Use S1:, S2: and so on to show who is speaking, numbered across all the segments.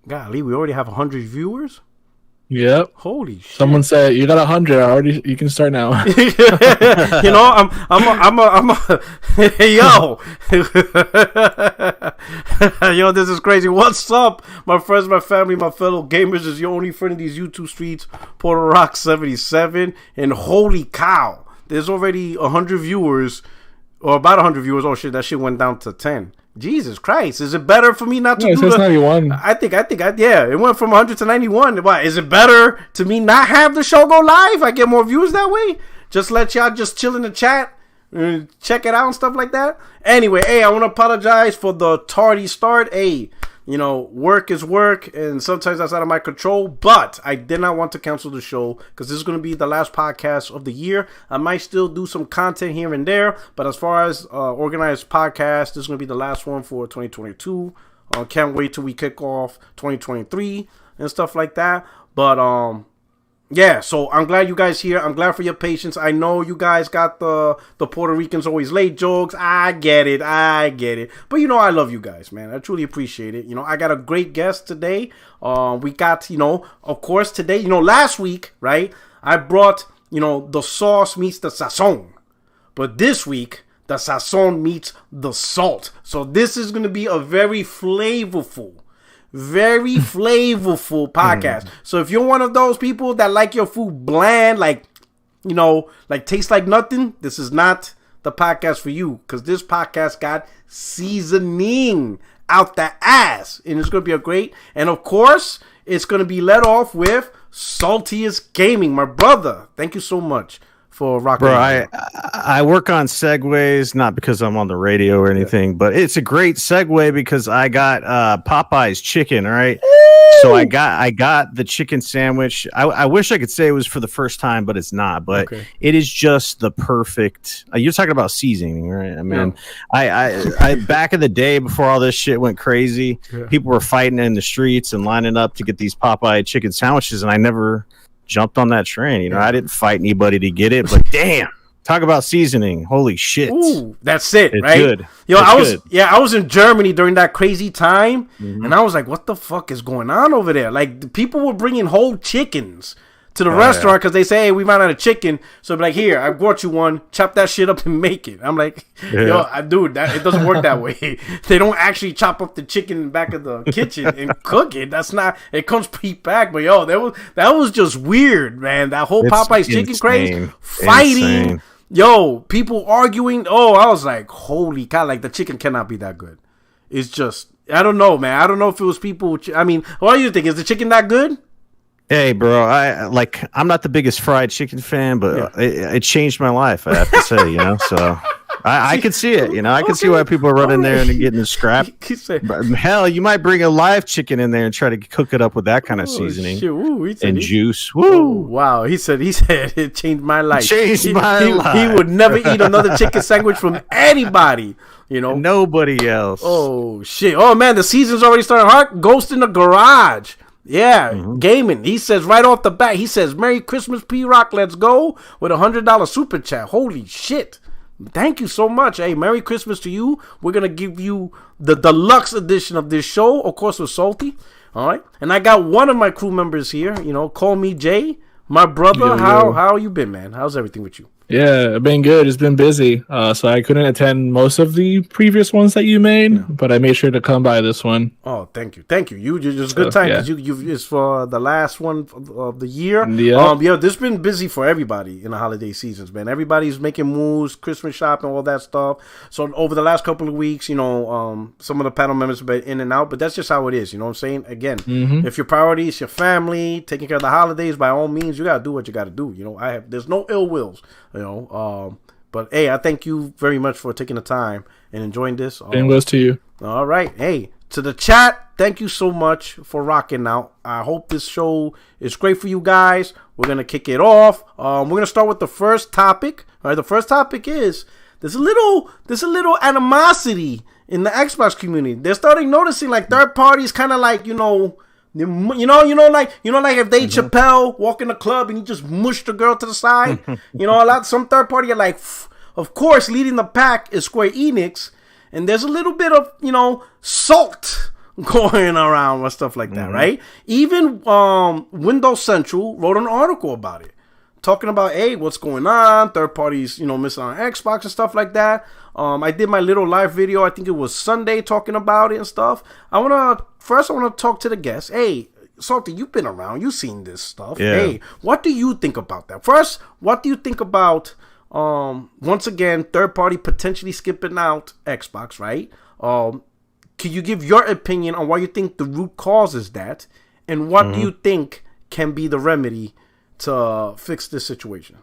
S1: Golly, we already have 100 viewers.
S2: Yep.
S1: Holy shit!
S2: Someone said you got 100 already. You can start now.
S1: You know, I'm a hey, yo, yo, this is crazy. What's up, my friends, my family, my fellow gamers? Is your only friend in these YouTube streets, Puerto77, and holy cow, there's already 100 viewers, or about 100 viewers. Oh shit, that shit went down to 10. Jesus Christ, is it better for me not to do
S2: 91.
S1: I think, yeah, it went from 100 to 91. Why, is it better to me not have the show go live? I get more views that way? Just let y'all just chill in the chat and check it out and stuff like that? Anyway, hey, I want to apologize for the tardy start. Hey, you know, work is work, and sometimes that's out of my control, but I did not want to cancel the show because this is going to be the last podcast of the year. I might still do some content here and there, but as far as organized podcast, this is going to be the last one for 2022. Can't wait till we kick off 2023 and stuff like that. But yeah, so I'm glad you guys here. I'm glad for your patience. I know you guys got the Puerto Ricans always late jokes. I get it. But you know, I love you guys, man. I truly appreciate it. You know, I got a great guest today. We got, you know, of course today, you know, last week, right? I brought, you know, the sauce meets the sazon. But this week, the sazon meets the salt. So this is going to be a very flavorful podcast. So if you're one of those people that like your food bland, like, you know, like tastes like nothing, this is not the podcast for you, because this podcast got seasoning out the ass, and it's going to be a great, and of course, it's going to be led off with Saltiest Gaming, my brother. Thank you so much for rocking.
S3: Bro, I work on segues, not because I'm on the radio or anything, but it's a great segue because I got Popeye's chicken, all right? Ooh! So I got the chicken sandwich. I wish I could say it was for the first time, but it's not. But It is just the perfect. You're talking about seasoning, right? I mean, yeah. I back in the day before all this shit went crazy, people were fighting in the streets and lining up to get these Popeye chicken sandwiches, and I never jumped on that train. You know, I didn't fight anybody to get it, but damn, talk about seasoning. Holy shit.
S1: Ooh, that's it,
S3: it's
S1: right?
S3: Good.
S1: Yo, I was in Germany during that crazy time, and I was like, what the fuck is going on over there? Like, the people were bringing whole chickens to the restaurant because they say, hey, we ran out of chicken. So, like, here, I brought you one. Chop that shit up and make it. I'm like, yo, dude, it doesn't work that way. They don't actually chop up the chicken in the back of the kitchen and cook it. That's not, it comes pre-packed. But, yo, that was just weird, man. That whole Popeye's chicken craze, fighting. Insane. Yo, people arguing. Oh, I was like, holy cow, like, the chicken cannot be that good. It's just, I don't know, man. I don't know if it was people. I mean, what do you think? Is the chicken that good?
S3: Hey, bro, I'm not the biggest fried chicken fan, but it changed my life, I have to say, you know, so I can see it, you know, I can see why people are running there and getting the scrap. Hell, you might bring a live chicken in there and try to cook it up with that kind of seasoning and juice. Woo!
S1: Oh, wow, he said it changed my life.
S3: Changed my life.
S1: He would never eat another chicken sandwich from anybody. You know,
S3: nobody else.
S1: Oh shit! Oh man, the season's already started hard. Ghost in the Garage. Yeah, gaming. He says right off the bat, he says, Merry Christmas, P-Rock, let's go, with $100 super chat. Holy shit. Thank you so much. Hey, Merry Christmas to you. We're going to give you the deluxe edition of this show, of course, with Salty. All right. And I got one of my crew members here, you know, call me Jay. My brother, how you been, man? How's everything with you?
S2: Yeah, I've been good. It's been busy. So I couldn't attend most of the previous ones that you made, but I made sure to come by this one.
S1: Oh, thank you. You just good time because you it's for the last one of the year.
S2: Yeah.
S1: This has been busy for everybody in the holiday seasons, man. Everybody's making moves, Christmas shopping, all that stuff. So over the last couple of weeks, you know, some of the panel members have been in and out, but that's just how it is. You know what I'm saying? Again, if your priority is your family, taking care of the holidays, by all means, you gotta do what you gotta do. You know, there's no ill wills. You know, but hey, I thank you very much for taking the time and enjoying this.
S2: Same goes to you.
S1: All right. Hey, to the chat, thank you so much for rocking out. I hope this show is great for you guys. We're going to kick it off. We're going to start with the first topic. All right. The first topic is there's a little animosity in the Xbox community. They're starting noticing like third parties kind of like, you know, like if Dave Chappelle walk in the club and he just mushed the girl to the side, you know, some third party are like, of course, leading the pack is Square Enix, and there's a little bit of, you know, salt going around with stuff like that, right? Even Windows Central wrote an article about it, talking about, hey, what's going on? Third parties, missing on Xbox and stuff like that. I did my little live video, I think it was Sunday, talking about it and stuff. I want to talk to the guests. Hey, Salty, you've been around, you've seen this stuff.
S3: Yeah.
S1: Hey, what do you think about that? First, what do you think about, once again, third party potentially skipping out Xbox, right? Can you give your opinion on why you think the root cause is that? And what do you think can be the remedy to fix this situation?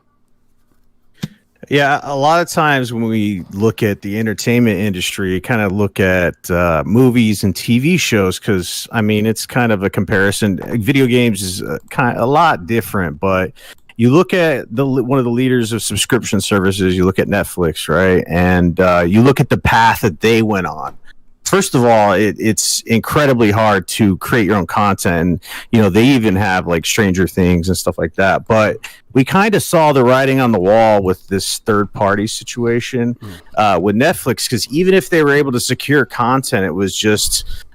S3: Yeah, a lot of times when we look at the entertainment industry, kind of look at movies and TV shows, because I mean it's kind of a comparison. Video games is kind of a lot different, but you look at one of the leaders of subscription services. You look at Netflix, right? And you look at the path that they went on. First of all, it's incredibly hard to create your own content. And, they even have like Stranger Things and stuff like that. But we kind of saw the writing on the wall with this third party situation with Netflix, because even if they were able to secure content, it was just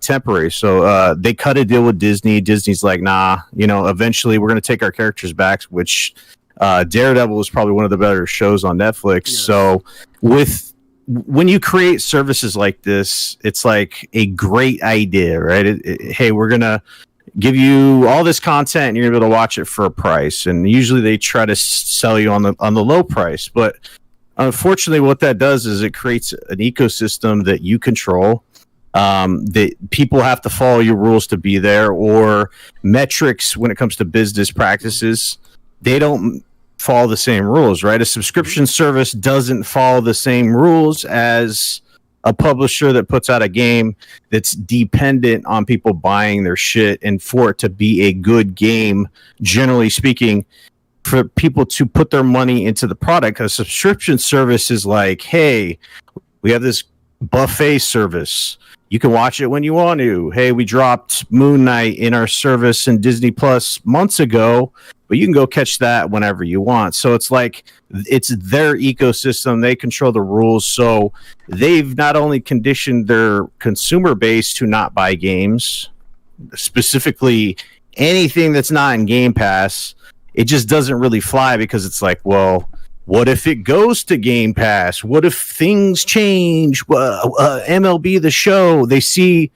S3: temporary. So they cut a deal with Disney. Disney's like, nah, eventually we're going to take our characters back, which Daredevil was probably one of the better shows on Netflix. Yes. So when you create services like this, it's like a great idea, right? Hey, we're going to give you all this content and you're able to watch it for a price. And usually they try to sell you on the low price. But unfortunately, what that does is it creates an ecosystem that you control. That people have to follow your rules to be there, or metrics when it comes to business practices. They don't follow the same rules, right? A subscription service doesn't follow the same rules as a publisher that puts out a game that's dependent on people buying their shit. And for it to be a good game, generally speaking, for people to put their money into the product, a subscription service is like, hey, we have this buffet service. You can watch it when you want to. Hey, we dropped Moon Knight in our service in Disney Plus months ago, but you can go catch that whenever you want. So it's like it's their ecosystem. They control the rules. So they've not only conditioned their consumer base to not buy games, specifically anything that's not in Game Pass. It just doesn't really fly, because it's like, well, what if it goes to Game Pass? What if things change? MLB The Show, they see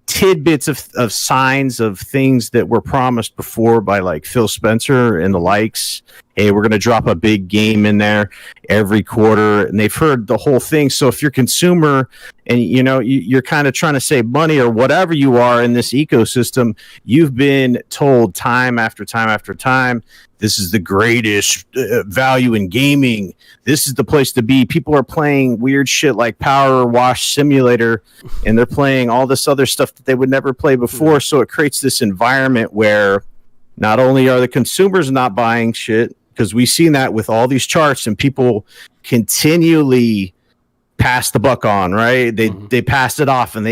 S3: tidbits of signs of things that were promised before by like Phil Spencer and the likes. Hey, we're going to drop a big game in there every quarter. And they've heard the whole thing. So if you're a consumer and, you're kind of trying to save money or whatever you are in this ecosystem, you've been told time after time after time, this is the greatest value in gaming. This is the place to be. People are playing weird shit like Power Wash Simulator, and they're playing all this other stuff that they would never play before. So it creates this environment where not only are the consumers not buying shit, because we've seen that with all these charts, and people continually pass the buck on, right? They passed it off, and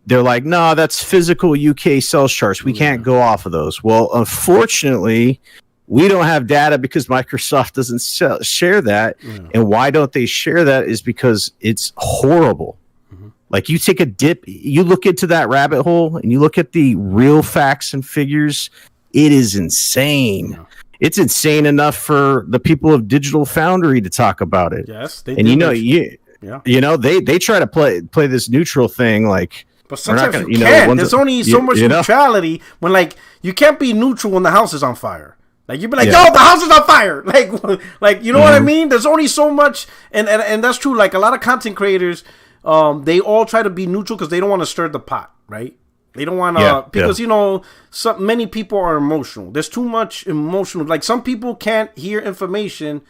S3: they're like, no, that's physical UK sales charts. We can't go off of those. Well, unfortunately, we don't have data because Microsoft doesn't share that. And why don't they share that is because it's horrible. Like, you take a dip, you look into that rabbit hole and you look at the real facts and figures, it is insane. It's insane enough for the people of Digital Foundry to talk about it.
S1: Yes,
S3: they try to play this neutral thing, like,
S1: but sometimes you can't. There's only so much neutrality when, like, you can't be neutral when the house is on fire. Like, you'd be like, yo, the house is on fire. Like you know what I mean? There's only so much, and that's true. Like, a lot of content creators, they all try to be neutral because they don't want to stir the pot, right? They don't want to, because, many people are emotional. There's too much emotional. Like, some people can't hear information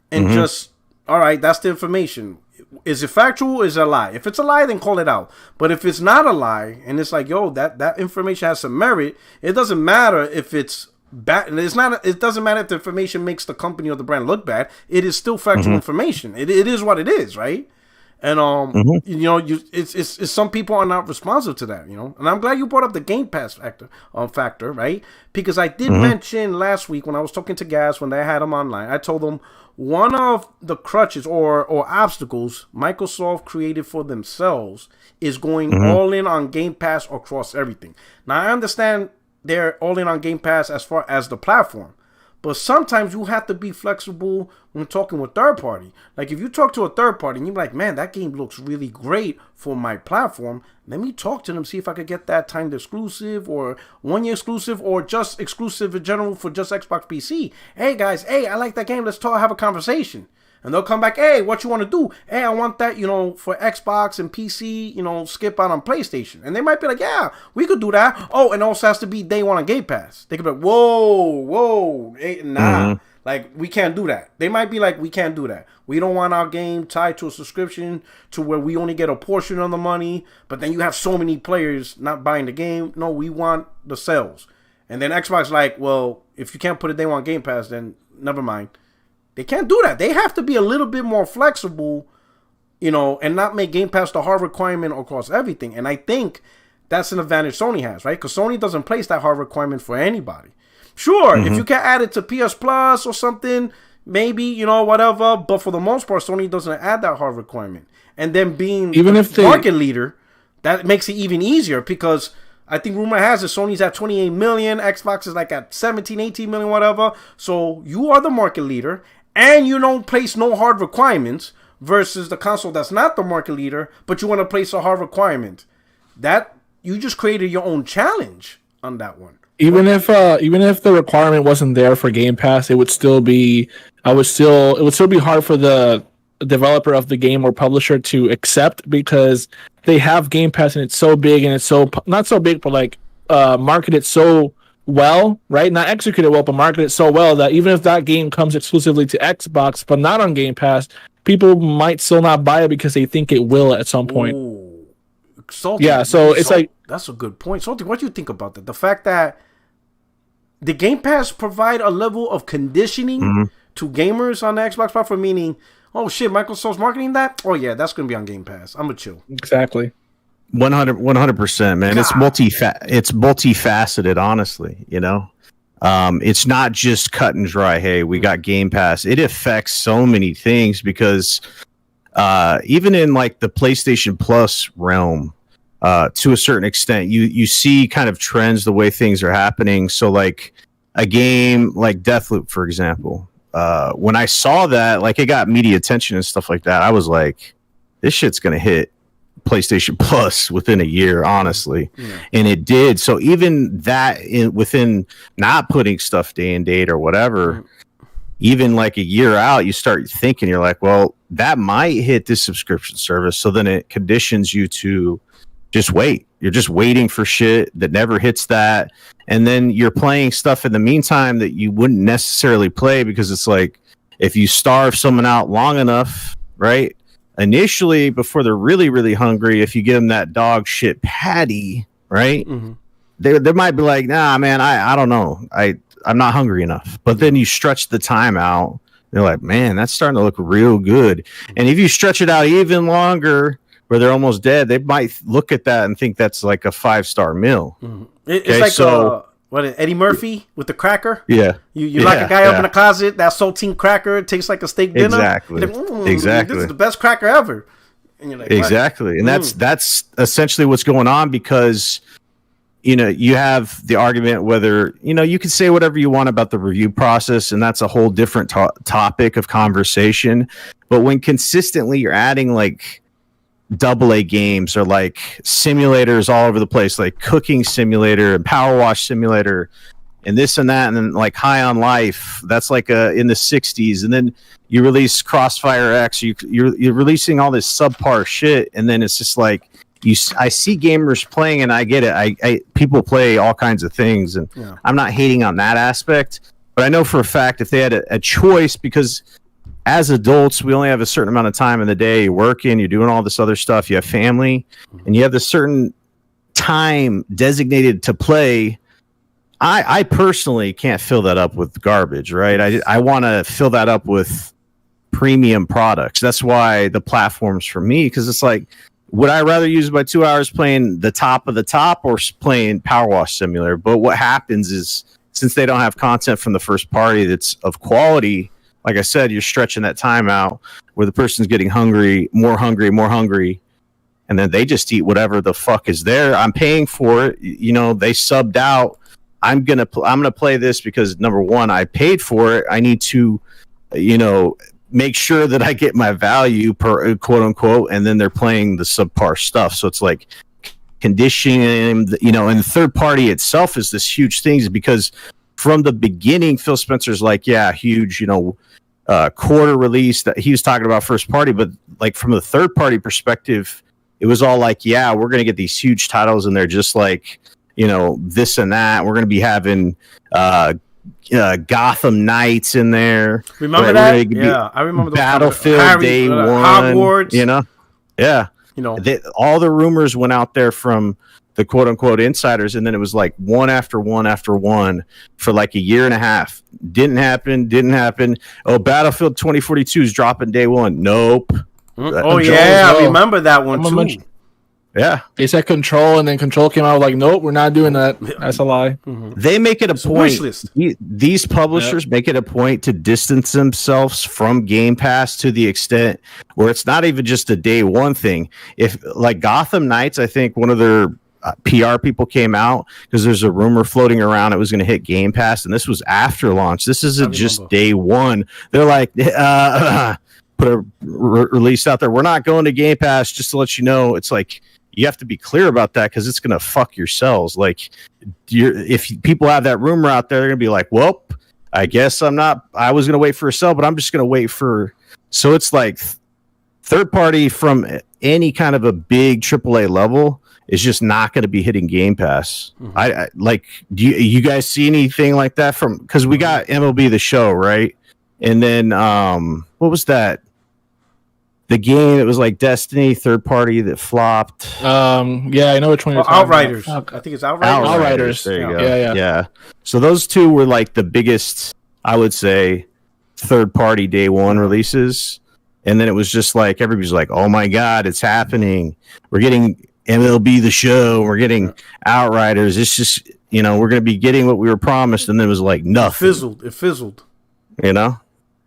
S1: and just, all right, that's the information. Is it factual? Is it a lie? If it's a lie, then call it out. But if it's not a lie, and it's like, yo, that information has some merit, it doesn't matter if it's bad. It doesn't matter if the information makes the company or the brand look bad. It is still factual information. It is what it is, right? And you know, it's some people are not responsive to that, you know. And I'm glad you brought up the Game Pass factor, right? Because I did mention last week when I was talking to Gas when they had them online, I told them one of the crutches or obstacles Microsoft created for themselves is going all in on Game Pass across everything. Now I understand they're all in on Game Pass as far as the platform. But sometimes you have to be flexible when talking with third party. Like if you talk to a third party and you're like, man, that game looks really great for my platform. Let me talk to them, see if I could get that timed exclusive or 1 year exclusive or just exclusive in general for just Xbox PC. Hey guys, hey, I like that game. Let's talk, have a conversation. And they'll come back, hey, what you want to do? Hey, I want that, you know, for Xbox and PC, you know, skip out on PlayStation. And they might be like, yeah, we could do that. Oh, and it also has to be day one on Game Pass. They could be like, whoa, hey, nah. Like, we can't do that. They might be like, we can't do that. We don't want our game tied to a subscription to where we only get a portion of the money, but then you have so many players not buying the game. No, we want the sales. And then Xbox like, well, if you can't put it day one on Game Pass, then never mind. They can't do that. They have to be a little bit more flexible, you know, and not make Game Pass the hard requirement across everything. And I think that's an advantage Sony has, right? Because Sony doesn't place that hard requirement for anybody. Sure, if you can add it to PS Plus or something, maybe, you know, whatever. But for the most part, Sony doesn't add that hard requirement. And then being
S2: even if
S1: market leader, that makes it even easier because I think rumor has it Sony's at 28 million, Xbox is like at 17, 18 million, whatever. So you are the market leader. And you don't place no hard requirements versus the console that's not the market leader, but you want to place a hard requirement. That you just created your own challenge on that one.
S2: Even if the requirement wasn't there for Game Pass, it would still be hard for the developer of the game or publisher to accept because they have Game Pass and it's so big and it's so not so big, but like marketed so well, right? Not executed well, but marketed so well that even if that game comes exclusively to Xbox but not on Game Pass, people might still not buy it because they think it will at some point.
S1: Ooh. Salty,
S2: yeah, so it's like
S1: that's a good point. Salty, what do you think about that? The fact that the Game Pass provide a level of conditioning to gamers on the Xbox platform, meaning, oh shit, Microsoft's marketing that? Oh yeah, that's gonna be on Game Pass. I'm gonna chill.
S2: Exactly.
S3: 100%, man. It's multifaceted, honestly, you know. It's not just cut and dry, hey, we got Game Pass. It affects so many things because even in like the PlayStation Plus realm, to a certain extent, you see kind of trends, the way things are happening. So like a game like Deathloop, for example, when I saw that, like it got media attention and stuff like that, I was like, this shit's gonna hit PlayStation Plus within a year, honestly. And it did. So even that within not putting stuff day and date or whatever, even like a year out, you start thinking, you're like, well, that might hit this subscription service. So then it conditions you to just wait. You're just waiting for shit that never hits that. And then you're playing stuff in the meantime that you wouldn't necessarily play because it's like, if you starve someone out long enough, right? Initially, before they're really, really hungry, if you give them that dog shit patty, right? They might be like, nah, man, I don't know. I'm not hungry enough. But then you stretch the time out. They're like, man, that's starting to look real good. And if you stretch it out even longer, where they're almost dead, they might look at that and think that's like a 5-star meal.
S1: It's like Eddie Murphy with the cracker.
S3: Yeah,
S1: you lock a guy up in a closet. That saltine cracker, it tastes like a steak dinner.
S3: Exactly.
S1: Like,
S3: exactly.
S1: This is the best cracker ever. And you're like,
S3: exactly. And that's essentially what's going on because, you know, you have the argument whether, you know, you can say whatever you want about the review process, and that's a whole different topic of conversation. But when consistently you're adding like AA games or like simulators all over the place, like Cooking Simulator and Power Wash Simulator and this and that, and then like High on Life, that's like in the 60s, and then you release Crossfire X, you're releasing all this subpar shit, and then it's just like I see gamers playing, and I get it. I people play all kinds of things, and I'm not hating on that aspect, but I know for a fact if they had a choice, because as adults, we only have a certain amount of time in the day. You're working, you're doing all this other stuff, you have family, and you have this certain time designated to play. I personally can't fill that up with garbage, right? I want to fill that up with premium products. That's why the platforms for me, because it's like, would I rather use my 2 hours playing the top of the top or playing Power Wash Simulator? But what happens is, since they don't have content from the first party that's of quality, like I said, you're stretching that time out where the person's getting hungry, and then they just eat whatever the fuck is there. I'm paying for it. You know, they subbed out. I'm gonna play this because, number one, I paid for it. I need to, you know, make sure that I get my value per quote unquote, and then they're playing the subpar stuff. So it's like conditioning, you know, and the third party itself is this huge thing, because from the beginning, Phil Spencer's like, yeah, huge, you know, quarter release that he was talking about first party, but like from the third party perspective, it was all like, yeah, we're going to get these huge titles, and they're just like, you know, this and that. We're going to be having Gotham Knights in there.
S1: Remember that? Yeah, I remember the
S3: Battlefield Day One.
S1: Hogwarts.
S3: You know, yeah.
S1: You know,
S3: all the rumors went out there from the quote unquote insiders, and then it was like one after one after one for like a year and a half. Didn't happen. Oh, Battlefield 2042 is dropping day one. Nope.
S1: Oh yeah, I remember that one too.
S3: Yeah,
S2: they said Control, and then Control came out like, nope, we're not doing that. That's a lie.
S3: Mm-hmm. They make it a point. These publishers make it a point to distance themselves from Game Pass to the extent where it's not even just a day one thing. If like Gotham Knights, I think one of their PR people came out because there's a rumor floating around it was going to hit Game Pass, and this was after launch. This isn't just day one. They're like, put a release out there. We're not going to Game Pass, just to let you know. It's like, you have to be clear about that, because it's going to fuck your sales. Like, if people have that rumor out there, they're going to be like, well, I guess I was going to wait for a sale, but I'm just going to wait for. So it's like third party from any kind of a big AAA level is just not going to be hitting Game Pass. Mm-hmm. I like, do you guys see anything like that from, because we got MLB The Show, right? And then what was that? The game that was like Destiny, third party that flopped.
S2: Yeah, I know which one you're talking
S1: Outriders.
S2: about.
S1: I think it's Outriders.
S2: Outriders.
S3: There you go.
S2: Yeah.
S3: So those two were like the biggest, I would say, third party day one releases. And then it was just like, everybody's like, oh my God, it's happening. We're getting MLB The Show. We're getting Outriders. It's just, you know, we're going to be getting what we were promised. And then it was like nothing.
S1: It fizzled.
S3: You know?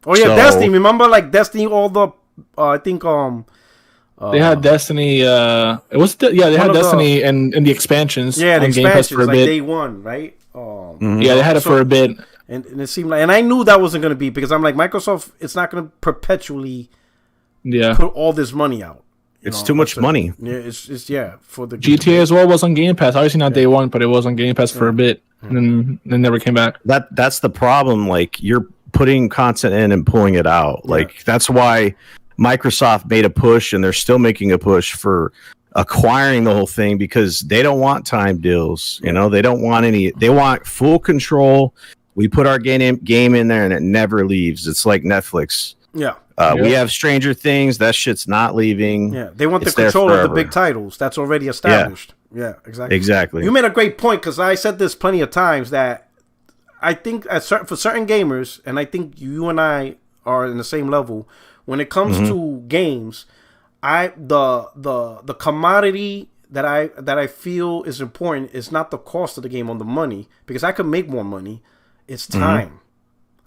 S1: Oh yeah, Destiny. Remember like Destiny, all the, I think
S2: they had Destiny. They had Destiny and the expansions.
S1: Yeah, the
S2: on
S1: expansions
S2: Game Pass for a
S1: like
S2: bit.
S1: day one, right?
S2: Yeah, they had it for a bit,
S1: and it seemed like, and I knew that wasn't going to be, because I'm like, Microsoft, it's not going to perpetually, put all this money out.
S3: It's too much money.
S1: Yeah, it's for the
S2: GTA as well was on Game Pass. Obviously not day one, but it was on Game Pass for a bit, and then never came back.
S3: That's the problem. Like, you're putting content in and pulling it out. Like, that's why Microsoft made a push, and they're still making a push for acquiring the whole thing, because they don't want time deals. You know, they don't want any. They want full control. We put our game in there, and it never leaves. It's like Netflix.
S1: Yeah.
S3: We have Stranger Things. That shit's not leaving.
S1: Yeah, they want the control of the big titles. That's already established. Yeah, exactly. You made a great point, because I said this plenty of times, that I think for certain gamers, and I think you and I are in the same level. When it comes to games, the commodity that I feel is important is not the cost of the game on the money, because I could make more money. It's time.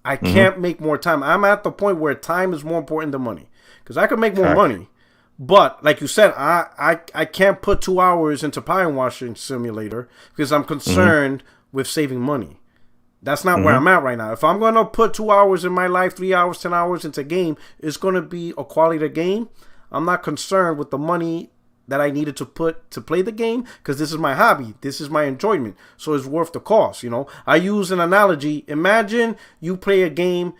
S1: I can't make more time. I'm at the point where time is more important than money, because I could make more money. But like you said, I can't put 2 hours into Power Washing Simulator because I'm concerned with saving money. That's not where I'm at right now. If I'm going to put 2 hours in my life, 3 hours, 10 hours into a game, it's going to be a quality game. I'm not concerned with the money that I needed to put to play the game, because this is my hobby. This is my enjoyment. So it's worth the cost, you know. I use an analogy. Imagine you play a game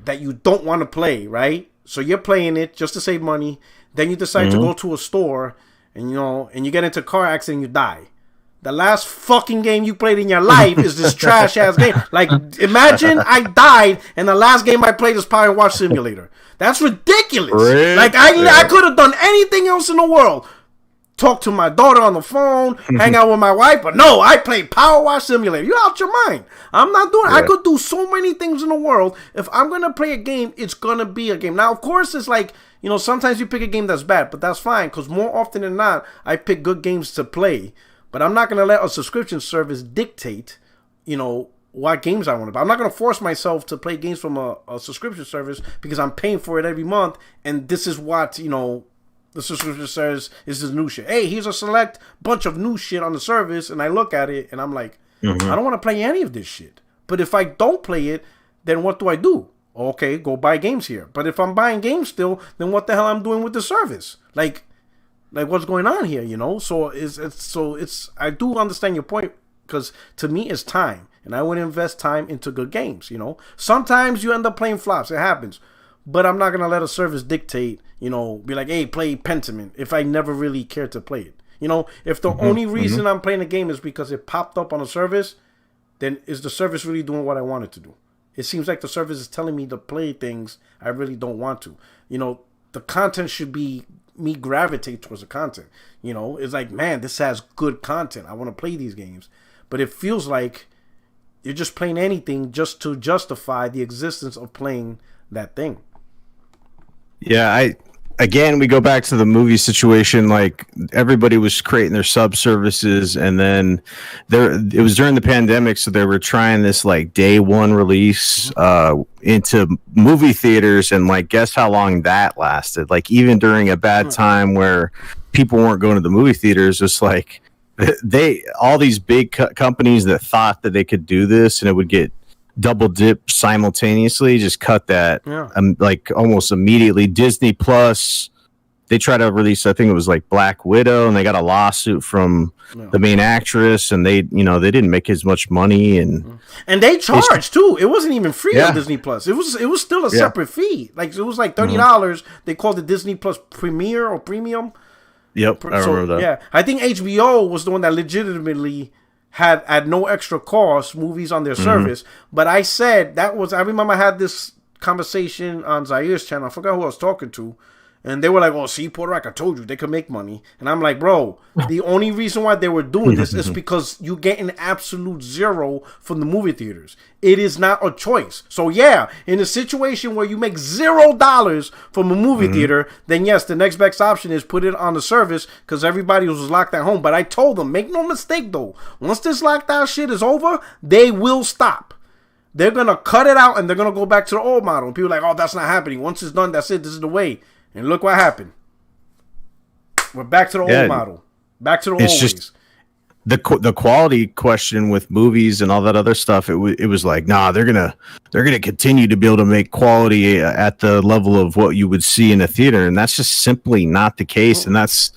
S1: that you don't want to play, right? So you're playing it just to save money. Then you decide to go to a store, and you get into a car accident and you die. The last fucking game you played in your life is this trash ass game. Like, imagine I died and the last game I played is Power Wash Simulator. That's ridiculous. Like, I could have done anything else in the world. talk to my daughter on the phone, hang out with my wife. But no, I play Power Wash Simulator. You're out your mind. I'm not doing it. I could do so many things in the world. If I'm going to play a game, it's going to be a game. Now, of course, it's like, you know, sometimes you pick a game that's bad, but that's fine. Because more often than not, I pick good games to play. But I'm not going to let a subscription service dictate, you know, what games I want to play. I'm not going to force myself to play games from a subscription service because I'm paying for it every month. And this is what, you know, the subscription service is this new shit. Hey, here's a select bunch of new shit on the service, and I look at it, and I'm like, I don't want to play any of this shit. But if I don't play it, then what do I do? Okay, go buy games here. But if I'm buying games still, then what the hell I'm doing with the service? Like what's going on here? You know? So it's I do understand your point because to me it's time, and I would invest time into good games. You know, sometimes you end up playing flops. It happens. But I'm not going to let a service dictate, you know, be like, hey, play Pentiment if I never really cared to play it. You know, if the only reason I'm playing a game is because it popped up on a service, then is the service really doing what I want it to do? It seems like the service is telling me to play things I really don't want to. You know, the content should be me gravitate towards the content. You know, it's like, man, this has good content. I want to play these games. But it feels like you're just playing anything just to justify the existence of playing that thing.
S3: Yeah, we go back to the movie situation. Like everybody was creating their sub services, and then it was during the pandemic, so they were trying this like day one release into movie theaters, and like guess how long that lasted? Like even during a bad time where people weren't going to the movie theaters, it's like all these big companies that thought that they could do this and it would get double dip simultaneously, just cut that like almost immediately. Disney Plus, they tried to release, I think it was like Black Widow, and they got a lawsuit from the main actress, and they didn't make as much money, and
S1: they charged too. It wasn't even free on Disney Plus. It was still a separate fee. Like it was like $30. They called it Disney Plus Premier or Premium.
S3: Yep, I remember that.
S1: Yeah, I think HBO was the one that legitimately had at no extra cost movies on their service. But I said I remember I had this conversation on Zair's channel. I forgot who I was talking to. And they were like, oh, see, Puerto Rico, I told you they could make money. And I'm like, bro, the only reason why they were doing this is because you get an absolute zero from the movie theaters. It is not a choice. So, yeah, in a situation where you make $0 from a movie theater, then yes, the next best option is put it on the service because everybody was locked at home. But I told them, make no mistake, though, once this lockdown shit is over, they will stop. They're going to cut it out and they're going to go back to the old model. And people are like, oh, that's not happening. Once it's done, that's it. This is the way. And look what happened. We're back to the old model. Back to the old ways. Just
S3: the quality question with movies and all that other stuff. It was like, nah, they're gonna continue to be able to make quality at the level of what you would see in a theater, and that's just simply not the case. And it's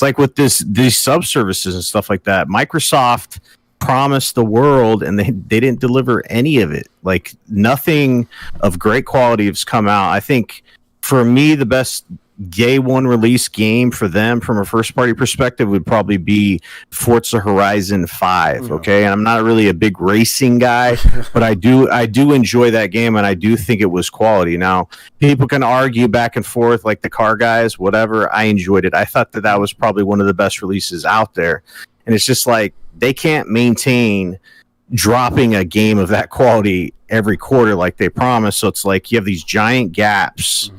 S3: like with these sub services and stuff like that. Microsoft promised the world, and they didn't deliver any of it. Like nothing of great quality has come out. I think. For me, the best day one release game for them from a first party perspective would probably be Forza Horizon 5. Okay. And I'm not really a big racing guy, but I do enjoy that game, and I do think it was quality. Now, people can argue back and forth like the car guys, whatever. I enjoyed it. I thought that was probably one of the best releases out there. And it's just like they can't maintain dropping a game of that quality every quarter like they promised. So it's like you have these giant gaps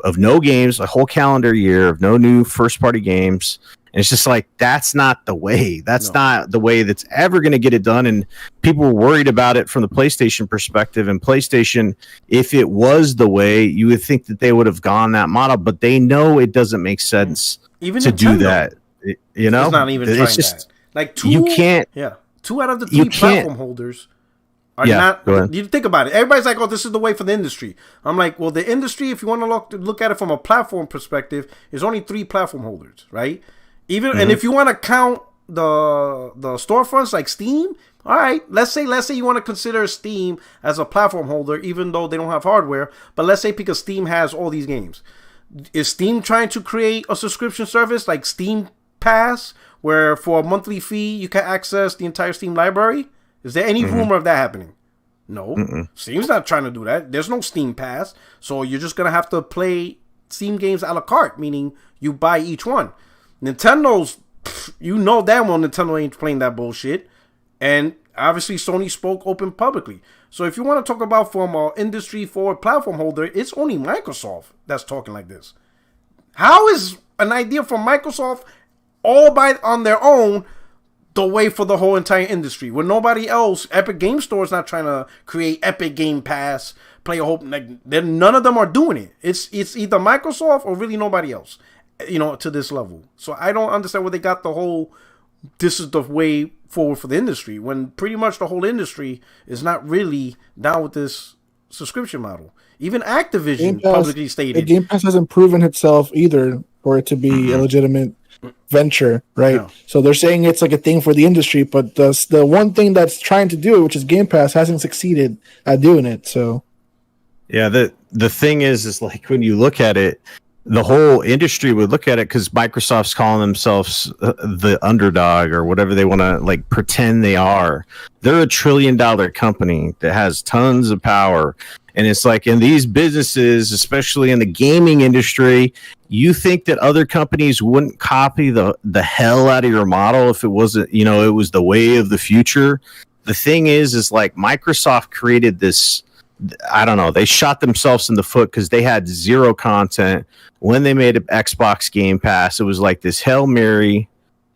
S3: of no games, a whole calendar year of no new first-party games. And it's just like, that's not the way. That's not the way that's ever going to get it done. And people were worried about it from the PlayStation perspective. And PlayStation, if it was the way, you would think that they would have gone that model. But they know it doesn't make sense
S1: even
S3: to
S1: Nintendo,
S3: do that. You know?
S1: It's not even trying that. Like
S3: you can't.
S1: Yeah. 2 out of the 3 platform holders are not. You think about it. Everybody's like, "Oh, this is the way for the industry." I'm like, "Well, the industry, if you want to look at it from a platform perspective, is only 3 platform holders, right? Even and if you want to count the storefronts like Steam, all right. Let's say you want to consider Steam as a platform holder, even though they don't have hardware. But let's say because Steam has all these games, is Steam trying to create a subscription service like Steam Pass, where for a monthly fee you can access the entire Steam library? Is there any rumor of that happening? No. Steam's not trying to do that. There's no Steam Pass. So you're just going to have to play Steam games a la carte, meaning you buy each one. Nintendo's, you know damn well Nintendo ain't playing that bullshit. And obviously Sony spoke open publicly. So if you want to talk about from an industry forward platform holder, it's only Microsoft that's talking like this. How is an idea from Microsoft all by on their own the way for the whole entire industry? When nobody else, Epic Game Store is not trying to create Epic Game Pass, play a whole, like, none of them are doing it. It's either Microsoft or really nobody else, to this level. So I don't understand where they got the whole, this is the way forward for the industry, when pretty much the whole industry is not really down with this subscription model. Even Activision publicly stated
S2: Game Pass hasn't proven itself either for it to be a legitimate venture, right? Yeah. So they're saying it's like a thing for the industry, but the one thing that's trying to do it, which is Game Pass, hasn't succeeded at doing it. So
S3: yeah, the thing is like when you look at it, the whole industry would look at it because Microsoft's calling themselves the underdog or whatever they want to like pretend they are. They're $1 trillion company that has tons of power. And it's like in these businesses, especially in the gaming industry, you think that other companies wouldn't copy the hell out of your model if it wasn't, it was the way of the future. The thing is like Microsoft created this, I don't know, they shot themselves in the foot because they had zero content. When they made an Xbox Game Pass, it was like this Hail Mary,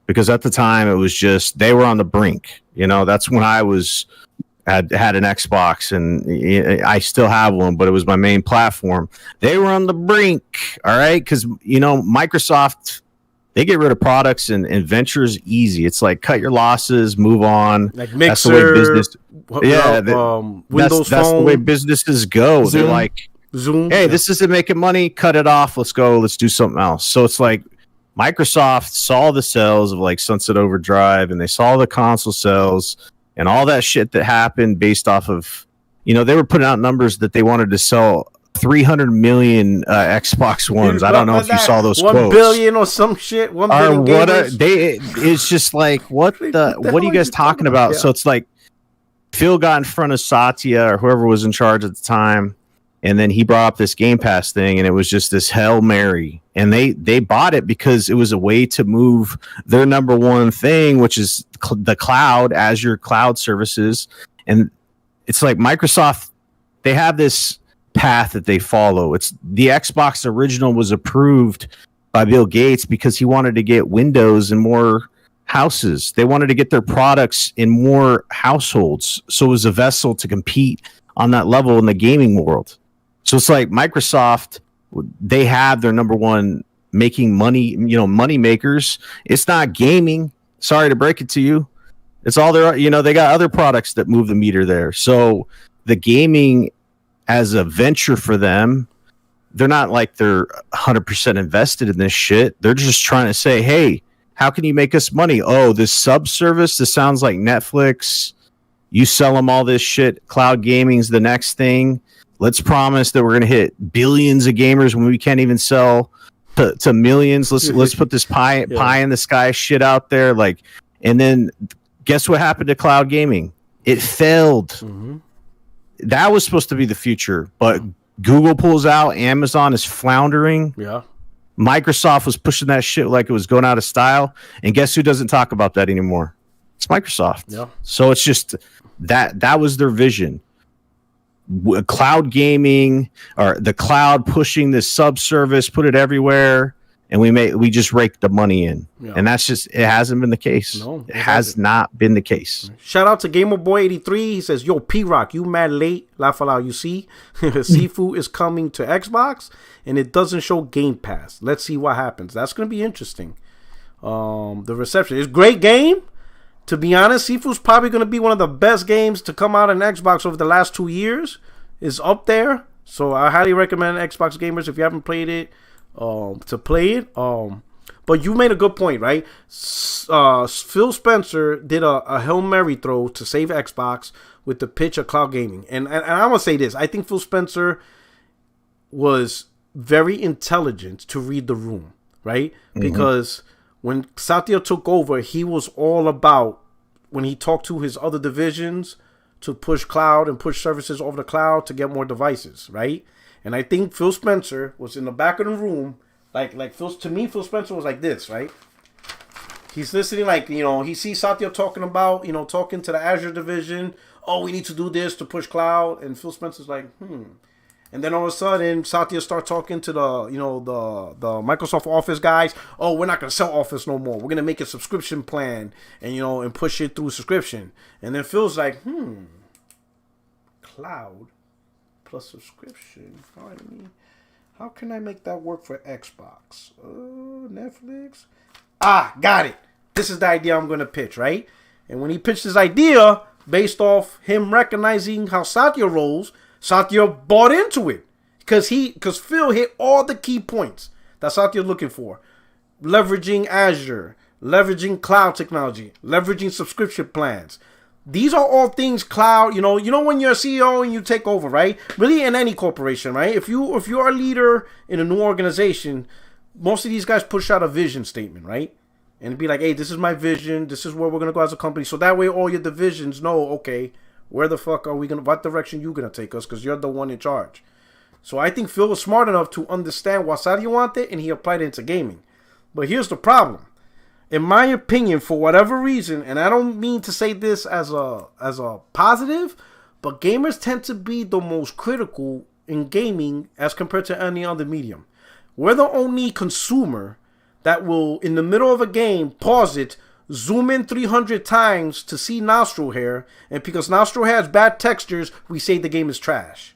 S3: because at the time it was just, they were on the brink. That's when I had an Xbox, and I still have one, but it was my main platform. They were on the brink, all right? Because, Microsoft, they get rid of products and ventures easy. It's like cut your losses, move on.
S1: Like Mixer,
S3: that's the way business.
S1: Windows
S3: that's the way businesses go.
S2: Zoom.
S3: They're like,
S1: Zoom.
S3: Hey, this isn't making money. Cut it off. Let's go. Let's do something else. So it's like Microsoft saw the sales of like Sunset Overdrive, and they saw the console sales and all that shit that happened based off of, they were putting out numbers that they wanted to sell 300 million Xbox Ones. I don't know if you saw those
S1: 1
S3: quotes.
S1: billion or some shit. 1 billion.
S3: It's just like, what are you guys talking about? Yeah. So it's like Phil got in front of Satya or whoever was in charge at the time, and then he brought up this Game Pass thing, and it was just this Hail Mary. And they bought it because it was a way to move their number one thing, which is the cloud, Azure cloud services. And it's like Microsoft, they have this path that they follow. It's the Xbox original was approved by Bill Gates because he wanted to get Windows in more houses. They wanted to get their products in more households. So it was a vessel to compete on that level in the gaming world. So it's like Microsoft, they have their number one making money, money makers. It's not gaming. Sorry to break it to you. It's all their, they got other products that move the meter there. So the gaming as a venture for them, they're not like they're 100% invested in this shit. They're just trying to say, hey, how can you make us money? Oh, this sub service, this sounds like Netflix. You sell them all this shit. Cloud gaming's the next thing. Let's promise that we're going to hit billions of gamers when we can't even sell to millions. Let's put this pie in the sky shit out there. Like, and then guess what happened to cloud gaming? It failed. Mm-hmm. That was supposed to be the future, but Google pulls out. Amazon is floundering.
S1: Yeah.
S3: Microsoft was pushing that shit like it was going out of style. And guess who doesn't talk about that anymore? It's Microsoft.
S1: Yeah.
S3: So it's just that was their vision. Cloud gaming, or the cloud pushing this sub-service, put it everywhere, and we just rake the money in. Yeah. And that's just, it hasn't been the case. No, it has not been the case.
S1: Shout out to GamerBoy83. He says, yo, P-Rock, you mad late. Laugh aloud, you see. Sifu is coming to Xbox, and it doesn't show Game Pass. Let's see what happens. That's going to be interesting. The reception is great game. To be honest, Sifu's probably going to be one of the best games to come out on Xbox over the last 2 years. Is up there. So I highly recommend Xbox gamers, if you haven't played it, to play it. But you made a good point, right? Phil Spencer did a Hail Mary throw to save Xbox with the pitch of cloud gaming. And I'm going to say this. I think Phil Spencer was very intelligent to read the room, right? Mm-hmm. Because when Satya took over, he was all about, when he talked to his other divisions, to push cloud and push services over the cloud to get more devices, right? And I think Phil Spencer was in the back of the room, like Phil Spencer was like this, right? He's listening, like, he sees Satya talking about, talking to the Azure division. Oh, we need to do this to push cloud. And Phil Spencer's like, And then all of a sudden, Satya starts talking to the Microsoft Office guys. Oh, we're not going to sell Office no more. We're going to make a subscription plan and, and push it through subscription. And then Phil's like, cloud plus subscription. All right, how can I make that work for Xbox? Netflix? Got it. This is the idea I'm going to pitch, right? And when he pitched his idea, based off him recognizing how Satya rolls, Satya bought into it. Because Phil hit all the key points that Satya's looking for. Leveraging Azure, leveraging cloud technology, leveraging subscription plans. These are all things cloud, when you're a CEO and you take over, right? Really in any corporation, right? If you're a leader in a new organization, most of these guys push out a vision statement, right? And it'd be like, hey, this is my vision. This is where we're going to go as a company. So that way all your divisions know, okay, where the fuck are we going to, what direction you going to take us? Because you're the one in charge. So I think Phil was smart enough to understand what side he wanted, and he applied it into gaming. But here's the problem. In my opinion, for whatever reason, and I don't mean to say this as a positive, but gamers tend to be the most critical in gaming as compared to any other medium. We're the only consumer that will, in the middle of a game, pause it, zoom in 300 times to see nostril hair, and because nostril hair has bad textures, we say the game is trash.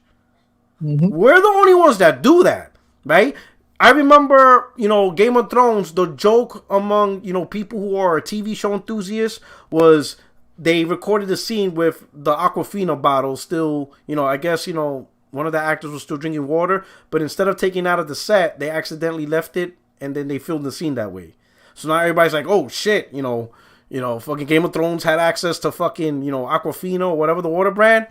S1: We're the only ones that do that, right? I remember, Game of Thrones, the joke among, people who are TV show enthusiasts was they recorded a scene with the Aquafina bottle still, I guess, one of the actors was still drinking water, but instead of taking it out of the set, they accidentally left it, and then they filmed the scene that way. So now everybody's like, oh shit, fucking Game of Thrones had access to fucking, Aquafina or whatever the water brand.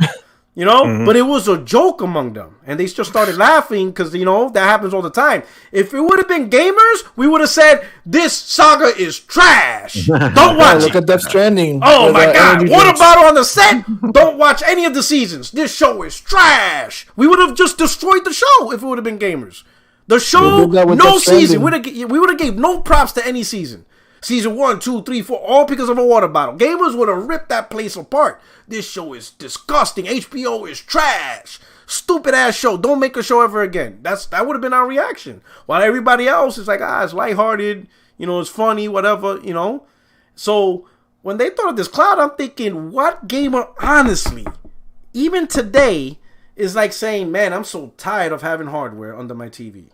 S1: But it was a joke among them. And they just started laughing because, that happens all the time. If it would have been gamers, we would have said, this saga is trash. Don't watch it.
S2: Look at Death Stranding.
S1: Oh my God. Water bottle on the set. Don't watch any of the seasons. This show is trash. We would have just destroyed the show if it would have been gamers. The show, no season. We would have gave no props to any season. Season 1, 2, 3, 4, all because of a water bottle. Gamers would have ripped that place apart. This show is disgusting. HBO is trash. Stupid ass show. Don't make a show ever again. That would have been our reaction. While everybody else is like, it's lighthearted, it's funny, whatever, So when they thought of this cloud, I'm thinking, what gamer honestly, even today, is like saying, man, I'm so tired of having hardware under my TV.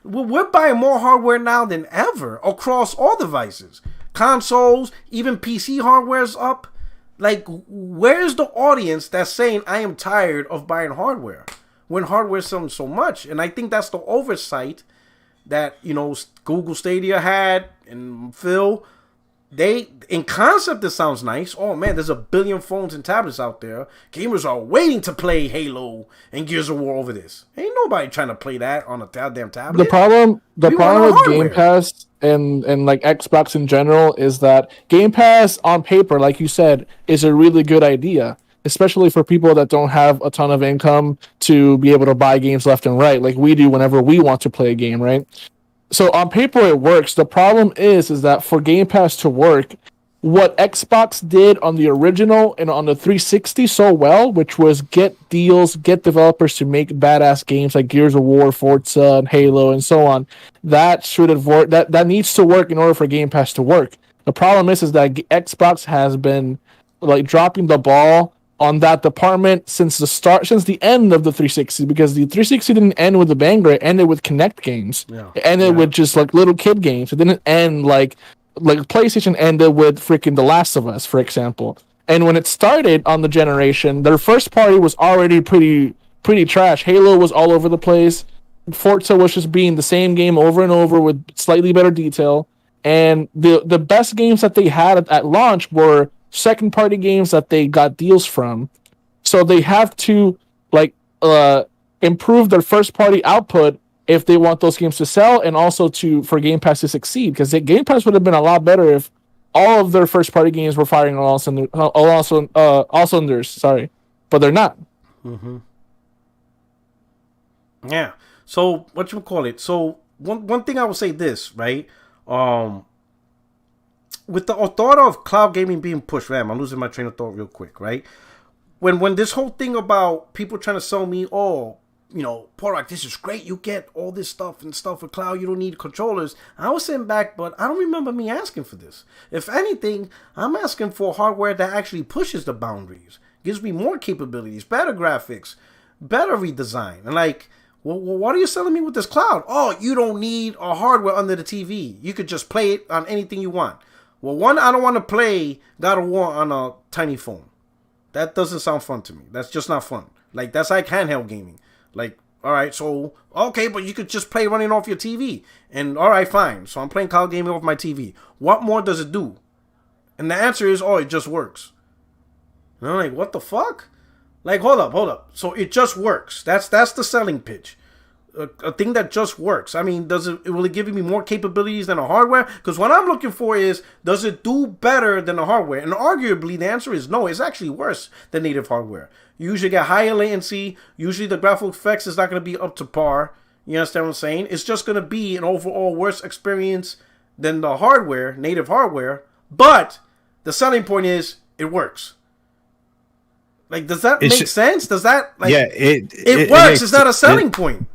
S1: We're buying more hardware now than ever across all devices. Consoles, even PC hardware's up. Like, where's the audience that's saying, I am tired of buying hardware when hardware's selling so much? And I think that's the oversight that, Google Stadia had and Phil. In concept, it sounds nice. Oh man, there's 1 billion phones and tablets out there. Gamers are waiting to play Halo and Gears of War over this. Ain't nobody trying to play that on a goddamn tablet.
S2: The problem with Game Pass and like Xbox in general is that Game Pass on paper, like you said, is a really good idea, especially for people that don't have a ton of income to be able to buy games left and right, like we do whenever we want to play a game, right? So on paper it works. The problem is that for Game Pass to work, what Xbox did on the original and on the 360 so well, which was get deals, get developers to make badass games like Gears of War, Forza, and Halo, and so on, that should have worked. That needs to work in order for Game Pass to work. The problem is that Xbox has been like dropping the ball on that department since the end of the 360, because the 360 didn't end with a banger. It ended with Kinect games. Yeah. It ended with just like little kid games. It didn't end like PlayStation ended with freaking The Last of Us, for example. And when it started on the generation, their first party was already pretty trash. Halo was all over the place. Forza was just being the same game over and over with slightly better detail. And the best games that they had at launch were second party games that they got deals from. So they have to improve their first party output if they want those games to sell, and also for Game Pass to succeed, because Game Pass would have been a lot better if all of their first party games were firing on all cylinders, sorry, but they're not.
S1: Yeah. So what you call it? So one thing I would say this, right? with the thought of cloud gaming being pushed, man, I'm losing my train of thought real quick, right? When this whole thing about people trying to sell me, Porak, this is great. You get all this stuff with cloud. You don't need controllers. I was sitting back, but I don't remember me asking for this. If anything, I'm asking for hardware that actually pushes the boundaries, gives me more capabilities, better graphics, better redesign. And well, what are you selling me with this cloud? Oh, you don't need a hardware under the TV. You could just play it on anything you want. Well, one, I don't want to play God of War on a tiny phone. That doesn't sound fun to me. That's just not fun. That's like handheld gaming. All right, so, okay, but you could just play running off your TV. And, all right, fine. So I'm playing cloud gaming off my TV. What more does it do? And the answer is, it just works. And I'm like, what the fuck? Hold up. So it just works. That's the selling pitch. A thing that just works. I mean, will it give me more capabilities than a hardware? Because what I'm looking for is, does it do better than the hardware? And arguably, the answer is no. It's actually worse than native hardware. You usually get higher latency. Usually, the graphical effects is not going to be up to par. You understand what I'm saying? It's just going to be an overall worse experience than the hardware, native hardware. But the selling point is, it works. Does that make sense? Does that it works? It's not a selling point.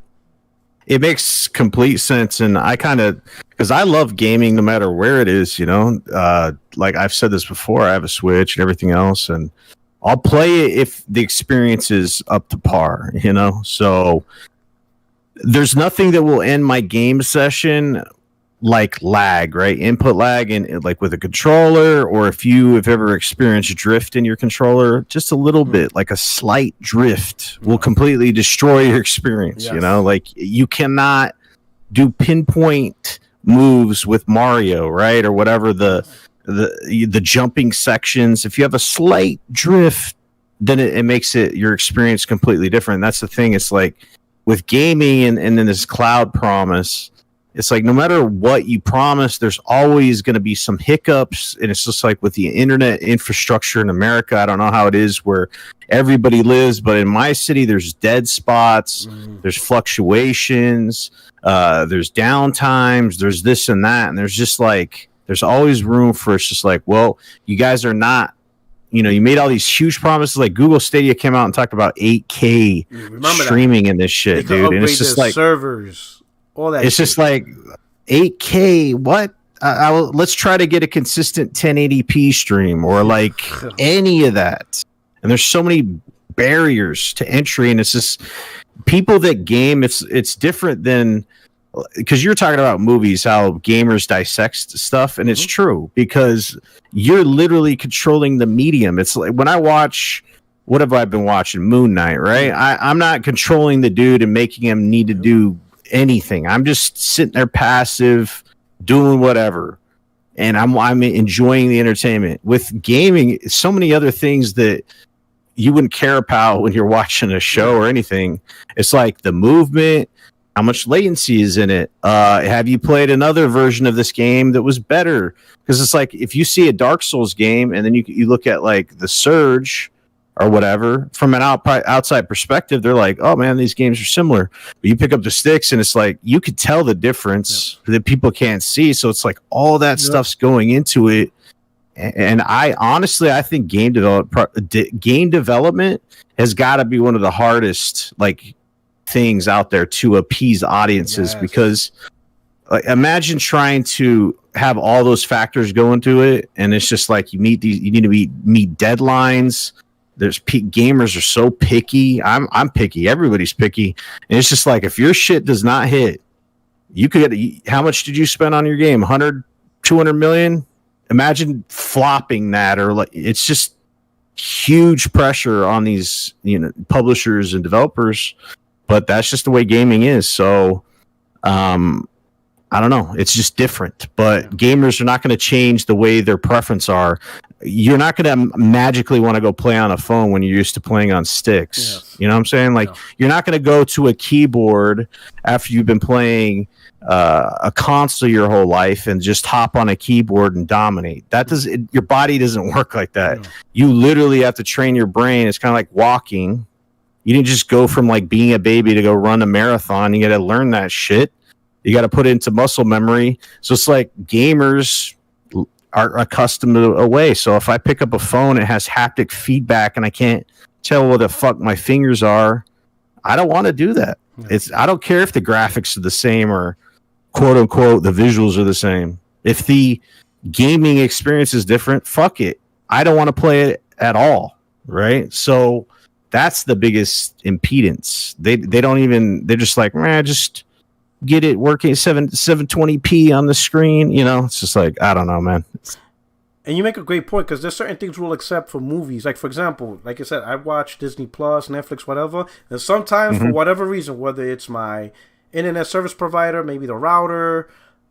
S3: It makes complete sense, and I because I love gaming no matter where it is, like I've said this before, I have a Switch and everything else, and I'll play it if the experience is up to par, so there's nothing that will end my game session like lag, right? Input lag, and with a controller, or if you have ever experienced drift in your controller, just a little bit, like a slight drift will completely destroy your experience. Yes. You cannot do pinpoint moves with Mario, right? Or whatever the jumping sections. If you have a slight drift, then it makes your experience completely different. That's the thing. It's with gaming and then this cloud promise, it's no matter what you promise, there's always going to be some hiccups. And it's just with the internet infrastructure in America. I don't know how it is where everybody lives, but in my city, there's dead spots, there's fluctuations, there's downtimes, there's this and that. And there's just there's always room for it's just well, you guys are not, you made all these huge promises. Google Stadia came out and talked about 8K streaming in this shit, dude. And it's just
S1: servers. All that
S3: it's
S1: shit.
S3: Just 8K. What? Let's try to get a consistent 1080p stream or any of that. And there's so many barriers to entry, and it's just people that game. It's different than because you're talking about movies, how gamers dissect stuff, and it's true because you're literally controlling the medium. It's when I watch. What have I been watching? Moon Knight, right? I'm not controlling the dude and making him need to do anything. I'm just sitting there passive, doing whatever, and I'm enjoying the entertainment. With gaming, so many other things that you wouldn't care about when you're watching a show or anything. It's the movement, how much latency is in it. Have you played another version of this game that was better? Because it's if you see a Dark Souls game and then you look at the Surge or whatever, from an outside perspective, they're oh man, these games are similar. But you pick up the sticks and it's you could tell the difference that people can't see. So it's all that stuff's going into it. And I think game development has got to be one of the hardest things out there to appease audiences, because imagine trying to have all those factors go into it, and it's just you need to meet deadlines. There's gamers are so picky. I'm picky. Everybody's picky. And it's just if your shit does not hit, you could get, how much did you spend on your game? 100, 200 million? Imagine flopping that, or it's just huge pressure on these, publishers and developers, but that's just the way gaming is. So, I don't know. It's just different, but gamers are not going to change the way their preference are. You're not going to magically want to go play on a phone when you're used to playing on sticks. Yes. You know what I'm saying? You're not going to go to a keyboard after you've been playing a console your whole life and just hop on a keyboard and dominate. Your body doesn't work like that. No. You literally have to train your brain. It's kind of like walking. You didn't just go from being a baby to go run a marathon. You got to learn that shit. You got to put it into muscle memory. So it's gamers are accustomed to a way. So if I pick up a phone, it has haptic feedback and I can't tell where the fuck my fingers are, I don't want to do that. Yeah. I don't care if the graphics are the same or quote unquote the visuals are the same. If the gaming experience is different, fuck it. I don't want to play it at all. Right? So that's the biggest impedance. They don't even, they're just like, man, just get it working 720p on the screen. You know, it's just like, I don't know, man.
S1: And you make a great point, because there's certain things we'll accept for movies. Like, for example, like I said, I watch Disney Plus, Netflix, whatever. And sometimes, for whatever reason, whether it's my internet service provider, maybe the router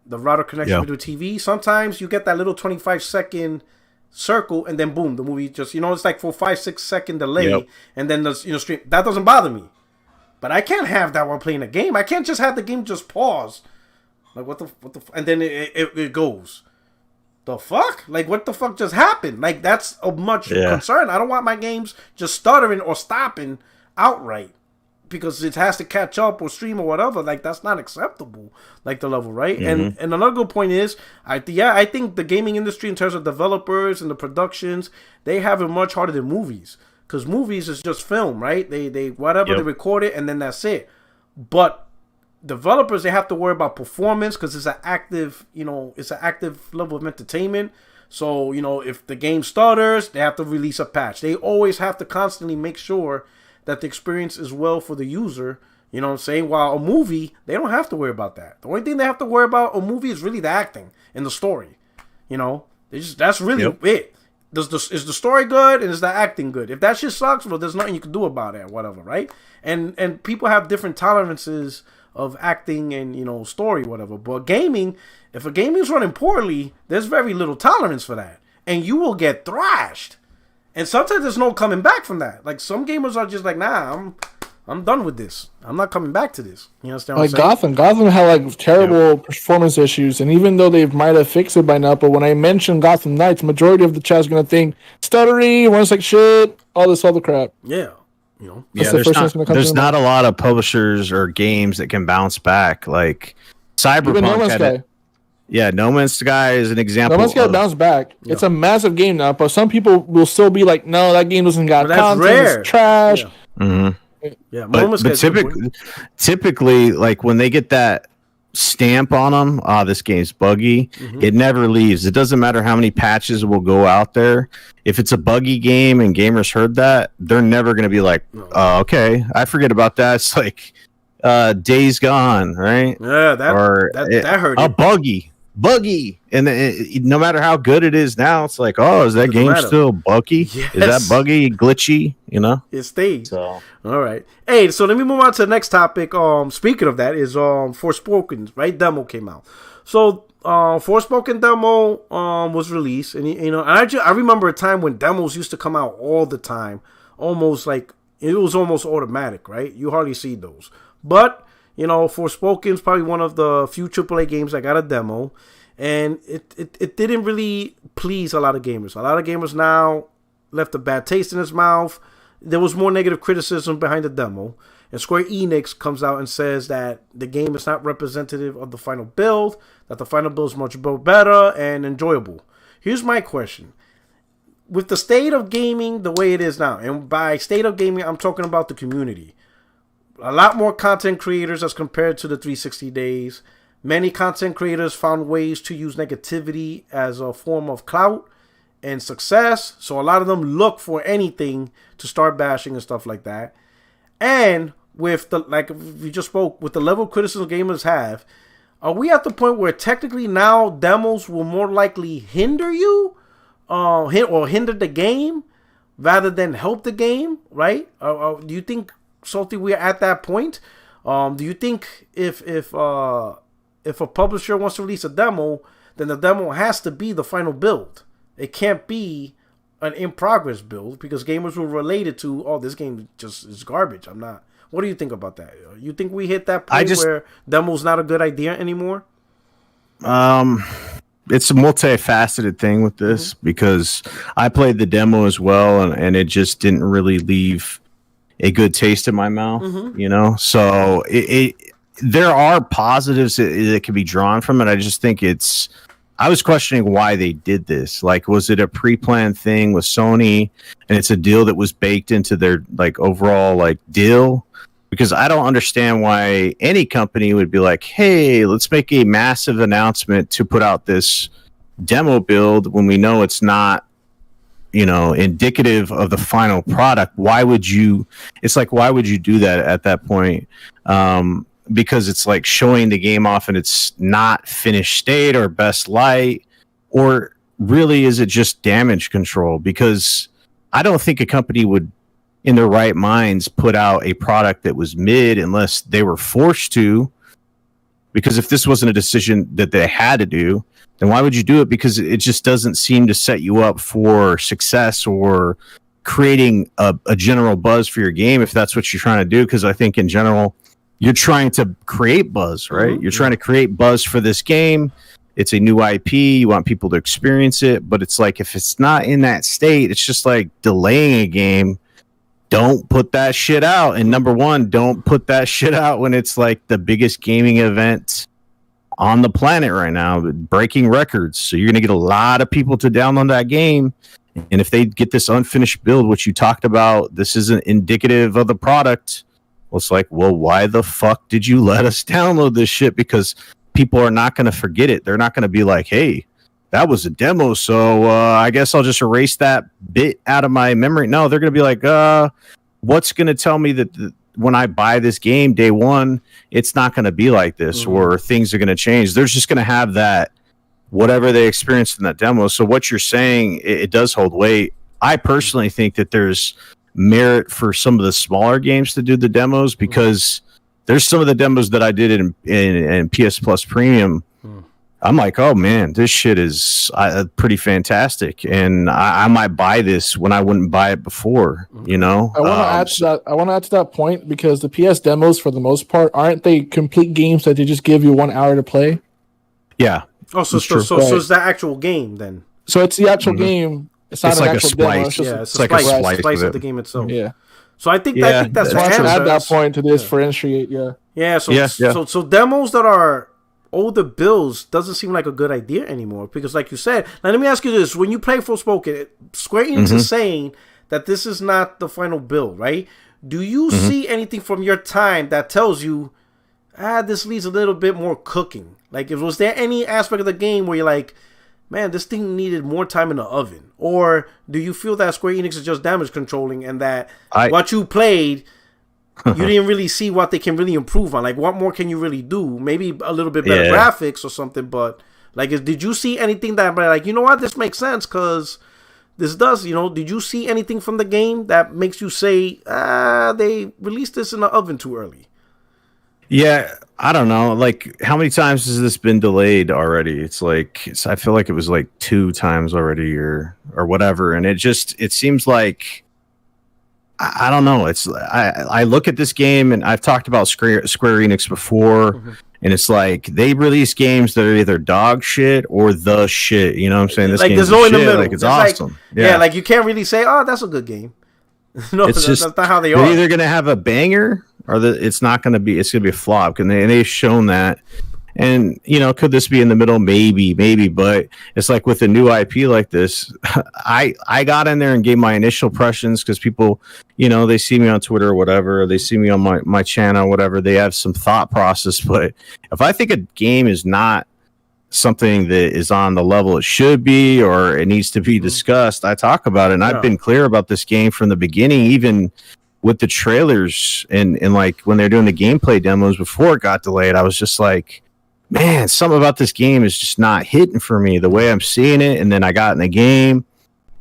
S1: connection to the TV, sometimes you get that little 25-second circle, and then boom, the movie just, it's like for 5-6 second delay, and then the stream. That doesn't bother me. But I can't have that while playing a game. I can't just have the game just pause. Like, what the and then it goes. The fuck? Like, what the fuck just happened? Like, that's a much concern. I don't want my games just stuttering or stopping outright because it has to catch up or stream or whatever. Like, that's not acceptable, like, the level, right? And another good point is, I think the gaming industry, in terms of developers and the productions, they have it much harder than movies. Because movies is just film, right? They they record it and then that's it. But developers, they have to worry about performance because it's an active level of entertainment. So, if the game stutters, they have to release a patch. They always have to constantly make sure that the experience is well for the user. You know what I'm saying? While a movie, they don't have to worry about that. The only thing they have to worry about a movie is really the acting and the story. That's really it. Is the story good and is the acting good? If that shit sucks, well, there's nothing you can do about it or whatever, right? And people have different tolerances of acting and story, whatever. But gaming, if a game is running poorly, there's very little tolerance for that, and you will get thrashed. And sometimes there's no coming back from that. Like, some gamers are just like, nah, I'm done with this. I'm not coming back to this. You understand what I'm saying?
S2: Gotham had like terrible performance issues, and even though they might have fixed it by now, but when I mention Gotham Knights, majority of the chat's gonna think stuttery, runs like shit, all this other crap.
S1: Yeah.
S3: There's not a lot of publishers or games that can bounce back. Like Cyberpunk.
S2: No Man's Sky.
S3: No Man's Sky is an example.
S2: No Man's Sky bounced back. Yeah. It's a massive game now, but some people will still be like, no, that game doesn't got content. Rare. It's trash.
S1: Yeah,
S3: but typically, like when they get that stamp on them, this game's buggy, it never leaves. It doesn't matter how many patches will go out there. If it's a buggy game and gamers heard that, they're never going to be like, okay, I forget about that. It's like Days Gone, right?
S1: Yeah, that hurt.
S3: Buggy. And no matter how good it is now, it's like, is that game still buggy? Yes. Is that buggy, glitchy?
S1: It stays. So. All right. Hey, so let me move on to the next topic. Speaking of that, is Forspoken, right? Demo came out. So Forspoken demo was released, and I remember a time when demos used to come out all the time, almost like it was almost automatic, right? You hardly see those, but Forspoken is probably one of the few AAA games that got a demo, and it didn't really please a lot of gamers. A lot of gamers now left a bad taste in his mouth. There was more negative criticism behind the demo, and Square Enix comes out and says that the game is not representative of the final build, that the final build is much better and enjoyable. Here's my question. With the state of gaming the way it is now, and by state of gaming, I'm talking about the community. A lot more content creators as compared to the 360 days. Many content creators found ways to use negativity as a form of clout and success. So a lot of them look for anything to start bashing and stuff like that. And with the, like we just spoke, with the level of criticism gamers have, are we at the point where technically now demos will more likely hinder you or hinder the game rather than help the game, right? Do you think, Salty, we're at that point? Do you think if a publisher wants to release a demo, then the demo has to be the final build? It can't be an in-progress build because gamers will relate it to, this game just is garbage. I'm not. What do you think about that? You think we hit that point where demo's not a good idea anymore?
S3: It's a multifaceted thing with this because I played the demo as well, and it just didn't really leave a good taste in my mouth, So there are positives that can be drawn from it. I just think it's I was questioning why they did this. Like, was it a pre-planned thing with Sony, and it's a deal that was baked into their like overall like deal? Because I don't understand why any company would be like, "Hey, let's make a massive announcement to put out this demo build when we know it's not, indicative of the final product." Why would you? It's like, why would you do that at that point? Because it's like showing the game off and it's not finished state or best light, or really is it just damage control? Because I don't think a company would, in their right minds, put out a product that was mid unless they were forced to. Because if this wasn't a decision that they had to do, then why would you do it? Because it just doesn't seem to set you up for success or creating a general buzz for your game if that's what you're trying to do. Because I think in general, you're trying to create buzz, right? Mm-hmm. You're trying to create buzz for this game. It's a new IP. You want people to experience it. But it's like, if it's not in that state, it's just like delaying a game. Don't put that shit out. And number one, don't put that shit out when it's like the biggest gaming event on the planet right now, breaking records. So you're going to get a lot of people to download that game. And if they get this unfinished build, which you talked about, this isn't indicative of the product. Well, it's like, well, why the fuck did you let us download this shit? Because people are not going to forget it. They're not going to be like, hey, that was a demo, so I guess I'll just erase that bit out of my memory. No, they're going to be like, what's going to tell me that when I buy this game day one, it's not going to be like this, or things are going to change. They're just going to have that, whatever they experienced in that demo. So what you're saying, it does hold weight. I personally think that there's merit for some of the smaller games to do the demos, because there's some of the demos that I did in PS Plus Premium. I'm like, oh man, this shit is pretty fantastic, and I might buy this when I wouldn't buy it before. I
S2: want to add to that. I want to add to that point, because the PS demos, for the most part, aren't they complete games that they just give you 1 hour to play?
S3: Yeah.
S1: Oh, so it's the actual game then.
S2: So it's the actual game. It's not an
S3: like
S2: actual
S3: a splice.
S2: demo. It's just
S1: It's
S2: like
S1: a splice of the game itself.
S2: Yeah.
S1: So I think that's
S2: I
S1: what
S2: should add that
S1: happens.
S2: point to differentiate. Yeah.
S1: Yeah. So demos that are older builds doesn't seem like a good idea anymore, because like you said, now let me ask you this: when you play Forspoken, Square Enix is saying that this is not the final build, right? Do you see anything from your time that tells you, this needs a little bit more cooking? Like, was there any aspect of the game where you're like, man, this thing needed more time in the oven? Or do you feel that Square Enix is just damage controlling, and that what you played, you didn't really see what they can really improve on? Like, what more can you really do? Maybe a little bit better graphics or something, but like, did you see anything that, like, you know what, this makes sense because this does, did you see anything from the game that makes you say, they released this in the oven too early?
S3: Yeah, I don't know. Like, how many times has this been delayed already? It's like, I feel like it was like 2 times already or whatever. And it seems like, I don't know. I look at this game, and I've talked about Square Enix before, and it's like they release games that are either dog shit or the shit. You know what I'm saying? This
S1: like,
S3: game's
S1: there's no in the
S3: shit.
S1: middle.
S3: Like, it's awesome.
S1: Like, like, you can't really say, oh, that's a good game. No,
S3: it's
S1: that's not how they are.
S3: They're either going to have a banger, or it's not going to be. It's going to be a flop, and they've shown that. And could this be in the middle? Maybe, but it's like with a new IP like this, I got in there and gave my initial impressions, because people, they see me on Twitter or whatever, they see me on my channel or whatever, they have some thought process. But if I think a game is not something that is on the level it should be, or it needs to be discussed, I talk about it. And I've been clear about this game from the beginning, even with the trailers and like when they're doing the gameplay demos before it got delayed. I was just like, man, something about this game is just not hitting for me the way I'm seeing it. And then I got in the game,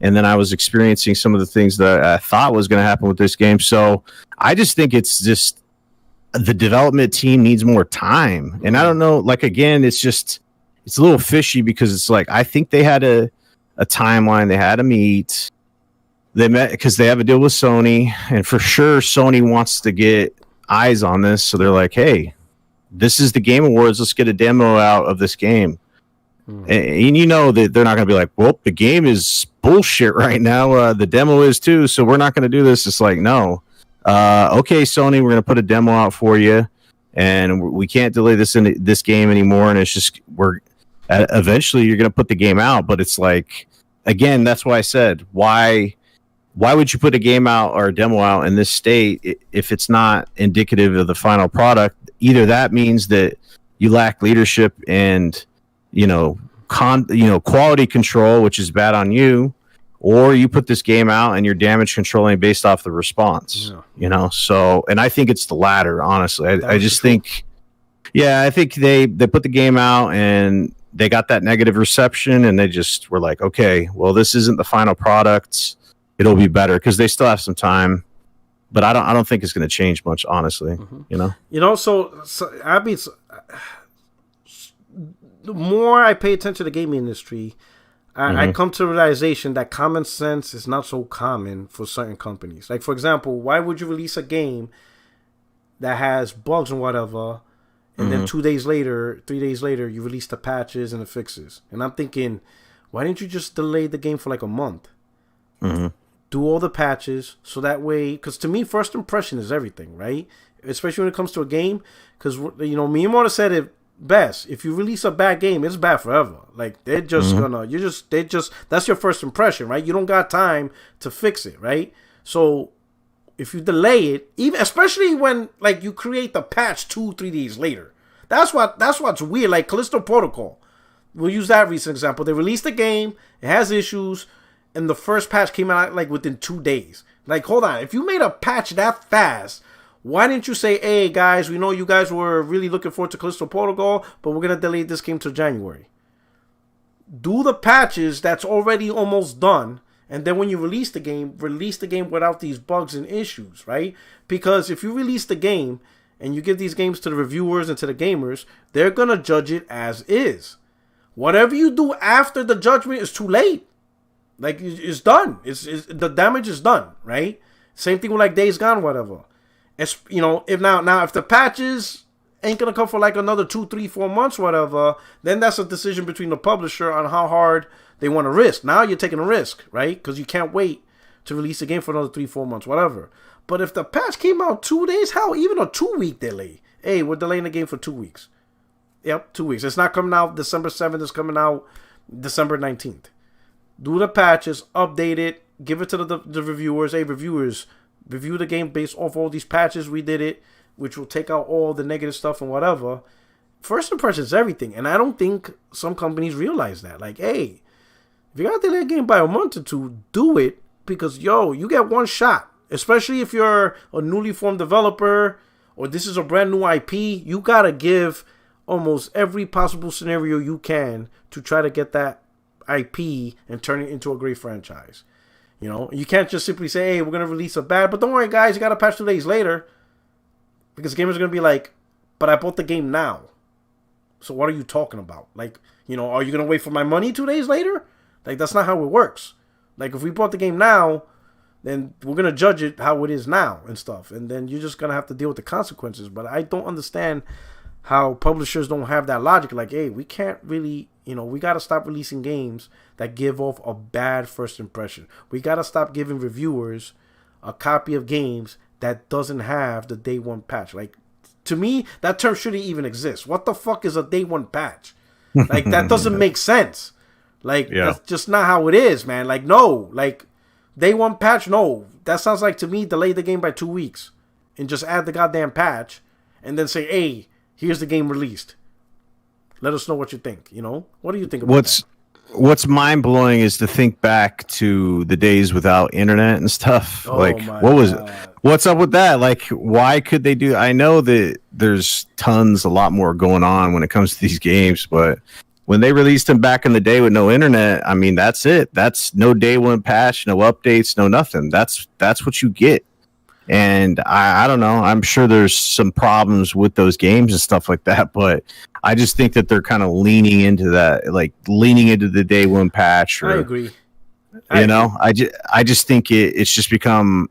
S3: and then I was experiencing some of the things that I thought was going to happen with this game. So I just think it's just the development team needs more time. And I don't know, like, again, it's a little fishy, because it's like, I think they had a timeline they had to meet. They met because they have a deal with Sony, and for sure Sony wants to get eyes on this. So they're like, hey, this is the Game Awards. Let's get a demo out of this game. And that they're not going to be like, well, the game is bullshit right now. The demo is too, so we're not going to do this. It's like, no. Okay, Sony, we're going to put a demo out for you, and we can't delay this game anymore. And it's just, eventually you're going to put the game out. But it's like, again, that's why I said, why would you put a game out or a demo out in this state if it's not indicative of the final product? Either that means that you lack leadership and, quality control, which is bad on you, or you put this game out and you're damage controlling based off the response, So, and I think it's the latter, honestly. I just think, I think they put the game out and they got that negative reception and they just were like, okay, well, this isn't the final product. It'll be better because they still have some time, but I don't think it's going to change much, honestly.
S1: So I mean, the more I pay attention to the gaming industry, I come to the realization that common sense is not so common for certain companies. Like, for example, why would you release a game that has bugs and whatever, and then 3 days later, you release the patches and the fixes? And I'm thinking, why didn't you just delay the game for like a month? Do all the patches so that way, because to me, first impression is everything, right? Especially when it comes to a game, because Miyamoto said it best. If you release a bad game, it's bad forever. Like, they're just that's your first impression, right? You don't got time to fix it, right? So if you delay it, even especially when like you create the patch 2-3 days later, that's what's weird. Like Callisto Protocol, we'll use that recent example. They released the game, it has issues, and the first patch came out like within 2 days. Like, hold on, if you made a patch that fast, why didn't you say, hey, guys, we know you guys were really looking forward to Callisto Protocol, but we're going to delay this game to January. Do the patches that's already almost done, and then when you release the game without these bugs and issues, right? Because if you release the game and you give these games to the reviewers and to the gamers, they're going to judge it as is. Whatever you do after the judgment is too late. Like, it's done. It's the damage is done, right? Same thing with like Days Gone, whatever. It's, if now if the patches ain't gonna come for like another 2, 3, 4 months, whatever, then that's a decision between the publisher on how hard they want to risk. Now you're taking a risk, right? Because you can't wait to release a game for another 3, 4 months, whatever. But if the patch came out 2 days, hell, even a 2-week delay. Hey, we're delaying the game for 2 weeks. Yep, 2 weeks. It's not coming out December 7th. It's coming out December 19th. Do the patches, update it, give it to the reviewers. Hey, reviewers, review the game based off all these patches. We did it, which will take out all the negative stuff and whatever. First impression is everything. And I don't think some companies realize that. Like, hey, if you got to delay a game by a month or two, do it. Because, you get one shot. Especially if you're a newly formed developer or this is a brand new IP. You got to give almost every possible scenario you can to try to get that IP and turn it into a great franchise. You can't just simply say, hey, we're going to release a bad, but don't worry, guys, you got to patch 2 days later. Because gamers are going to be like, but I bought the game now. So what are you talking about? Like, are you going to wait for my money 2 days later? Like, that's not how it works. Like, if we bought the game now, then we're going to judge it how it is now and stuff. And then you're just going to have to deal with the consequences. But I don't understand how publishers don't have that logic. Like, hey, we can't really, we got to stop releasing games that give off a bad first impression. We got to stop giving reviewers a copy of games that doesn't have the day one patch. Like, to me, that term shouldn't even exist. What the fuck is a day one patch? Like, that doesn't make sense. Like, that's just not how it is, man. Like, no. Like, day one patch, no. That sounds like, to me, delay the game by 2 weeks and just add the goddamn patch and then say, hey, here's the game released. Let us know what you think. What do you think about that?
S3: What's mind-blowing is to think back to the days without internet and stuff. What's up with that? Like, why could they do? I know that there's a lot more going on when it comes to these games, but when they released them back in the day with no internet, I mean, that's it. That's no day one patch, no updates, no nothing. That's what you get. And I don't know. I'm sure there's some problems with those games and stuff like that, but I just think that they're kind of leaning into that, like leaning into the day one patch.
S1: I agree.
S3: I just think it's just become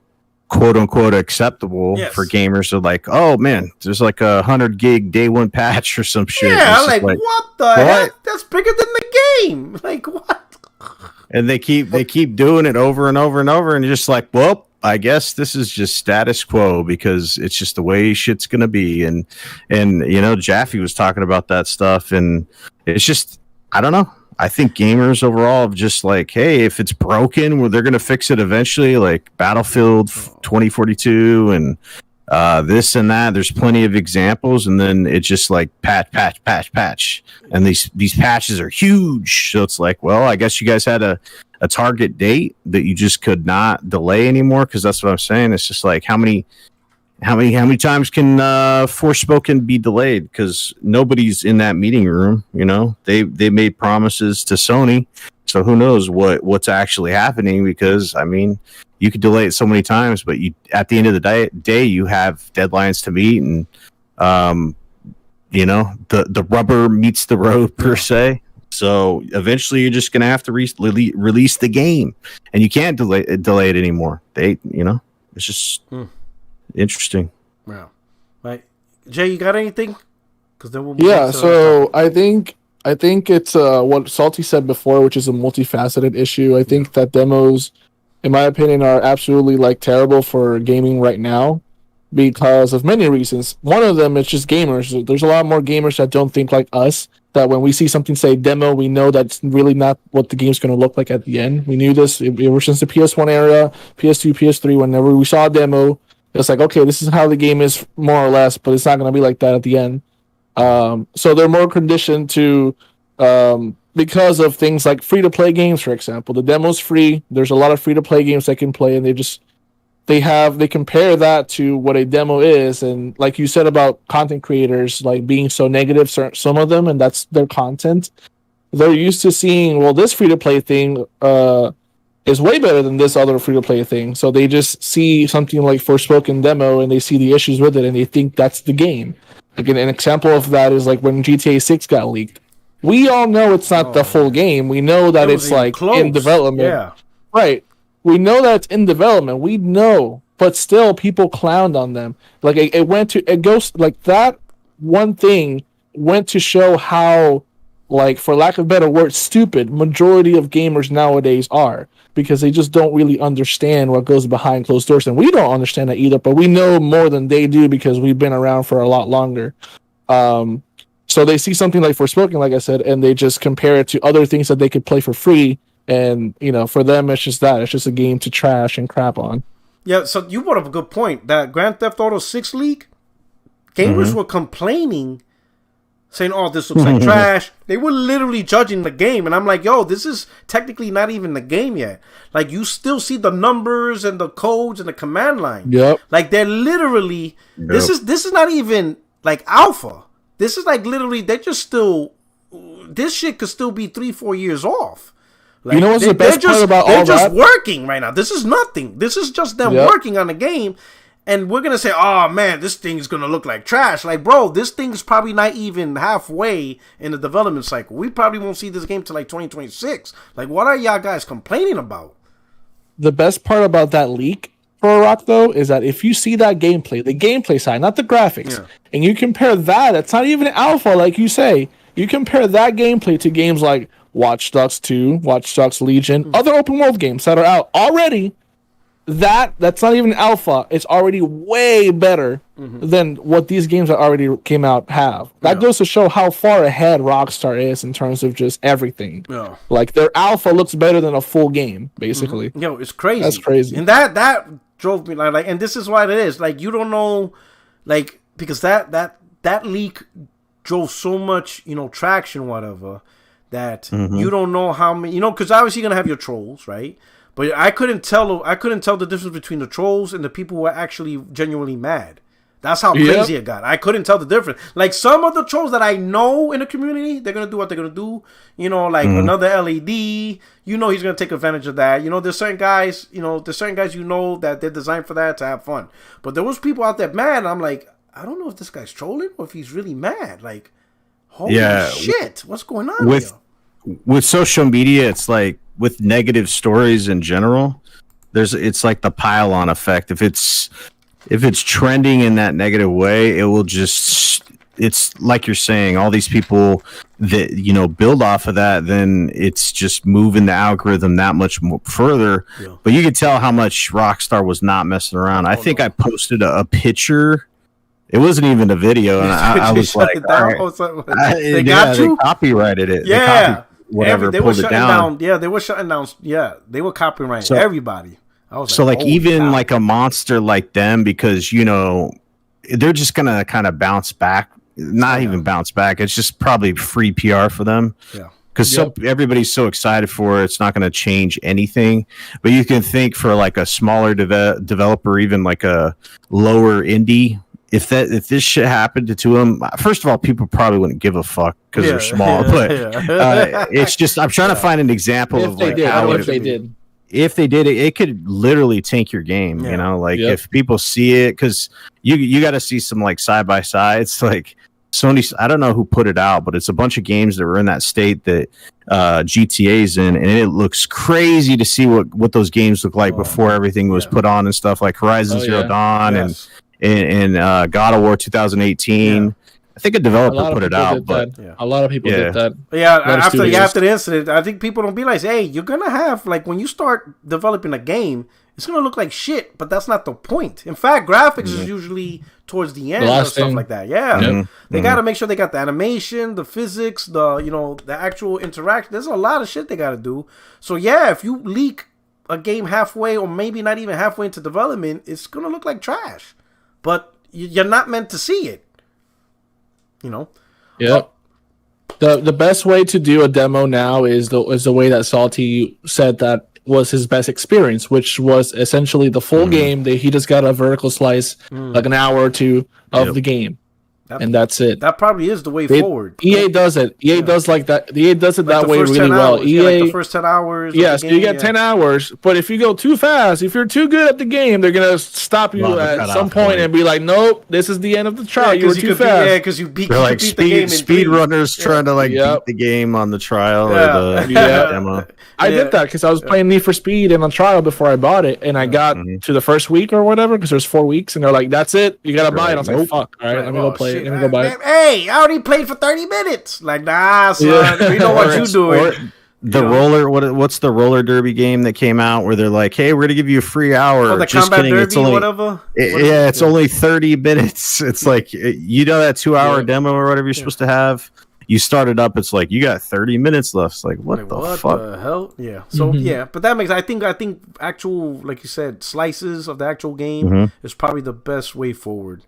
S3: quote unquote acceptable for gamers to like, oh man, there's like 100 gig day one patch or some shit.
S1: Yeah, like what the heck? That's bigger than the game. Like what?
S3: And they keep doing it over and over and over, and you're just like, well, I guess this is just status quo because it's just the way shit's gonna be. And Jaffe was talking about that stuff, and it's just I don't know. I think gamers overall have just like, hey, if it's broken, well, they're going to fix it eventually, like Battlefield 2042 and this and that. There's plenty of examples, and then it's just like patch. And these patches are huge. So it's like, well, I guess you guys had a target date that you just could not delay anymore, because that's what I'm saying. It's just like, how many times can Forspoken be delayed? Because nobody's in that meeting room. You know, they made promises to Sony, so who knows what's actually happening? Because I mean, you could delay it so many times, but you at the end of the day you have deadlines to meet, and you know, the rubber meets the road per se. So eventually, you're just gonna have to release the game, and you can't delay it anymore. You know, it's just. Interesting.
S1: Wow. Right. Jay, you got anything? Because then we'll
S2: so I think it's what Salty said before, which is a multifaceted issue. I think that demos, in my opinion, are absolutely like terrible for gaming right now because of many reasons. One of them is just gamers. There's a lot more gamers that don't think like us, that when we see something say demo, we know that's really not what the game's going to look like at the end. We knew this ever since the PS1 era, PS2, PS3, whenever we saw a demo, it's like, okay, this is how the game is more or less, but it's not going to be like that at the end. So they're more conditioned to, because of things like free-to-play games, for example. The demo's free. There's a lot of free-to-play games they can play, and they compare that to what a demo is. And like you said about content creators, like being so negative, some of them, and that's their content. They're used to seeing, well, this free-to-play thing, is way better than this other free-to-play thing. So they just see something like Forspoken demo, and they see the issues with it, and they think that's the game. Like an example of that is like when GTA 6 got leaked. We all know it's not the full game. We know that it's like close. In development.
S1: Yeah.
S2: Right. We know that it's in development. We know, but still people clowned on them. Like it goes like that one thing went to show how, like, for lack of a better word, stupid majority of gamers nowadays are, because they just don't really understand what goes behind closed doors. And we don't understand that either, but we know more than they do because we've been around for a lot longer. So they see something like Forspoken, like I said, and they just compare it to other things that they could play for free. And, you know, for them, it's just that. It's just a game to trash and crap on.
S1: Yeah, so you brought up a good point. That Grand Theft Auto 6 leak, gamers were complaining, saying, oh, this looks like trash. They were literally judging the game. And I'm like, yo, this is technically not even the game yet. Like, you still see the numbers and the codes and the command line.
S2: Yep.
S1: Like, they're literally, this is not even, like, alpha. This is, like, literally, they're just still, this shit could still be 3-4 years off. Like,
S2: you know what's the best part about all that?
S1: They're just working right now. This is nothing. This is just them working on the game. And we're going to say, oh, man, this thing's going to look like trash. Like, bro, this thing's probably not even halfway in the development cycle. We probably won't see this game till like 2026. Like, what are y'all guys complaining about?
S2: The best part about that leak for Rock, though, is that if you see that gameplay, the gameplay side, not the graphics, and you compare that, it's not even alpha, like you say. You compare that gameplay to games like Watch Dogs 2, Watch Dogs Legion, other open world games that are out already. That's not even alpha. It's already way better than what these games that already came out have. That goes to show how far ahead Rockstar is in terms of just everything. Yeah. Like, their alpha looks better than a full game, basically.
S1: Yo, it's crazy.
S2: That's crazy.
S1: And that drove me like, and this is what it is. Like, you don't know, like, because that leak drove so much, you know, traction, whatever, that you don't know how many, you know, because obviously you're gonna have your trolls, right? But I couldn't tell the difference between the trolls and the people who were actually genuinely mad. That's how crazy it got. I couldn't tell the difference. Like, some of the trolls that I know in the community, they're going to do what they're going to do. You know, like another LED, you know he's going to take advantage of that. You know, there's certain guys, you know that they're designed for that, to have fun. But there was people out there mad, and I'm like, I don't know if this guy's trolling or if he's really mad. Like, holy shit, what's going on
S3: here? With social media, it's like, with negative stories in general, it's like the pile-on effect. If it's trending in that negative way, it will just, it's like you're saying, all these people that, you know, build off of that, then it's just moving the algorithm that much more further. Yeah. But you could tell how much Rockstar was not messing around. I think I posted a picture. It wasn't even a video, and I was like,
S1: they got you.
S3: They copyrighted it.
S1: Yeah,
S3: they
S1: were shutting down. Yeah, they were shutting down. Yeah, they were copyrighting everybody. I was
S3: so even like a monster like them, because they're just gonna kind of bounce back. Not even bounce back. It's just probably free PR for them.
S1: Yeah.
S3: Because everybody's so excited for it, it's not going to change anything. But you can think for like a smaller developer, even like a lower indie, if this shit happened to them, first of all, people probably wouldn't give a fuck because they're small. But it's just I'm trying to find an example of like how
S2: if they did.
S3: If they did it, it could literally tank your game. If people see it, because you got to see some like side by sides, like. Sony, I don't know who put it out, but it's a bunch of games that were in that state that GTA's in, and it looks crazy to see what those games look like before everything was put on and stuff, like Horizon Zero Dawn and God of War 2018. Yeah. I think a developer put it out, but
S2: a lot of people did that.
S1: Yeah, after the incident, I think people don't realize, hey, you're gonna have like when you start developing a game, it's gonna look like shit, but that's not the point. In fact, graphics is usually towards the end or stuff like that. Yeah, they got to make sure they got the animation, the physics, the actual interaction. There's a lot of shit they got to do. So yeah, if you leak a game halfway or maybe not even halfway into development, it's gonna look like trash. But you're not meant to see it.
S2: Yep. The best way to do a demo now is the way that Salty said that was his best experience, which was essentially the full game. He just got a vertical slice, like an hour or two of the game, and that's it.
S1: That probably is the way forward.
S2: EA does it. EA does like that. EA does it that way really well.
S1: EA, the first 10 hours.
S2: Yeah, so you get 10 hours, but if you go too fast, if you're too good at the game, they're gonna stop you at some point and be like, "Nope, this is the end of the trial. You were too fast."
S1: Yeah, because you beat
S3: the
S1: game.
S3: Speed runners trying to beat the game on the trial or the demo.
S2: I did that because I was playing Need for Speed in a trial before I bought it, and I got to the first week or whatever, because there's 4 weeks, and they're like, "That's it, you gotta buy it." I was like, "Fuck, all right, let me go play it. Let me go buy it."
S1: Hey, I already played for 30 minutes. Like, nah, son, we know what you doing.
S3: Roller, what's the roller derby game that came out where they're like, "Hey, we're gonna give you a free hour."
S1: Oh, the
S3: Just
S1: combat
S3: kidding.
S1: derby,
S3: It's only,
S1: whatever.
S3: It's only 30 minutes. It's like that 2-hour demo or whatever you're supposed to have. You start it up, it's like you got 30 minutes left. It's like what the fuck?
S1: The hell? Yeah. So but that makes I think actual, like you said, slices of the actual game is probably the best way forward.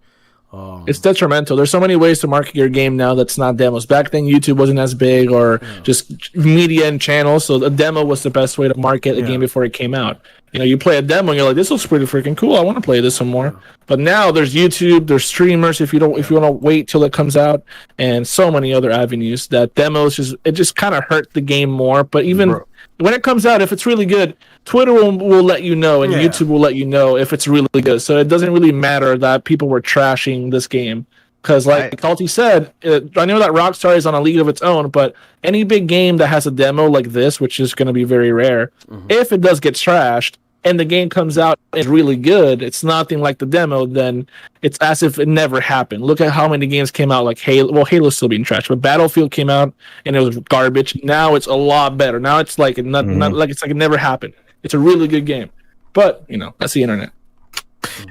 S2: It's detrimental. There's so many ways to market your game now that's not demos. Back then, YouTube wasn't as big or just media and channels, so the demo was the best way to market a game before it came out. You play a demo and you're like, this looks pretty freaking cool. I want to play this some more. But now there's YouTube, there's streamers if you want to wait till it comes out, and so many other avenues that demos just kind of hurt the game more. But even when it comes out, if it's really good, Twitter will let you know, and YouTube will let you know if it's really good. So it doesn't really matter that people were trashing this game. Because like Salty said, I know that Rockstar is on a league of its own, but any big game that has a demo like this, which is going to be very rare, if it does get trashed, and the game comes out and is really good, it's nothing like the demo, then it's as if it never happened. Look at how many games came out like Halo. Well, Halo's still being trashed, but Battlefield came out and it was garbage. Now it's a lot better. Now it's like it never happened. It's a really good game. But, that's the internet.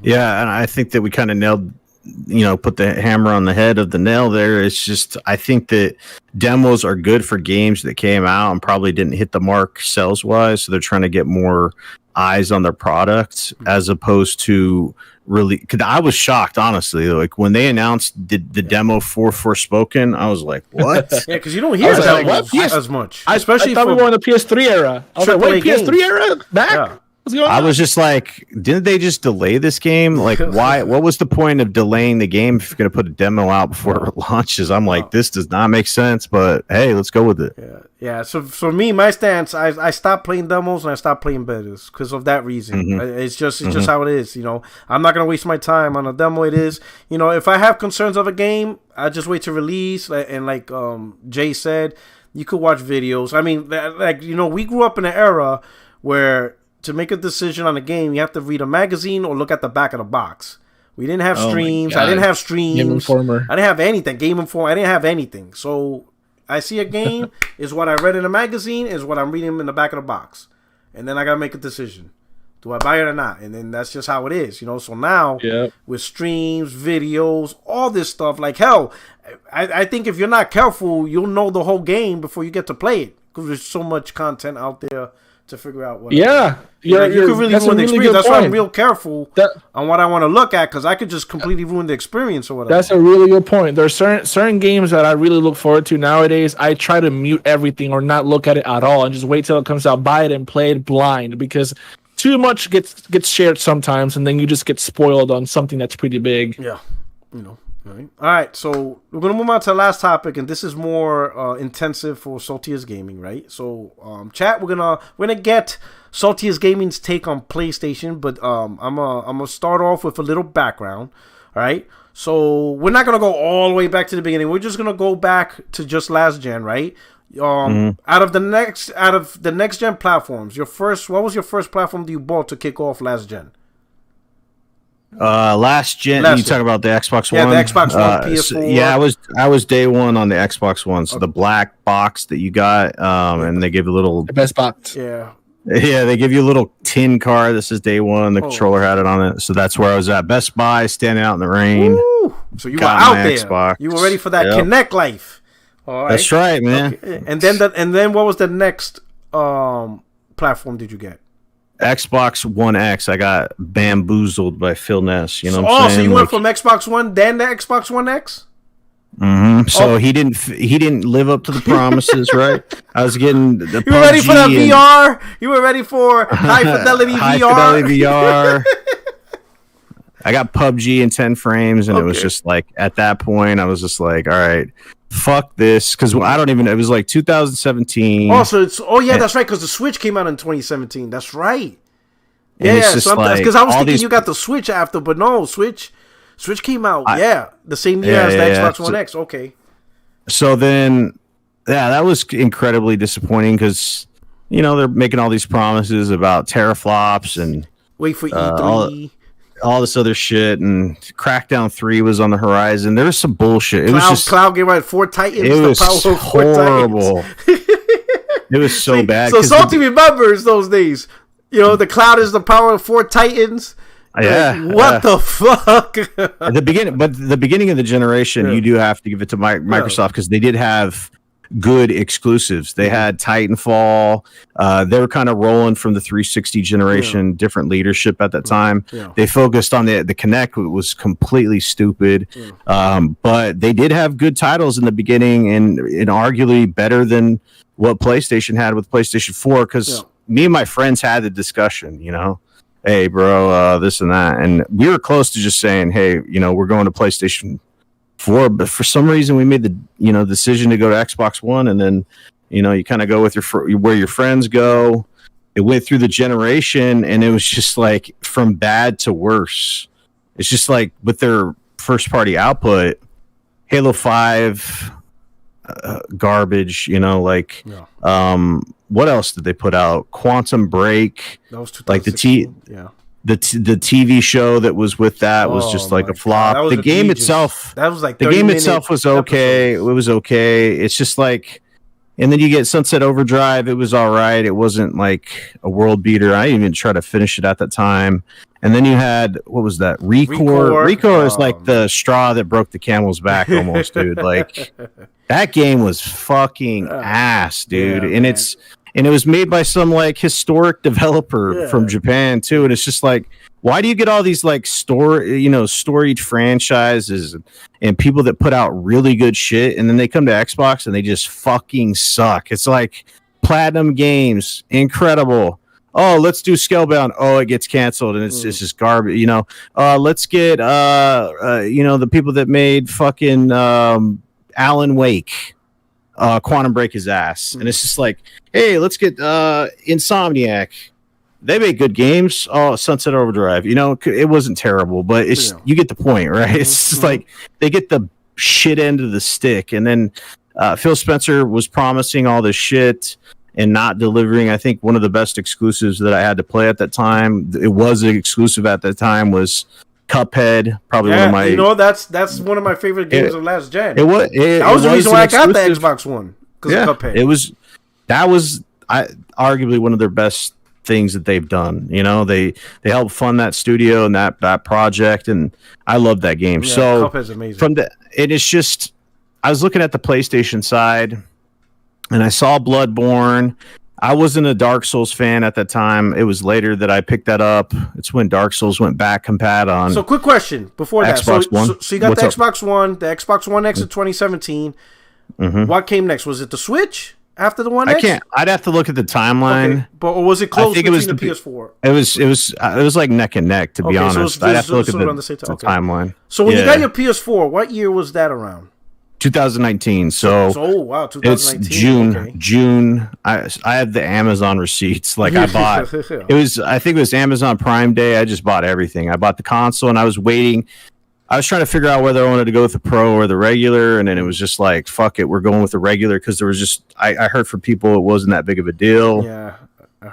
S3: Yeah, and I think that we kind of nailed, put the hammer on the head of the nail there. It's just, I think that demos are good for games that came out and probably didn't hit the mark sales-wise, so they're trying to get more eyes on their products as opposed to really, because I was shocked, honestly, like when they announced the demo for Forspoken, I was like, what?
S1: Yeah, because you don't hear that as much.
S2: Especially I thought we were in the PS3 era. I was like, wait, PS3 era? Back?
S1: Yeah.
S3: I was just like, didn't they just delay this game? Like, why? What was the point of delaying the game if you're going to put a demo out before it launches? I'm like, this does not make sense, but hey, let's go with it.
S1: Yeah. So for me, my stance, I stopped playing demos and I stopped playing betas because of that reason. It's just how it is. I'm not going to waste my time on a demo. It is, if I have concerns of a game, I just wait to release. And like Jay said, you could watch videos. I mean, we grew up in an era where to make a decision on a game, you have to read a magazine or look at the back of the box. We didn't have streams. I didn't have streams.
S2: Game Informer.
S1: I didn't have anything. Game Informer. I didn't have anything. So I see a game is what I read in a magazine, is what I'm reading in the back of the box. And then I got to make a decision. Do I buy it or not? And then that's just how it is, you know. So now with streams, videos, all this stuff, like hell, I think if you're not careful, you'll know the whole game before you get to play it because there's so much content out there to figure out what.
S2: Yeah,
S1: you could really ruin the experience. That's why I'm real careful on what I want to look at because I could just completely ruin the experience or whatever.
S2: That's a really good point. There's certain games that I really look forward to nowadays. I try to mute everything or not look at it at all and just wait till it comes out, buy it, and play it blind because too much gets shared sometimes, and then you just get spoiled on something that's pretty big.
S1: Yeah, you know. All right, so we're gonna move on to the last topic, and this is more intensive for Saltiest Gaming, right? So, chat, we're gonna get Saltiest Gaming's take on PlayStation, but I'm gonna start off with a little background. All right, so we're not gonna go all the way back to the beginning. We're just gonna go back to just last gen, right? Out of the next gen platforms, what was your first platform that you bought to kick off last gen?
S3: Last gen. You talk about the Xbox One?
S1: Yeah, the Xbox One, PS4.
S3: I was day one on the Xbox One. So the black box that you got, and they give you a little
S2: the best box.
S1: Yeah,
S3: they give you a little tin card. This is day one. The controller had it on it, so that's where I was at. Best Buy, standing out in the rain.
S1: Woo! So you were out there.
S3: Xbox.
S1: You were ready for that Kinect life. All right.
S3: That's right, man.
S1: Okay. And then what was the next platform did you get?
S3: Xbox One X. I got bamboozled by Phil Ness. You know what I'm saying?
S1: So you went from Xbox One, then the Xbox One X?
S3: Mm-hmm. So he didn't live up to the promises, right? I was getting the
S1: You were ready for the VR? You were ready for high fidelity VR?
S3: High fidelity VR. I got PUBG in 10 frames, and it was just like, at that point, I was just like, all right, fuck this. Because I don't even, it was like 2017.
S1: That's right, because the Switch came out in 2017. That's right. Yeah, so because I was thinking you got the Switch after, but no, Switch came out, the same year as the Xbox One X. Okay.
S3: So then, that was incredibly disappointing because, you know, they're making all these promises about teraflops and
S1: wait for E3.
S3: All this other shit, and Crackdown 3 was on the horizon. There was some bullshit.
S1: Cloud gave out 4 Titans.
S3: It was horrible. It was so bad.
S1: So Salty remembers those days. You know, the Cloud is the power of 4 Titans.
S3: Yeah.
S1: Like, what the fuck?
S3: the beginning of the generation, you do have to give it to Microsoft because they did have good exclusives. They had Titanfall. They were kind of rolling from the 360 generation, different leadership at that time. They focused on the Kinect, which was completely stupid. But they did have good titles in the beginning, and arguably better than what PlayStation had with PlayStation 4. Because me and my friends had the discussion, you know, hey, bro, this and that, and we were close to just saying, hey, you know, we're going to PlayStation 4, but for some reason we made the decision to go to Xbox One, and then you kind of go with where your friends go. It went through the generation, and it was just like from bad to worse. It's just like with their first party output, Halo 5, garbage. What else did they put out? Quantum Break,
S1: that was
S3: like the TV show that was with that was just like a flop. The game itself,
S1: that was like
S3: the game itself was okay. Episodes. It was okay. It's just like, and then you get Sunset Overdrive. It was all right. It wasn't like a world beater. I didn't even try to finish it at the time. And then you had, what was that? Recore. Recore is like the straw that broke the camel's back almost, dude. Like that game was fucking ass, dude. And it was made by some like historic developer from Japan too. And it's just like, why do you get all these like storied franchises and people that put out really good shit, and then they come to Xbox and they just fucking suck? It's like Platinum Games, incredible. Oh, let's do Scalebound. Oh, it gets canceled and it's just garbage. Let's get the people that made fucking Alan Wake. Quantum Break his ass, and it's just like, hey, let's get Insomniac. They make good games. Oh, Sunset Overdrive. It wasn't terrible, but it's you get the point, right? It's just like they get the shit end of the stick, and then Phil Spencer was promising all this shit and not delivering. I think one of the best exclusives that I had to play at that time, it was an exclusive at that time, was Cuphead, probably one of my.
S1: That's one of my favorite games of last gen.
S3: That was
S1: the reason why I got the Xbox One, because of Cuphead.
S3: That was arguably one of their best things that they've done. You know, they helped fund that studio and that project, and I love that game.
S1: Yeah,
S3: so
S1: Cuphead's amazing.
S3: It's just, I was looking at the PlayStation side, and I saw Bloodborne. I wasn't a Dark Souls fan at that time. It was later that I picked that up. It's when Dark Souls went back compat on.
S1: So, quick question before that.
S3: Xbox One.
S1: So you got
S3: What's
S1: the
S3: up?
S1: Xbox One, the Xbox One X in 2017.
S3: Mm-hmm.
S1: What came next? Was it the Switch after the One X?
S3: I can't. I'd have to look at the timeline.
S1: Okay. But or was it close between
S3: was
S1: the PS4?
S3: It was like neck and neck, to be honest. I'd have to look at the timeline.
S1: So when you got your PS4, what year was that around?
S3: 2019. So
S1: wow, 2019.
S3: It's June. Okay. June. I have the Amazon receipts. Like I bought. I think it was Amazon Prime Day. I just bought everything. I bought the console, and I was waiting. I was trying to figure out whether I wanted to go with the Pro or the regular, and then it was just like, fuck it, we're going with the regular, because there was just I heard from people it wasn't that big of a deal.
S1: Yeah.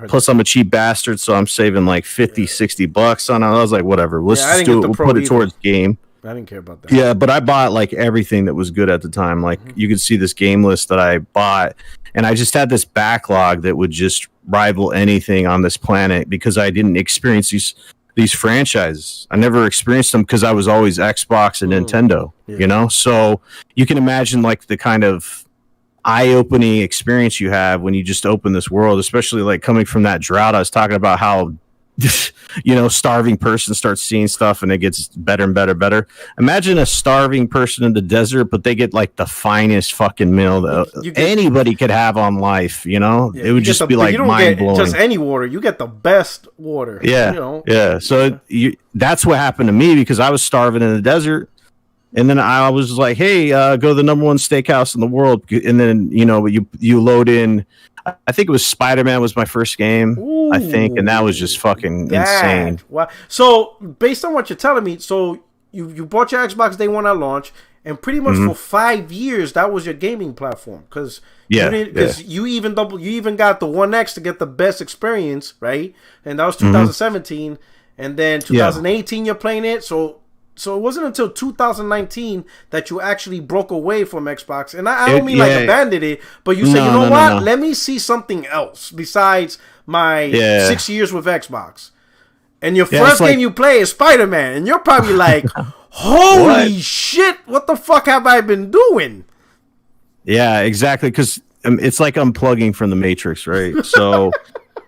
S3: Plus, I'm a cheap bastard, so I'm saving like $50-$60 on it. I was like, whatever, let's just do it. We'll put it towards game.
S1: I didn't care about that.
S3: Yeah, but I bought like everything that was good at the time. Like you could see this game list that I bought, and I just had this backlog that would just rival anything on this planet because I didn't experience these franchises. I never experienced them because I was always Xbox and Nintendo. You know, so you can imagine like the kind of eye-opening experience you have when you just open this world, especially like coming from that drought. I was talking about how starving person starts seeing stuff and it gets better and better. Imagine a starving person in the desert, but they get like the finest fucking meal that anybody could have on life. It would just be like mind blowing.
S1: Just any water, you get the best water.
S3: Yeah. So that's what happened to me because I was starving in the desert. And then I was like, hey, go to the number one steakhouse in the world. And then, you load in, I think it was Spider-Man was my first game, I think. And that was just fucking insane.
S1: Wow. So based on what you're telling me, so you bought your Xbox day one at launch, and pretty much for 5 years, that was your gaming platform. Because you even got the One X to get the best experience, right? And that was 2017. And then 2018, you're playing it. So it wasn't until 2019 that you actually broke away from Xbox. And I don't mean abandoned it, but you said, what? No. Let me see something else besides my 6 years with Xbox. And your first game you play is Spider-Man. And you're probably like, holy shit, what the fuck have I been doing?
S3: Yeah, exactly. Because it's like unplugging from the Matrix, right? So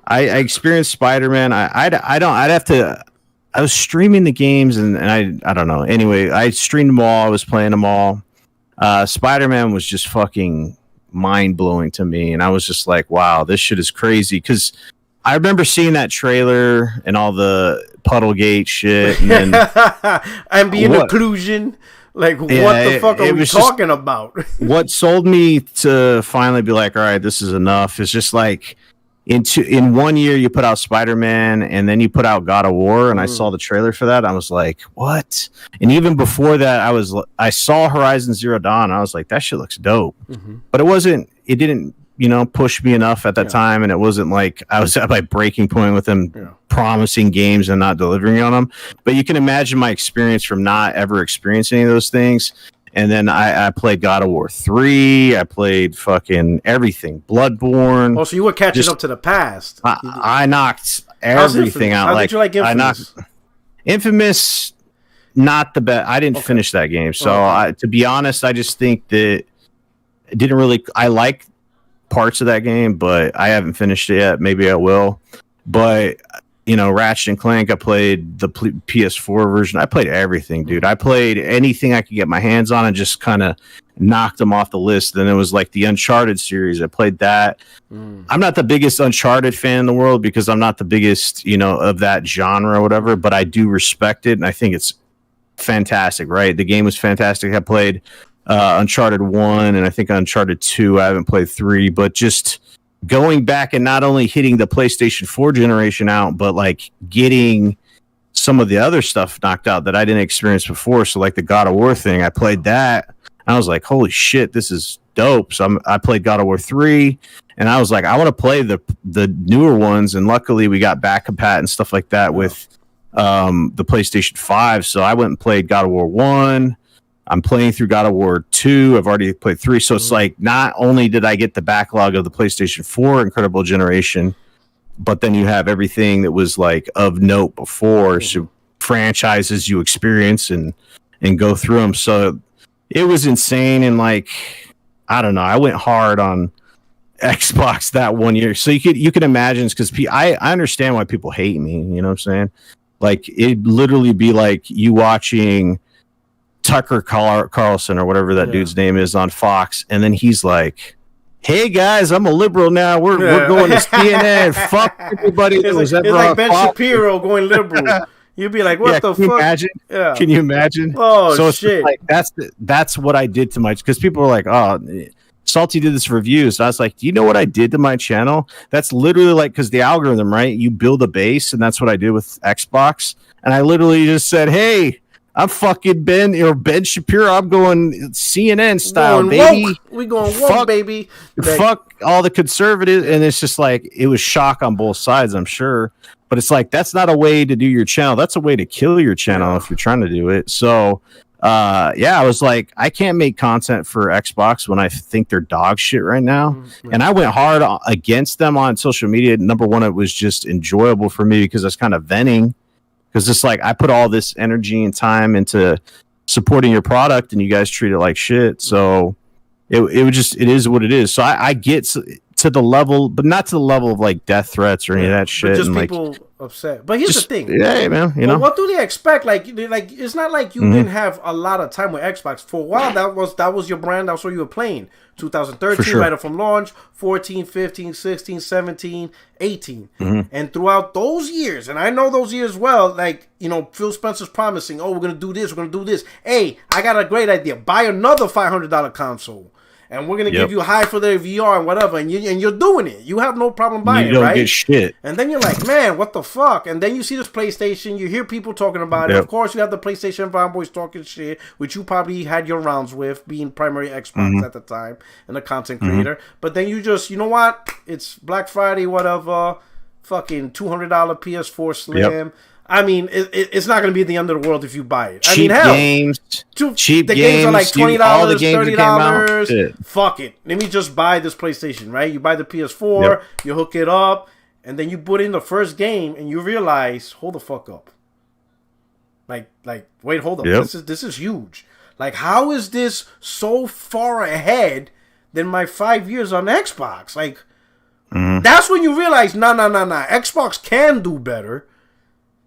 S3: I experienced Spider-Man. I was streaming the games and I don't know. Anyway, I streamed them all. I was playing them all. Spider-Man was just fucking mind-blowing to me. And I was just like, wow, this shit is crazy. Because I remember seeing that trailer and all the Puddlegate shit. And then
S1: ambient occlusion. Like, what the fuck are we talking about?
S3: What sold me to finally be like, all right, this is enough. It's just like... In 1 year you put out Spider-Man and then you put out God of War, and I saw the trailer for that. I was like, what? And even before that I saw Horizon Zero Dawn. I was like, that shit looks dope. But it didn't push me enough at that time, and it wasn't like I was at my breaking point with them promising games and not delivering on them. But you can imagine my experience from not ever experiencing any of those things. And then I played God of War 3. I played fucking everything. Bloodborne.
S1: Oh, so you were catching up to the past.
S3: I knocked everything out.
S1: How did you like Infamous?
S3: Infamous, not the best. I didn't finish that game. So to be honest, I just think that it didn't really... I like parts of that game, but I haven't finished it yet. Maybe I will. But... Ratchet and Clank, I played the PS4 version. I played everything, dude. I played anything I could get my hands on and just kind of knocked them off the list. Then it was like the Uncharted series. I played that. I'm not the biggest Uncharted fan in the world because I'm not the biggest, of that genre or whatever, but I do respect it, and I think it's fantastic, right? The game was fantastic. I played Uncharted 1, and I think Uncharted 2. I haven't played 3, but just... going back and not only hitting the PlayStation 4 generation out, but like getting some of the other stuff knocked out that I didn't experience before. So like the God of War thing, I played that. And I was like, holy shit, this is dope. So I played God of War 3, and I was like, I want to play the newer ones. And luckily we got back compat and stuff like that with the PlayStation 5. So I went and played God of War 1. I'm playing through God of War 2. I've already played 3. So it's like, not only did I get the backlog of the PlayStation 4 incredible generation, but then you have everything that was like of note before, so franchises you experience and go through them. So it was insane, and like I don't know, I went hard on Xbox that 1 year. So you can imagine, because I understand why people hate me. You know what I'm saying? Like it'd literally be like you watching Tucker Carlson or whatever that dude's name is on Fox, and then he's like, "Hey guys, I'm a liberal now. We're going to CNN. Fuck everybody that was ever on
S1: It's like Ben
S3: Fox."
S1: Shapiro going liberal. You'd be like, "What the fuck?"
S3: Imagine?
S1: Yeah.
S3: Can you imagine?
S1: Oh
S3: so it's
S1: shit!
S3: Like, that's what I did to my, because people were like, "Oh, Salty did this review." So I was like, "Do you know what I did to my channel?" That's literally like, because the algorithm, right? You build a base, and that's what I did with Xbox. And I literally just said, "Hey, I'm fucking Ben Shapiro. I'm going CNN style, baby.
S1: Woke. We going woke, baby.
S3: Fuck all the conservatives." And it's just like, it was shock on both sides, I'm sure. But it's like, that's not a way to do your channel. That's a way to kill your channel if you're trying to do it. So, I was like, I can't make content for Xbox when I think they're dog shit right now. Mm-hmm. And I went hard against them on social media. Number one, it was just enjoyable for me because I was kind of venting. Because it's like, I put all this energy and time into supporting your product, and you guys treat it like shit. So it is what it is. So I get to the level, but not to the level of like death threats or any of that shit.
S1: But just
S3: and
S1: people
S3: like,
S1: upset. But here's the thing.
S3: Yeah, man. You know,
S1: what do they expect? Like it's not like you didn't have a lot of time with Xbox. For a while, that was your brand. That's what you were playing. 2013, right up from launch, 14, 15, 16, 17, 18. And throughout those years, and I know those years well, like, you know, Phil Spencer's promising, "Oh, we're going to do this, we're going to do this. Hey, I got a great idea. Buy another $500 console. And we're going to give you high for the VR and whatever." And you're doing it. You have no problem buying it, right? You don't
S3: get shit.
S1: And then you're like, "Man, what the fuck?" And then you see this PlayStation. You hear people talking about it. Of course, you have the PlayStation fanboys talking shit, which you probably had your rounds with, being primary Xbox at the time and a content creator. But then you just, you know what? It's Black Friday, whatever. Fucking $200 PS4 Slim. I mean, it's not going to be the end of the world if you buy it.
S3: Cheap games.
S1: The games are like $20, $30. Fuck it. Let me just buy this PlayStation, right? You buy the PS4, you hook it up, and then you put in the first game, and you realize, hold the fuck up. Like, wait, hold up. This is huge. Like, how is this so far ahead than my 5 years on Xbox? Like, that's when you realize, nah. Xbox can do better.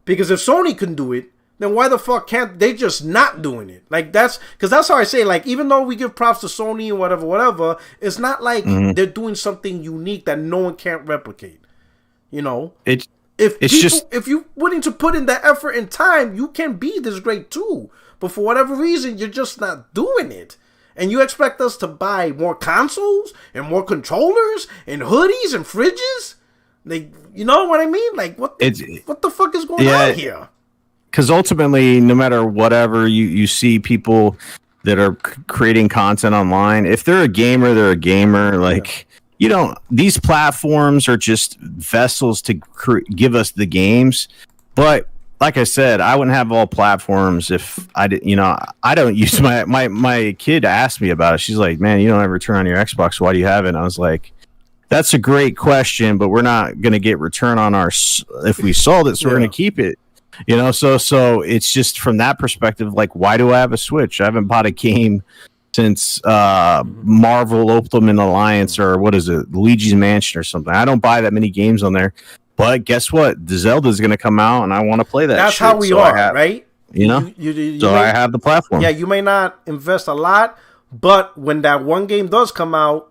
S1: Because if Sony can do it, then why the fuck can't they just not doing it? Like, that's how I say, like, even though we give props to Sony and whatever, it's not like they're doing something unique that no one can't replicate. You know? If you're willing to put in the effort and time, you can be this great too. But for whatever reason, you're just not doing it. And you expect us to buy more consoles and more controllers and hoodies and fridges? Like, you know what I mean? Like, what the fuck is going on here?
S3: Because ultimately, no matter whatever, you see people that are creating content online. If they're a gamer, they're a gamer. Like, you don't. These platforms are just vessels to give us the games. But like I said, I wouldn't have all platforms if I did. You know, I don't use my kid asked me about it. She's like, "Man, you don't ever turn on your Xbox. Why do you have it?" And I was like, "That's a great question, but we're not going to get return on our if we sold it, so we're going to keep it." You know, so it's just from that perspective, like, why do I have a Switch? I haven't bought a game since Marvel Ultimate Alliance, or what is it, Luigi's Mansion or something. I don't buy that many games on there. But guess what? The Zelda's going to come out, and I want to play that.
S1: That's how we are, right?
S3: You know, I have the platform.
S1: Yeah, you may not invest a lot, but when that one game does come out,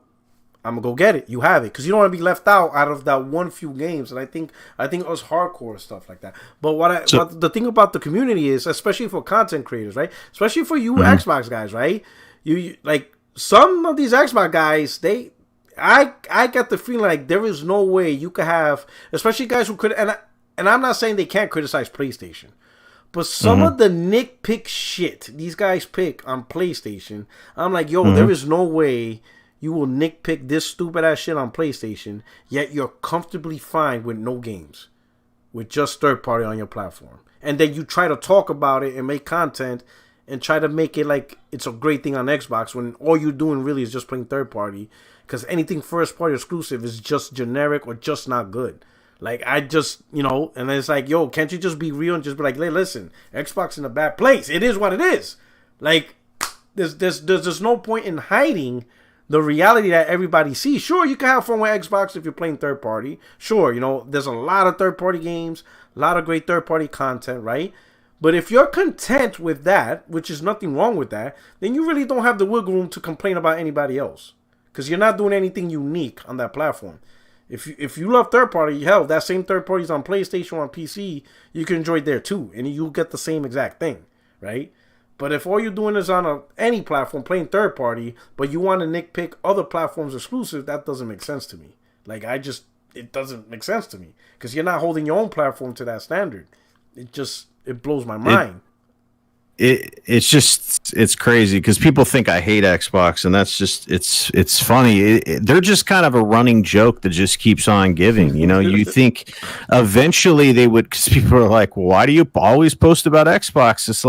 S1: I'm gonna go get it. You have it, because you don't want to be left out of that one few games. And I think us hardcore stuff like that. But the thing about the community is, especially for content creators, right? Especially for you Xbox guys, right? You like some of these Xbox guys, I get the feeling like there is no way you could have, especially guys who could, and I'm not saying they can't criticize PlayStation, but some of the nitpick shit these guys pick on PlayStation, I'm like, yo, there is no way you will nitpick this stupid ass shit on PlayStation, yet you're comfortably fine with no games, with just third party on your platform. And then you try to talk about it and make content and try to make it like it's a great thing on Xbox, when all you're doing really is just playing third party, because anything first party exclusive is just generic or just not good, Like, I just, and it's like, yo, can't you just be real and just be like, hey, listen, Xbox in a bad place. It is what it is. Like, there's no point in hiding the reality that everybody sees. Sure, you can have fun with Xbox if you're playing third party. Sure, there's a lot of third party games, a lot of great third party content, right? But if you're content with that, which is nothing wrong with that, then you really don't have the wiggle room to complain about anybody else, because you're not doing anything unique on that platform. If you love third party, hell, that same third party's on PlayStation or on PC, you can enjoy it there too, and you'll get the same exact thing, right? But if all you're doing is on any platform playing third party, but you want to nitpick other platforms exclusive, that doesn't make sense to me. Like, it doesn't make sense to me, because you're not holding your own platform to that standard. It blows my mind.
S3: It's crazy because people think I hate Xbox, and that's just it's funny. They're just kind of a running joke that just keeps on giving. You think eventually they would, because people are like, well, why do you always post about Xbox? It's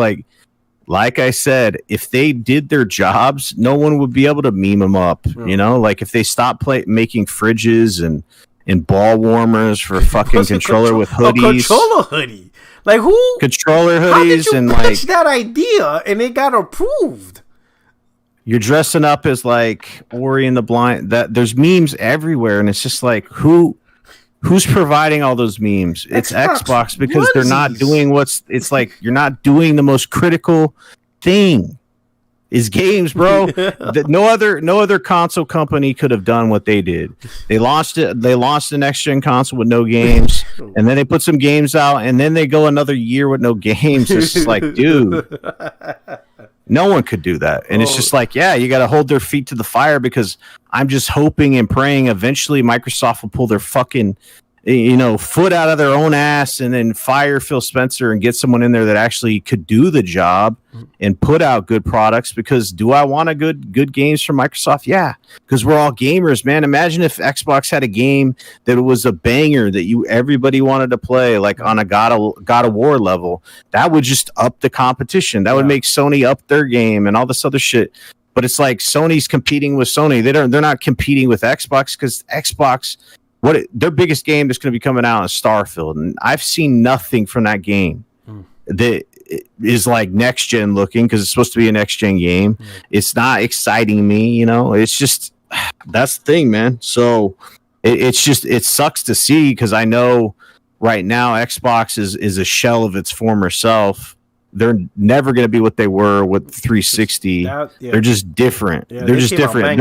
S3: like I said, if they did their jobs, no one would be able to meme them up. Like if they stopped making fridges and ball warmers for a fucking controller with hoodies.
S1: A controller hoodie. Like, who?
S3: Controller hoodies.
S1: How did you pitch that idea and it got approved?
S3: You're dressing up as like Ori and the Blind. That there's memes everywhere, and it's just like, who's providing all those memes? It's Xbox because they're not doing it's like you're not doing the most critical thing. Is games, bro. No other console company could have done what they did. They launched the next gen console with no games, and then they put some games out, and then they go another year with no games. It's just like, dude, no one could do that. And it's just like, yeah, you got to hold their feet to the fire, because I'm just hoping and praying eventually Microsoft will pull their fucking foot out of their own ass and then fire Phil Spencer and get someone in there that actually could do the job and put out good products. Because do I want a good games from Microsoft? Yeah, because we're all gamers, man. Imagine if Xbox had a game that was a banger that everybody wanted to play, like on a God of War level. That would just up the competition. That would make Sony up their game and all this other shit. But it's like Sony's competing with Sony. They're not competing with Xbox, because Xbox, their biggest game that's going to be coming out is Starfield, and I've seen nothing from that game that is like next gen looking, because it's supposed to be a next gen game. It's not exciting me, It's just, that's the thing, man. So it sucks to see, because I know right now Xbox is a shell of its former self. They're never going to be what they were with 360. They're just different. Yeah, they're just different.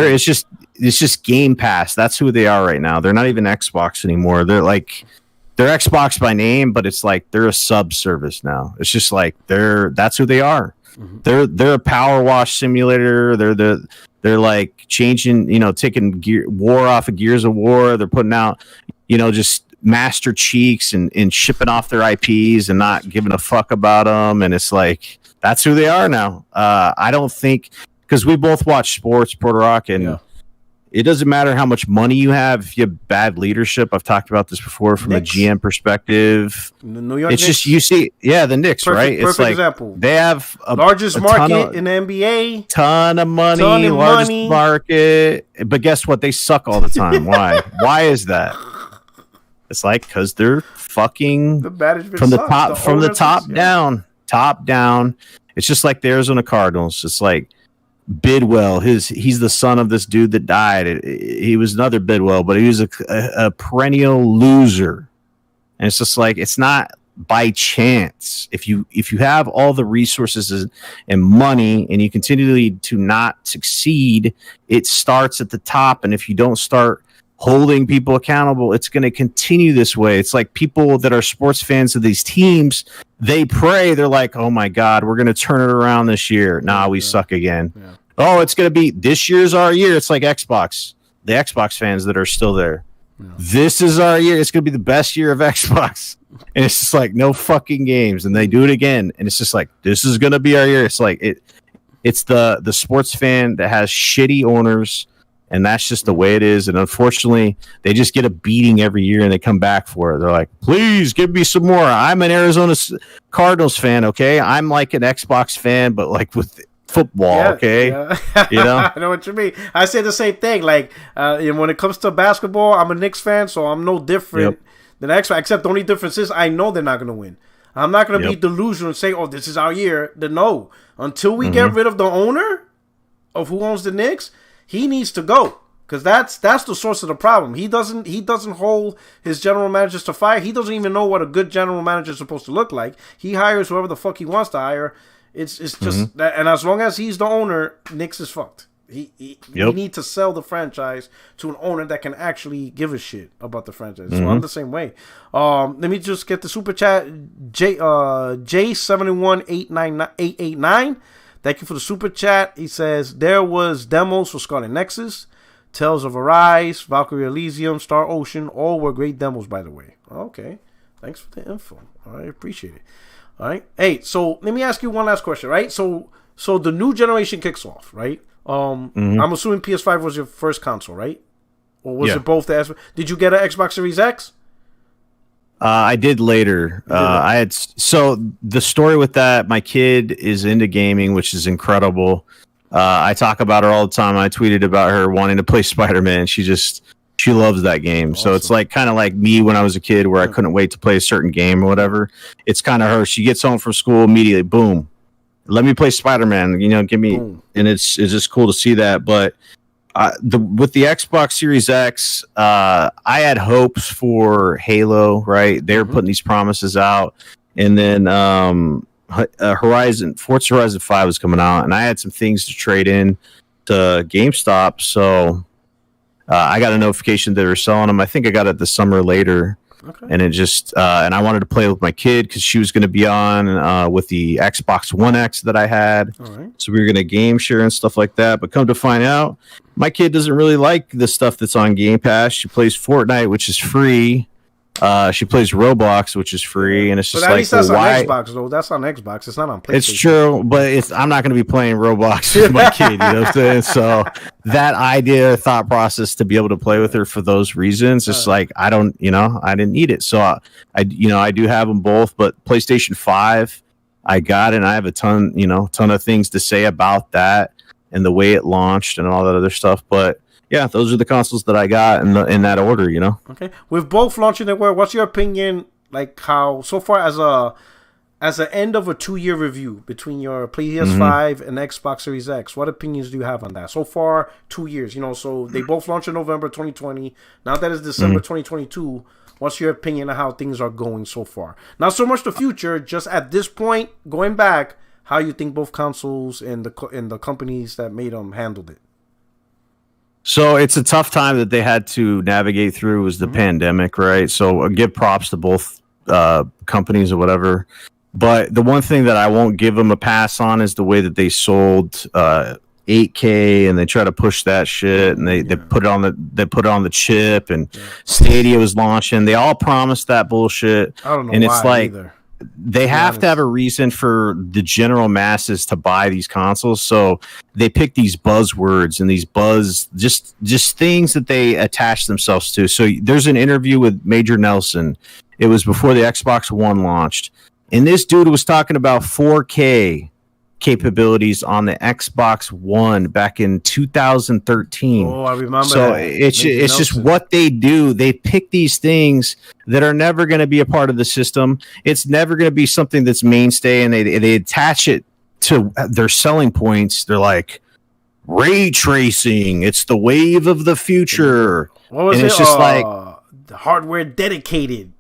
S3: It's just Game Pass. That's who they are right now. They're not even Xbox anymore. They're Xbox by name, but it's like they're a sub service now. It's just like that's who they are. Mm-hmm. They're a power wash simulator. They're like changing, taking war off of Gears of War. They're putting out, just Master Cheeks and shipping off their IPs and not giving a fuck about them. And it's like, that's who they are now. I don't think, because we both watch sports, Puerto Rock, and it doesn't matter how much money you have if you have bad leadership. I've talked about this before from Knicks. A GM perspective. The New York Knicks. Just, you see, the Knicks, right? It's like example. They have
S1: largest market in the NBA,
S3: ton of money, largest market. But guess what? They suck all the time. Why? Why is that? It's like, because they're fucking from the top down. It's just like the Arizona Cardinals. It's like Bidwell. He's the son of this dude that died. He was another Bidwell, but he was a perennial loser. And it's just like, it's not by chance. If you have all the resources and money and you continually to not succeed, it starts at the top. And if you don't start holding people accountable, it's going to continue this way. It's like people that are sports fans of these teams, they pray, they're like, oh my God, we're going to turn it around this year. Nah, we suck again. Yeah. Oh, it's going to be, this year's our year. It's like Xbox, the Xbox fans that are still there. Yeah. This is our year. It's going to be the best year of Xbox. And it's just like, no fucking games. And they do it again. And it's just like, this is going to be our year. It's like, it's the sports fan that has shitty owners. And that's just the way it is. And unfortunately, they just get a beating every year and they come back for it. They're like, please give me some more. I'm an Arizona Cardinals fan, okay? I'm like an Xbox fan, but like with football, okay? Yeah.
S1: I know what you mean. I say the same thing. Like, when it comes to basketball, I'm a Knicks fan, so I'm no different than Xbox. Except the only difference is I know they're not going to win. I'm not going to be delusional and say, "Oh, this is our year." No, until we get rid of the owner of who owns the Knicks, he needs to go. Because that's the source of the problem. He doesn't hold his general managers to fire. He doesn't even know what a good general manager is supposed to look like. He hires whoever the fuck he wants to hire. It's just that, and as long as he's the owner, Knicks is fucked. We need to sell the franchise to an owner that can actually give a shit about the franchise. So I'm the same way. Let me just get the super chat. J71889. Thank you for the super chat. He says there was demos for Scarlet Nexus, Tales of Arise, Valkyrie Elysium, Star Ocean, all were great demos, by the way. Okay. Thanks for the info. I appreciate it. All right. Hey, so let me ask you one last question, right? So the new generation kicks off, right? I'm assuming PS5 was your first console, right? Or was it both? Did you get an Xbox Series X?
S3: I did later. So the story with that, my kid is into gaming, which is incredible. I talk about her all the time. I tweeted about her wanting to play Spider-Man. She loves that game. Awesome. So it's like kind of like me when I was a kid where I couldn't wait to play a certain game or whatever. It's kind of her. She gets home from school immediately, boom. Let me play Spider-Man, give me, and it's just cool to see that. But with the Xbox Series X, I had hopes for Halo, right? They're putting these promises out, and then Forza Horizon 5 was coming out, and I had some things to trade in to GameStop, so I got a notification that they were selling them. I think I got it the summer later. Okay. And it just and I wanted to play with my kid because she was going to be on with the Xbox One X that I had. All right. So we were going to game share and stuff like that. But come to find out, my kid doesn't really like the stuff that's on Game Pass. She plays Fortnite, which is free. She plays Roblox, which is free, and it's just like,
S1: that's on Xbox though. That's on Xbox. It's not on PlayStation.
S3: It's true, but I'm not going to be playing Roblox with my kid. You know what I'm saying? So that idea, thought process to be able to play with her for those reasons, it's like I didn't need it. So I do have them both, but PlayStation 5, I got it, and I have a ton of things to say about that and the way it launched and all that other stuff, but. Yeah, those are the consoles that I got in that order,
S1: Okay, with both launching at what's your opinion? Like how so far as an end of a 2-year review between your PS5 and Xbox Series X, what opinions do you have on that so far? 2 years, so they both launched in November 2020. Now that is December 2022. What's your opinion on how things are going so far? Not so much the future, just at this point, going back, how you think both consoles and the companies that made them handled it.
S3: So it's a tough time that they had to navigate through was the pandemic, right? So I give props to both companies or whatever. But the one thing that I won't give them a pass on is the way that they sold 8K and they try to push that shit and they put it on the chip and Stadia was launching. They all promised that bullshit.
S1: I don't know
S3: and
S1: why
S3: it's like
S1: either.
S3: They have to have a reason for the general masses to buy these consoles, so they pick these buzzwords and these just things that they attach themselves to. So there's an interview with Major Nelson. It was before the Xbox One launched, and this dude was talking about 4K capabilities on the Xbox One back in 2013.
S1: Oh, I remember.
S3: So it's just what they do. They pick these things that are never going to be a part of the system. It's never going to be something that's mainstay, and they attach it to their selling points. They're like ray tracing. It's the wave of the future.
S1: What was
S3: and
S1: it?
S3: It's just like
S1: hardware dedicated.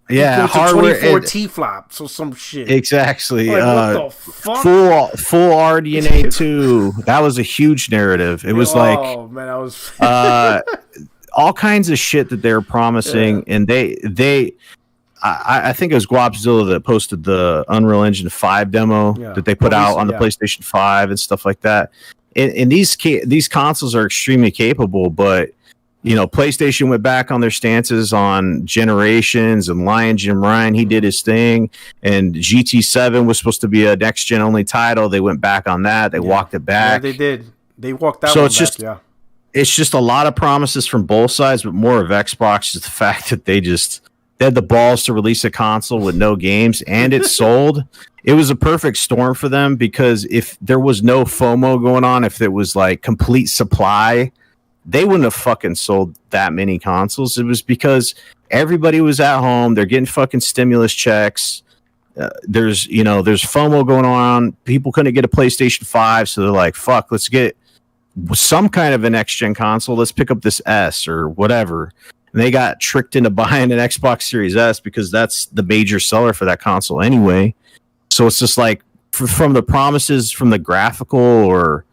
S3: Yeah, hardware
S1: 24 T-flops or some shit.
S3: Exactly.
S1: Like, what the fuck?
S3: Full RDNA 2. That was a huge narrative. It was
S1: man, I was
S3: all kinds of shit that they were promising, and I think it was Guapzilla that posted the Unreal Engine 5 demo that they put out on the PlayStation 5 and stuff like that. And these consoles are extremely capable, but PlayStation went back on their stances on generations, and Lion Jim Ryan, he did his thing, and GT7 was supposed to be a next gen only title. They went back on that. They walked it back.
S1: Yeah, they did. They walked that
S3: so
S1: one
S3: it's
S1: back,
S3: just, It's just a lot of promises from both sides, but more of Xbox is the fact that they had the balls to release a console with no games, and it sold. It was a perfect storm for them, because if there was no FOMO going on, if it was like complete supply, they wouldn't have fucking sold that many consoles. It was because everybody was at home. They're getting fucking stimulus checks. There's FOMO going on. People couldn't get a PlayStation 5, so they're like, fuck, let's get some kind of a next gen console. Let's pick up this S or whatever. And they got tricked into buying an Xbox Series S because that's the major seller for that console anyway. So it's just like, from the promises from the graphical or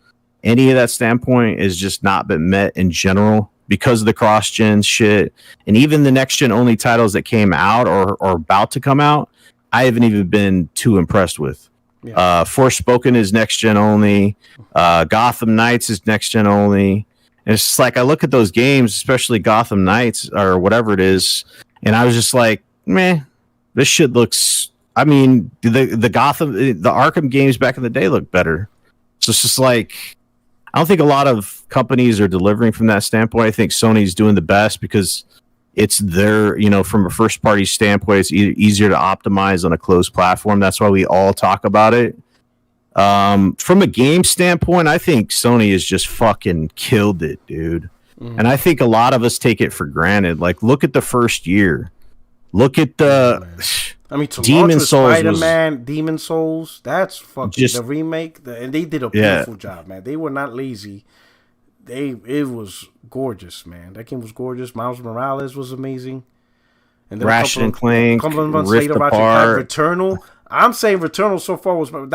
S3: any of that standpoint is just not been met in general because of the cross-gen shit. And even the next-gen only titles that came out or about to come out, I haven't even been too impressed with. Yeah. Forspoken is next-gen only. Gotham Knights is next-gen only. And it's just like, I look at those games, especially Gotham Knights or whatever it is, and I was just like, meh, this shit looks... I mean, the Arkham games back in the day look better. So it's just like, I don't think a lot of companies are delivering from that standpoint. I think Sony's doing the best because it's their, from a first party standpoint, it's easier to optimize on a closed platform. That's why we all talk about it. From a game standpoint, I think Sony has just fucking killed it, dude. And I think a lot of us take it for granted. Like, look at the first year. Look at the...
S1: to Demon Souls, Spider-Man, Demon Souls, that's fucking the remake, and they did a beautiful job, man. They were not lazy. It was gorgeous, man. That game was gorgeous. Miles Morales was amazing. And then
S3: Ratchet and Clank,
S1: Rift Apart, Returnal. I'm saying Returnal so far was my game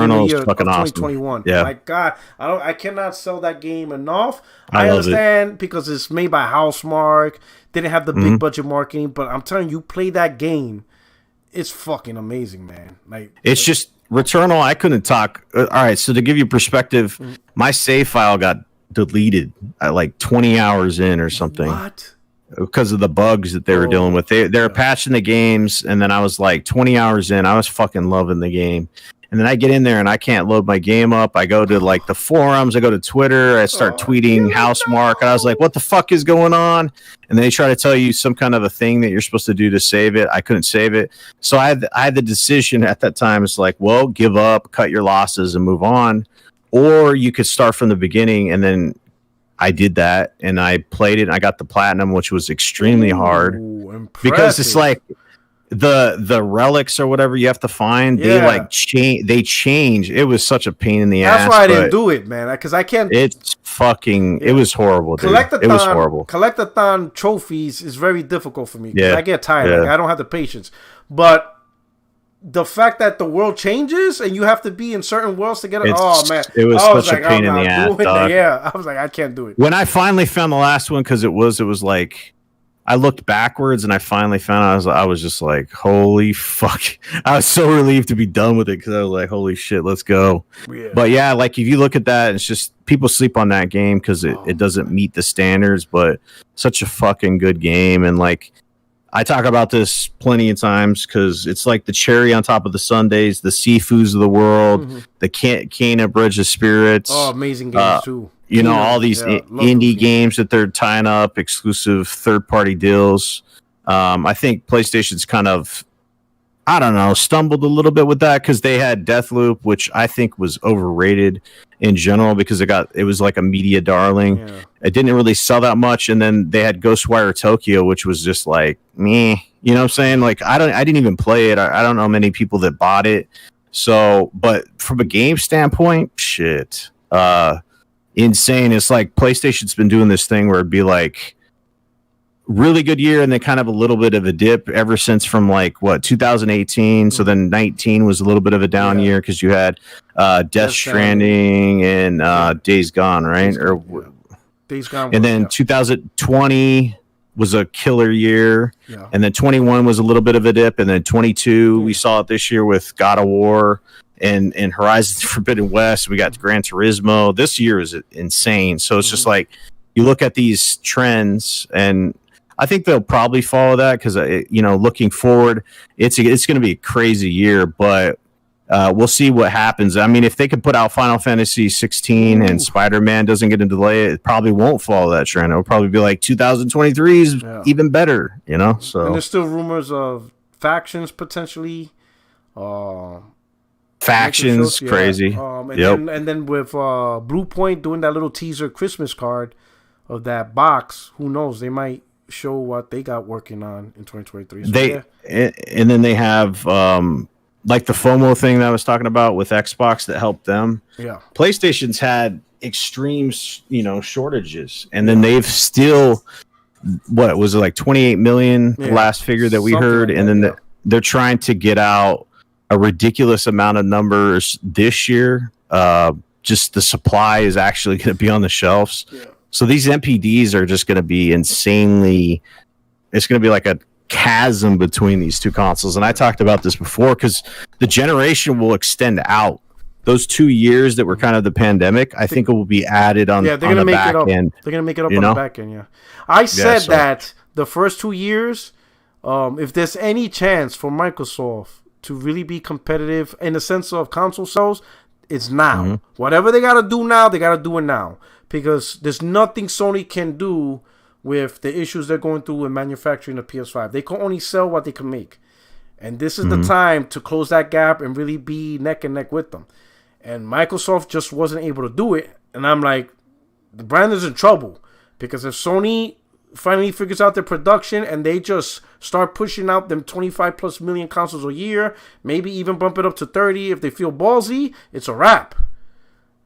S1: of the year of 2021.
S3: Awesome. Yeah.
S1: My God, I cannot sell that game enough. I understand because it's made by Housemarque, didn't have the big budget marketing, but I'm telling you, play that game. It's fucking amazing, man. It's
S3: just Returnal. I couldn't talk. All right, so to give you perspective, my save file got deleted at like 20 hours in or something.
S1: What?
S3: Because of the bugs that they were dealing with. They're patching the games, and then I was like 20 hours in. I was fucking loving the game. And then I get in there and I can't load my game up. I go to like the forums, I go to Twitter, I start tweeting Housemarque, and I was like, what the fuck is going on? And they try to tell you some kind of a thing that you're supposed to do to save it. I couldn't save it. So I had the decision at that time. It's like, well, give up, cut your losses and move on. Or you could start from the beginning. And then I did that and I played it and I got the platinum, which was extremely hard. Because it's like, the relics or whatever you have to find, they change. It was such a pain in the ass.
S1: That's why I didn't do it, man, because I can't.
S3: It's fucking. It was horrible, dude. It was horrible.
S1: Collectathon trophies is very difficult for me.
S3: Yeah,
S1: I get tired. Yeah. Like, I don't have the patience. But the fact that the world changes and you have to be in certain worlds to get it. Oh man,
S3: it was such a pain in the ass.
S1: Yeah, I was like, I can't do it.
S3: When I finally found the last one, because it was like. I looked backwards and I finally found I was just like, holy fuck. I was so relieved to be done with it because I was like, holy shit, let's go. Yeah. But yeah, like if you look at that, it's just people sleep on that game because it doesn't meet the standards, but such a fucking good game. And like I talk about this plenty of times because it's like the cherry on top of the sundaes, the Sifus of the world, the Kena Bridge of Spirits.
S1: Oh, amazing games too.
S3: All these indie games that they're tying up, exclusive third-party deals. I think PlayStation's kind of, I don't know, stumbled a little bit with that because they had Deathloop, which I think was overrated in general because it was like a media darling. Yeah. It didn't really sell that much, and then they had Ghostwire Tokyo, which was just like meh. You know what I'm saying? Like I didn't even play it. I don't know many people that bought it. So, but from a game standpoint, shit. Insane. It's like PlayStation's been doing this thing where it'd be like really good year and then kind of a little bit of a dip ever since from like 2018. So then 19 was a little bit of a down year because you had Death Stranding and Days Gone, right?
S1: Days Gone.
S3: And then 2020 was a killer year. Yeah. And then 21 was a little bit of a dip. And then 22, we saw it this year with God of War. And Horizon Forbidden West, we got Gran Turismo. This year is insane. So it's just like you look at these trends, and I think they'll probably follow that because looking forward, it's going to be a crazy year. But we'll see what happens. I mean, if they could put out Final Fantasy 16 and Spider-Man doesn't get a delay, it probably won't follow that trend. It'll probably be like 2023 is even better. So
S1: and there's still rumors of factions potentially.
S3: Factions, crazy.
S1: And then with Blue Point doing that little teaser Christmas card of that box, who knows? They might show what they got working on in 2023. So,
S3: and then they have like the FOMO thing that I was talking about with Xbox that helped them.
S1: Yeah.
S3: PlayStation's had extreme, shortages, and then they've still, what was it, like 28 million, the last figure that we heard, like, and then they're trying to get out a ridiculous amount of numbers this year. Just the supply is actually going to be on the shelves. Yeah. So these MPDs are just going to be insanely, it's going to be like a chasm between these two consoles. And I talked about this before because the generation will extend out. Those 2 years that were kind of the pandemic, I think it will be added on,
S1: they're gonna
S3: the
S1: make
S3: back
S1: it up.
S3: end.
S1: They're going to make it up on the back end, yeah. I said that the first 2 years, if there's any chance for Microsoft to really be competitive in the sense of console sales, it's now. Mm-hmm. Whatever they got to do now, they got to do it now. Because there's nothing Sony can do with the issues they're going through in manufacturing the PS5. They can only sell what they can make. And this is the time to close that gap and really be neck and neck with them. And Microsoft just wasn't able to do it. And I'm like, the brand is in trouble. Because if Sony finally figures out their production and they just start pushing out them 25 plus million consoles a year, maybe even bump it up to 30 if they feel ballsy, it's a wrap.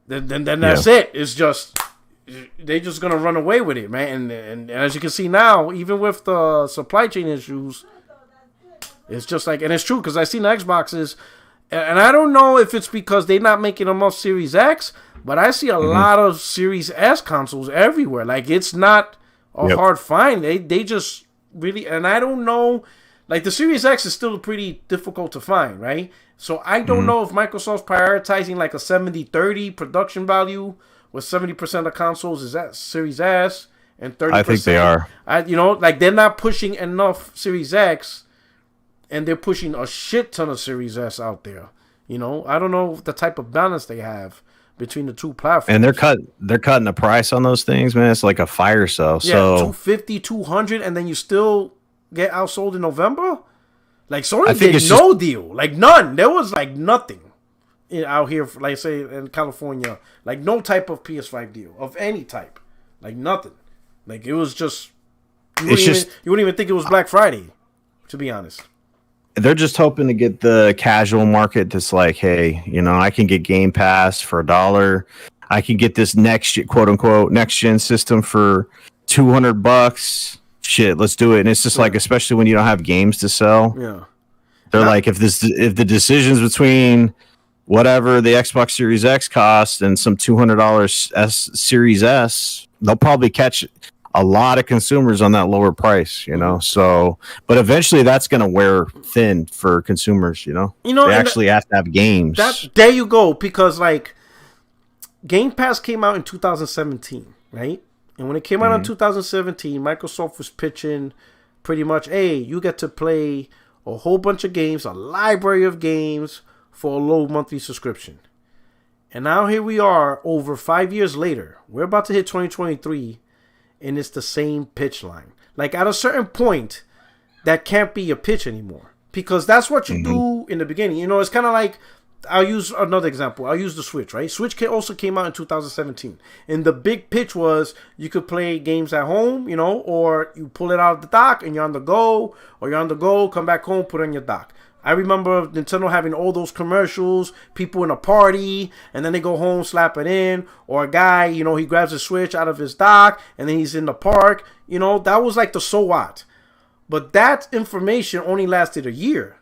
S1: Then that's it. It's just, they're just going to run away with it, man. And as you can see now, even with the supply chain issues, it's just like, and it's true because I've seen the Xboxes, and I don't know if it's because they're not making enough Series X, but I see a lot of Series S consoles everywhere. Like, it's not a hard find. They just really, and I don't know, like the Series X is still pretty difficult to find, right? So I don't know if Microsoft's prioritizing like a 70-30 production value with 70% of consoles is that Series S and 30%.
S3: I think they are.
S1: Like they're not pushing enough Series X and they're pushing a shit ton of Series S out there. I don't know the type of balance they have between the two platforms.
S3: And they're cutting the price on those things, man. It's like a fire sale.
S1: Yeah,
S3: so
S1: 250, 200, and then you still get outsold in November? Like, Sony did no deal. Like, none. There was, like, nothing out here, like, say, in California. Like, no type of PS5 deal of any type. Like, nothing. Like, it was just... You wouldn't even think it was Black Friday, to be honest.
S3: They're just hoping to get the casual market that's like, hey, I can get Game Pass for $1. I can get this quote-unquote next-gen system for $200. Shit, let's do it. And it's just like, especially when you don't have games to sell.
S1: Yeah.
S3: They're like, if the decisions between whatever the Xbox Series X cost and some $200 Series S, they'll probably catch a lot of consumers on that lower price, So, but eventually that's going to wear thin for consumers, They actually have to have games.
S1: There you go, because like Game Pass came out in 2017, right? And when it came out in 2017, Microsoft was pitching pretty much, hey, you get to play a whole bunch of games, a library of games for a low monthly subscription. And now here we are over 5 years later. We're about to hit 2023, and it's the same pitch line. Like, at a certain point, that can't be a pitch anymore. Because that's what you do in the beginning. It's kind of like, I'll use another example. I'll use the Switch, right? Switch also came out in 2017. And the big pitch was you could play games at home, or you pull it out of the dock and you're on the go, or you're on the go, come back home, put it on your dock. I remember Nintendo having all those commercials, people in a party, and then they go home, slap it in, or a guy, he grabs a Switch out of his dock, and then he's in the park. That was like the so what. But that information only lasted a year.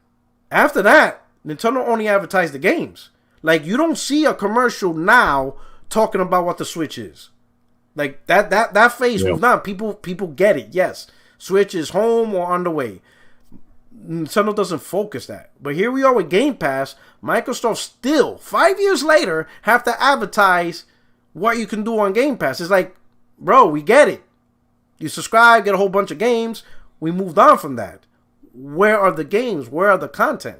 S1: After that, Nintendo only advertised the games. Like, you don't see a commercial now talking about what the Switch is. Like, that phase moved on. People get it, yes. Switch is home or on the way. Nintendo doesn't focus that. But here we are with Game Pass. Microsoft still, 5 years later, have to advertise what you can do on Game Pass. It's like, bro, we get it. You subscribe, get a whole bunch of games. We moved on from that. Where are the games? Where are the content?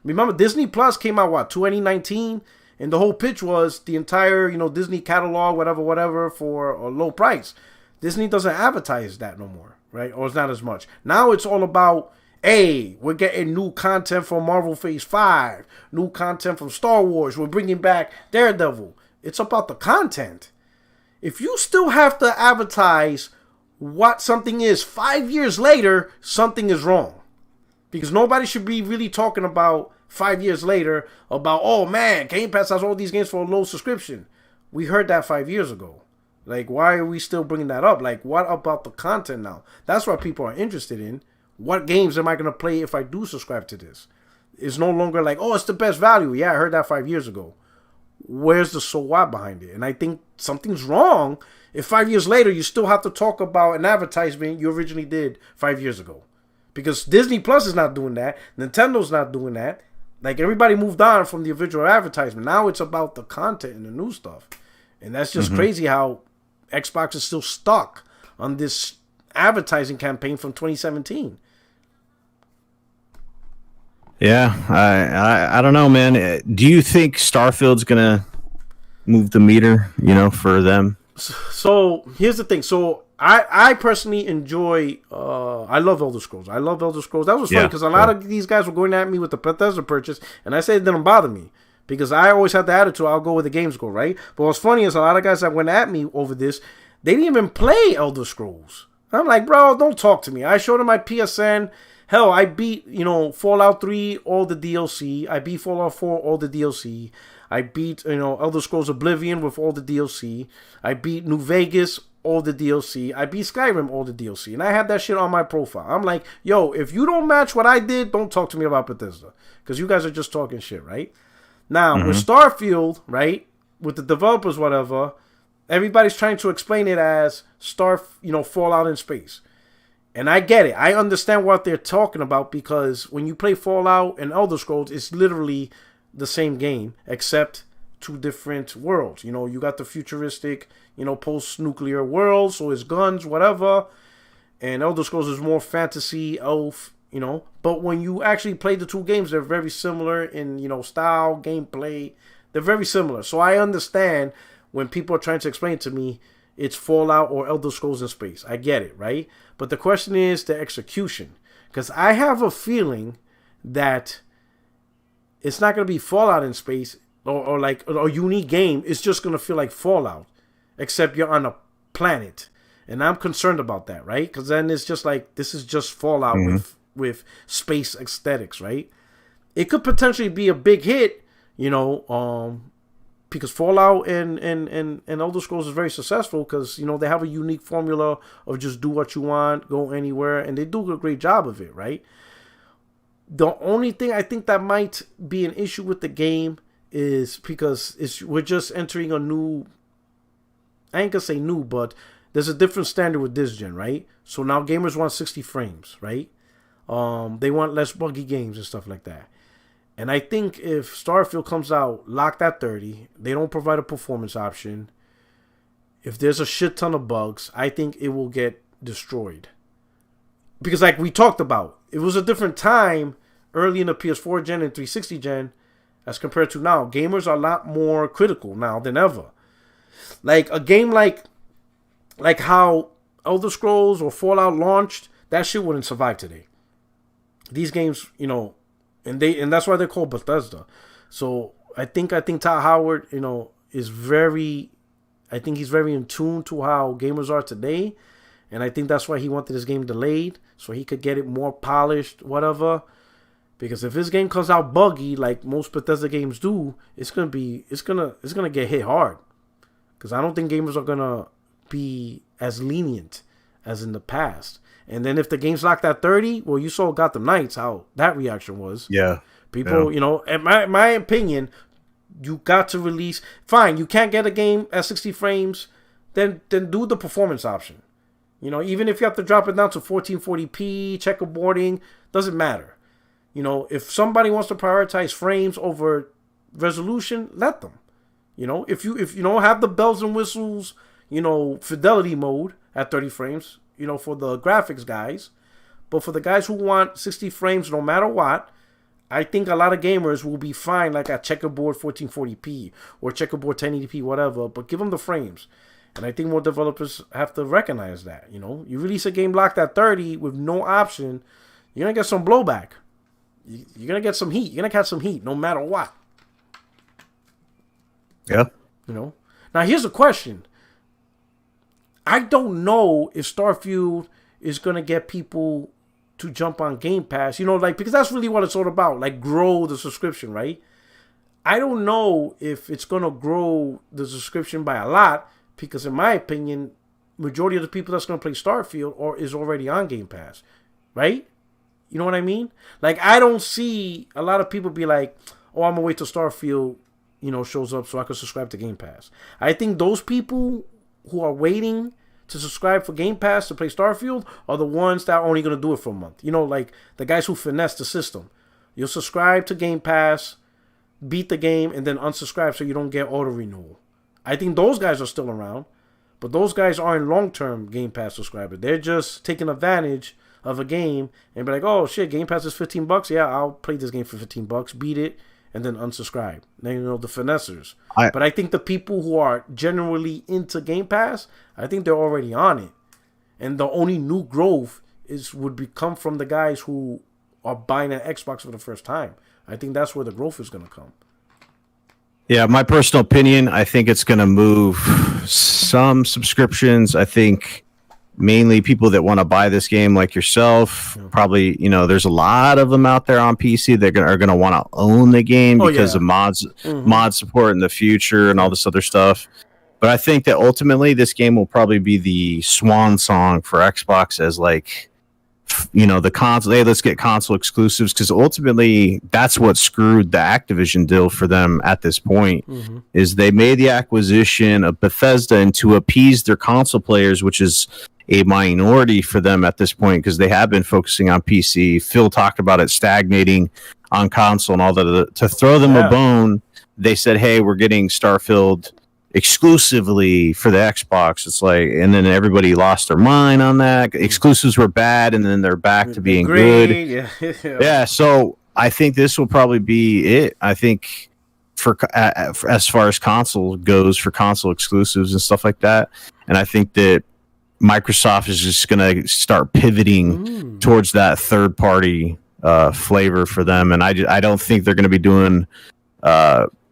S1: Remember Disney Plus came out 2019, and the whole pitch was the entire Disney catalog, whatever, for a low price. Disney doesn't advertise that no more, right? Or it's not as much. Now it's all about, hey, we're getting new content from Marvel Phase 5, new content from Star Wars. We're bringing back Daredevil. It's about the content. If you still have to advertise what something is 5 years later, something is wrong. Because nobody should be really talking about 5 years later about, oh man, Game Pass has all these games for a low subscription. We heard that 5 years ago. Like, why are we still bringing that up? Like, what about the content now? That's what people are interested in. What games am I going to play if I do subscribe to this? It's no longer like, oh, it's the best value. Yeah, I heard that 5 years ago. Where's the so what behind it? And I think something's wrong if 5 years later you still have to talk about an advertisement you originally did 5 years ago. Because Disney Plus is not doing that. Nintendo's not doing that. Like, everybody moved on from the original advertisement. Now it's about the content and the new stuff. And that's just crazy how Xbox is still stuck on this advertising campaign from 2017.
S3: Yeah, I don't know, man. Do you think Starfield's gonna move the meter, for them?
S1: So here's the thing. So I personally enjoy. I love Elder Scrolls. I love Elder Scrolls. That was funny because a lot of these guys were going at me with the Bethesda purchase, and I said it didn't bother me because I always had the attitude I'll go where the games go, right? But what's funny is a lot of guys that went at me over this, they didn't even play Elder Scrolls. I'm like, bro, don't talk to me. I showed them my PSN. Hell, I beat, Fallout 3, all the DLC. I beat Fallout 4, all the DLC. I beat, Elder Scrolls Oblivion with all the DLC. I beat New Vegas, all the DLC. I beat Skyrim, all the DLC. And I had that shit on my profile. I'm like, yo, if you don't match what I did, don't talk to me about Bethesda. Because you guys are just talking shit, right? Now, with Starfield, right, with the developers, whatever, everybody's trying to explain it as Fallout in space. And I get it. I understand what they're talking about because when you play Fallout and Elder Scrolls, it's literally the same game except two different worlds. You got the futuristic, post-nuclear world, so it's guns, whatever. And Elder Scrolls is more fantasy, elf, But when you actually play the two games, they're very similar in, style, gameplay. They're very similar. So I understand when people are trying to explain to me it's Fallout or Elder Scrolls in space. I get it, right? But the question is the execution. Because I have a feeling that it's not going to be Fallout in space or like a unique game. It's just going to feel like Fallout, except you're on a planet. And I'm concerned about that, right? Because then it's just like, this is just Fallout with space aesthetics, right? It could potentially be a big hit, because Fallout and Elder Scrolls is very successful because, they have a unique formula of just do what you want, go anywhere, and they do a great job of it, right? The only thing I think that might be an issue with the game is because we're just entering a new, I ain't gonna say new, but there's a different standard with this gen, right? So now gamers want 60 frames, right? They want less buggy games and stuff like that. And I think if Starfield comes out locked at 30, they don't provide a performance option. If there's a shit ton of bugs, I think it will get destroyed. Because like we talked about, it was a different time early in the PS4 gen and 360 gen as compared to now. Gamers are a lot more critical now than ever. Like a game like how Elder Scrolls or Fallout launched, that shit wouldn't survive today. These games, and that's why they're called Bethesda. So I think Todd Howard, is very, I think he's very in tune to how gamers are today, and I think that's why he wanted his game delayed so he could get it more polished, whatever. Because if his game comes out buggy like most Bethesda games do, it's gonna get hit hard. Because I don't think gamers are gonna be as lenient as in the past. And then if the game's locked at 30, well, you saw Gotham Knights, how that reaction was.
S3: Yeah.
S1: People, in my opinion, you got to release. Fine, you can't get a game at 60 frames, then do the performance option. Even if you have to drop it down to 1440p, checkerboarding, doesn't matter. If somebody wants to prioritize frames over resolution, let them. If you don't have the bells and whistles, fidelity mode at 30 frames, for the graphics guys. But for the guys who want 60 frames no matter what, I think a lot of gamers will be fine like at checkerboard 1440p or checkerboard 1080p, whatever, but give them the frames. And I think more developers have to recognize that, You release a game locked at 30 with no option, you're going to get some blowback. You're going to get some heat. You're going to catch some heat no matter what.
S3: Yeah.
S1: Now, here's a question. I don't know if Starfield is gonna get people to jump on Game Pass. Because that's really what it's all about. Like, grow the subscription, right? I don't know if it's gonna grow the subscription by a lot, because in my opinion, majority of the people that's gonna play Starfield is already on Game Pass, right? You know what I mean? Like, I don't see a lot of people be like, "Oh, I'm gonna wait till Starfield, shows up so I can subscribe to Game Pass." I think those people who are waiting to subscribe for Game Pass to play Starfield are the ones that are only gonna do it for a month. Like the guys who finesse the system. You'll subscribe to Game Pass, beat the game, and then unsubscribe so you don't get auto renewal. I think those guys are still around, but those guys aren't long-term Game Pass subscribers. They're just taking advantage of a game and be like, "Oh shit, Game Pass is $15. Yeah, I'll play this game for $15, beat it, and then unsubscribe." Then the finessers. But I think the people who are generally into Game Pass, I think they're already on it, and the only new growth would come from the guys who are buying an Xbox for the first time. I think that's where the growth is going to come.
S3: Yeah, my personal opinion, I think it's going to move some subscriptions. I think mainly people that want to buy this game like yourself. Probably, there's a lot of them out there on PC that are going to want to own the game because of mod support in the future and all this other stuff. But I think that ultimately this game will probably be the swan song for Xbox as like, the console. Hey, let's get console exclusives, because ultimately that's what screwed the Activision deal for them at this point. Is they made the acquisition of Bethesda and to appease their console players, which is a minority for them at this point, because they have been focusing on PC. Phil talked about it stagnating on console and all that. To throw them a bone, they said, "Hey, we're getting Starfield exclusively for the Xbox." It's like, and then everybody lost their mind on that. Exclusives were bad, and then they're back to being good. Yeah. So I think this will probably be it. I think for as far as console goes, for console exclusives and stuff like that, and I think that Microsoft is just going to start pivoting towards that third party flavor for them, and I don't think they're going to be doing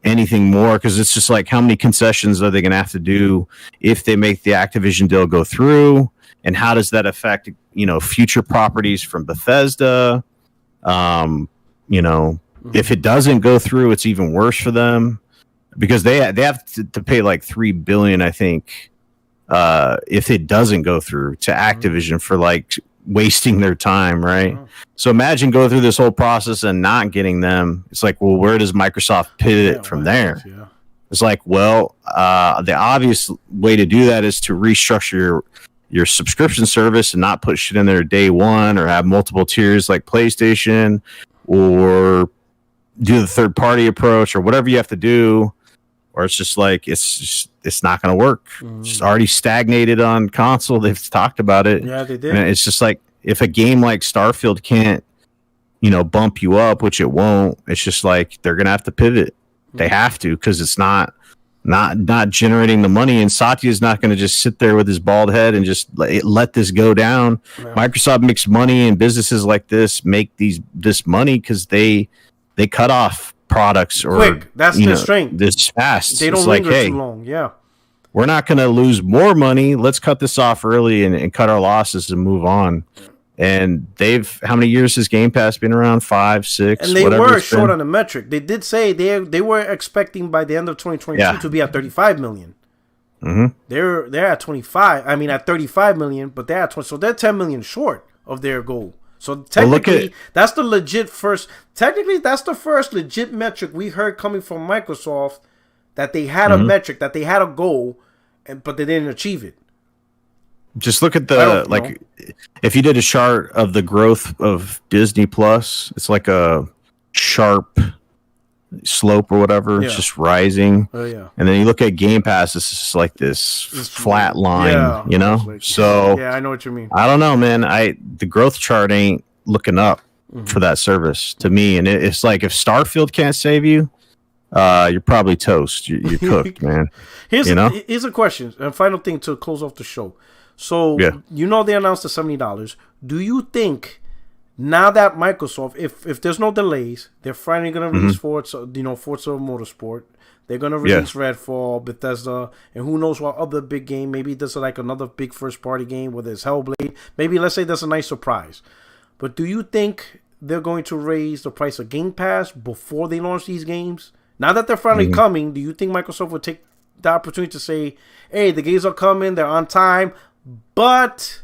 S3: anything more, because it's just like, how many concessions are they going to have to do if they make the Activision deal go through, and how does that affect future properties from Bethesda? If it doesn't go through, it's even worse for them, because they have to pay like $3 billion, I think, if it doesn't go through, to Activision for like wasting their time, right? So imagine going through this whole process and not getting them. It's like, well, where does Microsoft pivot from there? It's like, well, the obvious way to do that is to restructure your subscription service and not put shit in there day one, or have multiple tiers like PlayStation, or do the third party approach, or whatever you have to do. Or it's just like, it's not going to work. It's already stagnated on console. They've talked about it.
S1: Yeah, they did.
S3: And it's just like, if a game like Starfield can't, bump you up, which it won't, it's just like they're going to have to pivot. They have to, because it's not generating the money. And Satya's not going to just sit there with his bald head and just let this go down. Yeah. Microsoft makes money, and businesses like this make this money because they cut off products, or
S1: quick. That's their strength.
S3: This fast.
S1: They don't linger too long. Yeah,
S3: we're not going to lose more money. Let's cut this off early and cut our losses and move on. And how many years has Game Pass been around? 5, 6.
S1: And they were short on the metric. They did say they were expecting by the end of 2022 to be at 35 million. They're at 25. I mean, at 35 million, but they're at 20. So they're 10 million short of their goal. So technically, that's the first legit metric we heard coming from Microsoft, that they had a metric, that they had a goal, but they didn't achieve it.
S3: Just look at if you did a chart of the growth of Disney Plus, it's like a sharp slope or whatever. Yeah. It's just rising. Oh yeah. And then you look at Game Pass, it's just like this flat line, So
S1: yeah, I know what you mean.
S3: I don't know, man. The growth chart ain't looking up for that service to me, and it's like, if Starfield can't save you, you're probably toast. You're cooked, man.
S1: Here's a question, a final thing to close off the show. So they announced the $70. Do you think Now that Microsoft, if there's no delays, they're finally gonna release Forza Motorsport. They're gonna release Redfall, Bethesda, and who knows what other big game. Maybe there's like another big first party game, whether it's Hellblade. Maybe let's say there's a nice surprise. But do you think they're going to raise the price of Game Pass before they launch these games? Now that they're finally coming, do you think Microsoft would take the opportunity to say, hey, the games are coming, they're on time, but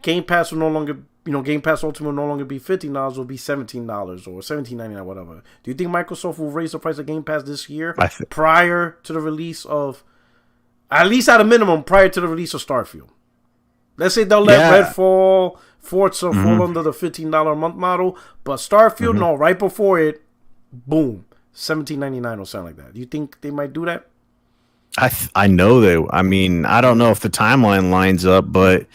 S1: Game Pass will no longer, Game Pass Ultimate will no longer be $15, will be $17 or $17.99, whatever. Do you think Microsoft will raise the price of Game Pass this year prior to the release of, at least at a minimum, prior to the release of Starfield? Let's say they'll let Redfall, Forza fall under the $15 a month model, but Starfield, no, right before it, boom, $17.99 or something like that. Do you think they might do that?
S3: I know they. I mean, I don't know if the timeline lines up, but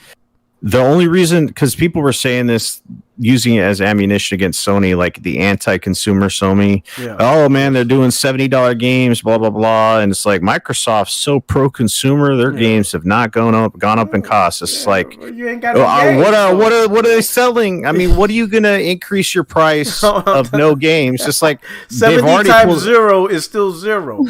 S3: the only reason, because people were saying this, using it as ammunition against Sony, like the anti-consumer Sony. Yeah. Oh man, they're doing $70 games, blah blah blah, and it's like Microsoft's so pro-consumer, their games have not gone up in cost. It's like, you ain't got what are they selling? I mean, what are you gonna increase your price of no games? Just like
S1: 70 times 0 is still 0.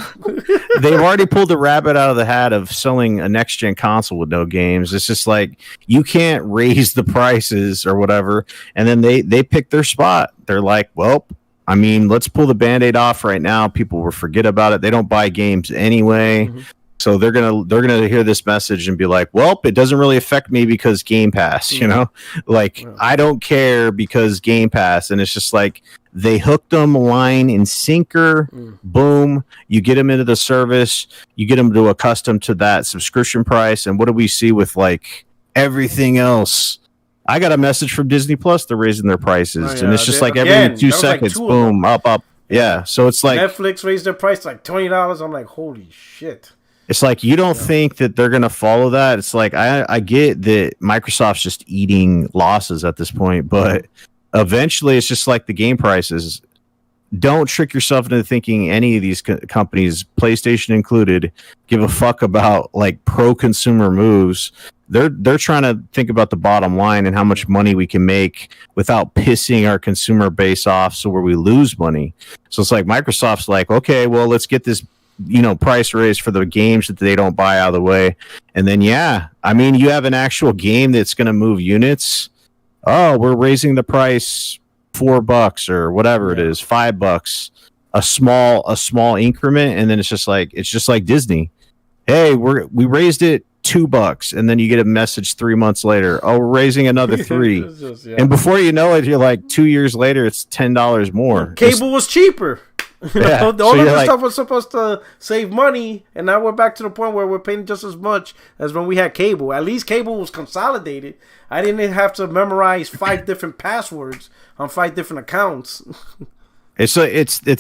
S3: They've already pulled the rabbit out of the hat of selling a next-gen console with no games. It's just like, you can't raise the prices or whatever. And then they pick their spot. They're like, well, I mean, let's pull the Band-Aid off right now. People will forget about it. They don't buy games anyway. So they're gonna hear this message and be like, well, it doesn't really affect me because Game Pass, I don't care because Game Pass. And it's just like, they hooked them line and sinker. Boom, you get them into the service, you get them to accustomed to that subscription price. And what do we see with like everything else? I got a message from Disney Plus. They're raising their prices, and it's just like every 2 seconds, like boom, up. Yeah, so it's like
S1: Netflix raised their price like $20. I'm like, holy shit!
S3: It's like, you don't think that they're gonna follow that. It's like, I get that Microsoft's just eating losses at this point, but eventually, it's just like the game prices. Don't trick yourself into thinking any of these companies, PlayStation included, give a fuck about like pro-consumer moves. They're trying to think about the bottom line and how much money we can make without pissing our consumer base off, so where we lose money. So it's like Microsoft's like, okay, well, let's get this price raise for the games that they don't buy out of the way. And then I mean, you have an actual game that's going to move units. Oh, we're raising the price $4 or whatever it is, $5, a small increment, and then it's just like Disney. Hey, we raised it $2, and then you get a message 3 months later. Oh, we're raising another $3, and before you know it, you're like 2 years later, it's $10 more.
S1: Cable was cheaper. All of this stuff was supposed to save money, and now we're back to the point where we're paying just as much as when we had cable. At least cable was consolidated. I didn't have to memorize 5 different passwords on 5 different accounts.
S3: It's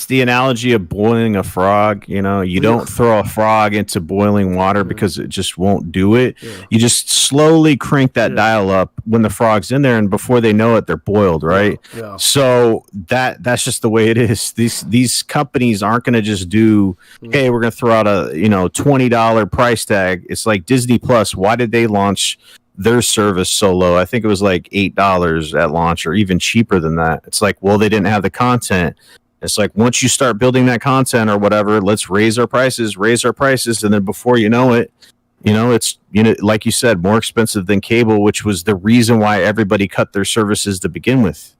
S3: the analogy of boiling a frog. You don't throw a frog into boiling water because it just won't do it. You just slowly crank that dial up when the frog's in there, and before they know it, they're boiled, right? So that's just the way it is. These companies aren't going to just do, hey, we're going to throw out a $20 price tag. It's like Disney Plus. Why did they launch their service so low? I think it was like $8 at launch, or even cheaper than that. It's like, well, they didn't have the content. It's like, once you start building that content or whatever, let's raise our prices, and then before you know it, it's like you said, more expensive than cable, which was the reason why everybody cut their services to begin with.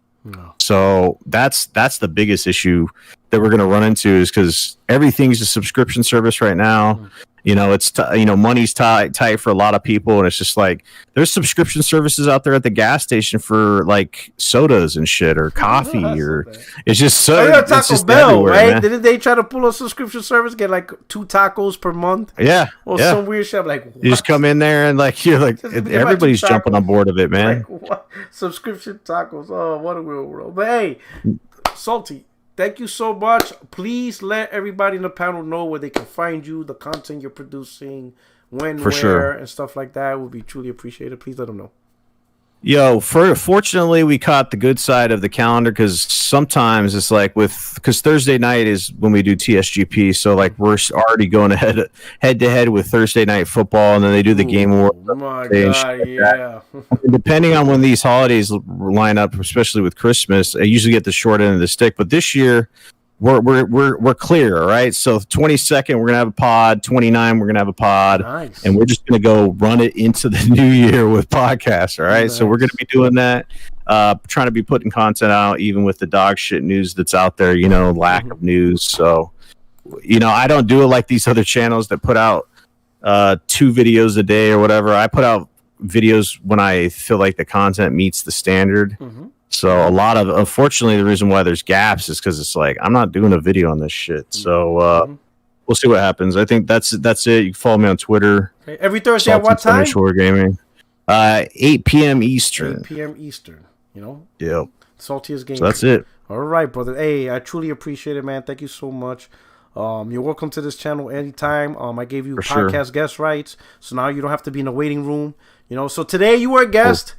S3: So that's the biggest issue that we're going to run into, is because everything's a subscription service right now. It's money's tight for a lot of people, and it's just like, there's subscription services out there at the gas station for like sodas and shit, or coffee, or it's just so.
S1: Taco Bell, right? Man. Didn't they try to pull a subscription service, get like 2 tacos per month? Or some weird shit. I'm like, what?
S3: You just come in there and like, you're like, everybody's jumping on board of it, man.
S1: Like, what? Subscription tacos. Oh, what a real world. But hey, Salty, thank you so much. Please let everybody in the panel know where they can find you, the content you're producing, where, and stuff like that would be truly appreciated. Please let them know.
S3: Yo, fortunately, we caught the good side of the calendar because sometimes it's like because Thursday night is when we do TSGP, so like we're already going head to head with Thursday night football, and then they do the game awards.
S1: Oh my god, yeah.
S3: And depending on when these holidays line up, especially with Christmas, I usually get the short end of the stick. But this year, we're clear, all right? So 22nd, we're gonna have a pod. 29, we're gonna have a pod,
S1: nice.
S3: And we're just gonna go run it into the new year with podcasts, all right? Nice. So we're gonna be doing that, trying to be putting content out, even with the dog shit news that's out there, lack of news. So, I don't do it like these other channels that put out 2 videos a day or whatever. I put out videos when I feel like the content meets the standard. So unfortunately, the reason why there's gaps is because it's like I'm not doing a video on this shit. So we'll see what happens. I think that's it. You can follow me on Twitter.
S1: Okay. Every Thursday at what time?
S3: Shore Gaming. 8 p.m. Eastern.
S1: 8 p.m. Eastern.
S3: Yep.
S1: Saltiest Game.
S3: So that's it.
S1: All right, brother. Hey, I truly appreciate it, man. Thank you so much. You're welcome to this channel anytime. I gave you podcast guest rights, so now you don't have to be in a waiting room. So today you were a guest.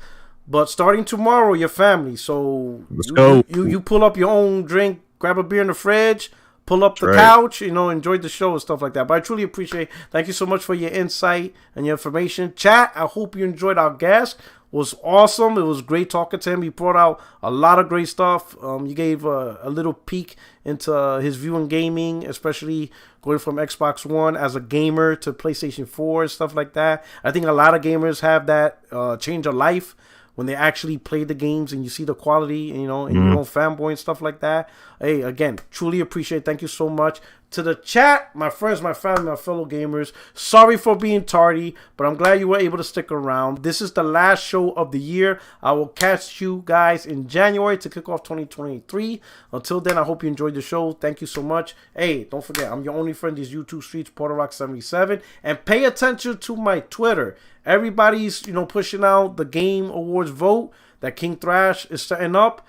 S1: But starting tomorrow, your family. So
S3: let's go.
S1: You pull up your own drink, grab a beer in the fridge, pull up the couch, enjoy the show and stuff like that. But I truly appreciate it. Thank you so much for your insight and your information. Chat, I hope you enjoyed our guest. It was awesome. It was great talking to him. He brought out a lot of great stuff. You gave a little peek into his view in gaming, especially going from Xbox One as a gamer to PlayStation 4 and stuff like that. I think a lot of gamers have that change of life when they actually play the games and you see the quality, and your own fanboy and stuff like that. Hey, again, truly appreciate it. Thank you so much. To the chat, my friends, my family, my fellow gamers, sorry for being tardy, but I'm glad you were able to stick around. This is the last show of the year. I will catch you guys in January to kick off 2023. Until then, I hope you enjoyed the show. Thank you so much. Hey, don't forget, I'm your only friend, these YouTube streets, Porter77. And pay attention to my Twitter. Everybody's, pushing out the Game Awards vote that King Thrash is setting up.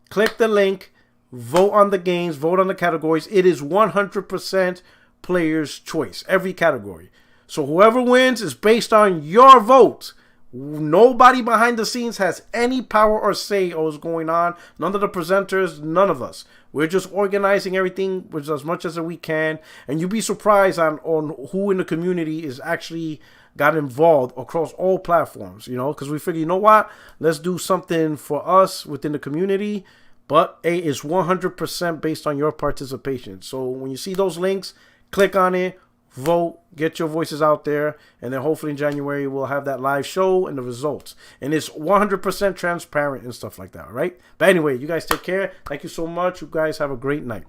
S1: Click the link. Vote on the games, vote on the categories. It is 100% player's choice, every category. So whoever wins is based on your vote. Nobody behind the scenes has any power or say on what's going on. None of the presenters, none of us. We're just organizing everything with as much as we can. And you'd be surprised on who in the community is actually got involved across all platforms, because we figure, what? Let's do something for us within the community. But it's 100% based on your participation. So when you see those links, click on it, vote, get your voices out there, and then hopefully in January we'll have that live show and the results. And it's 100% transparent and stuff like that, all right? But anyway, you guys take care. Thank you so much. You guys have a great night.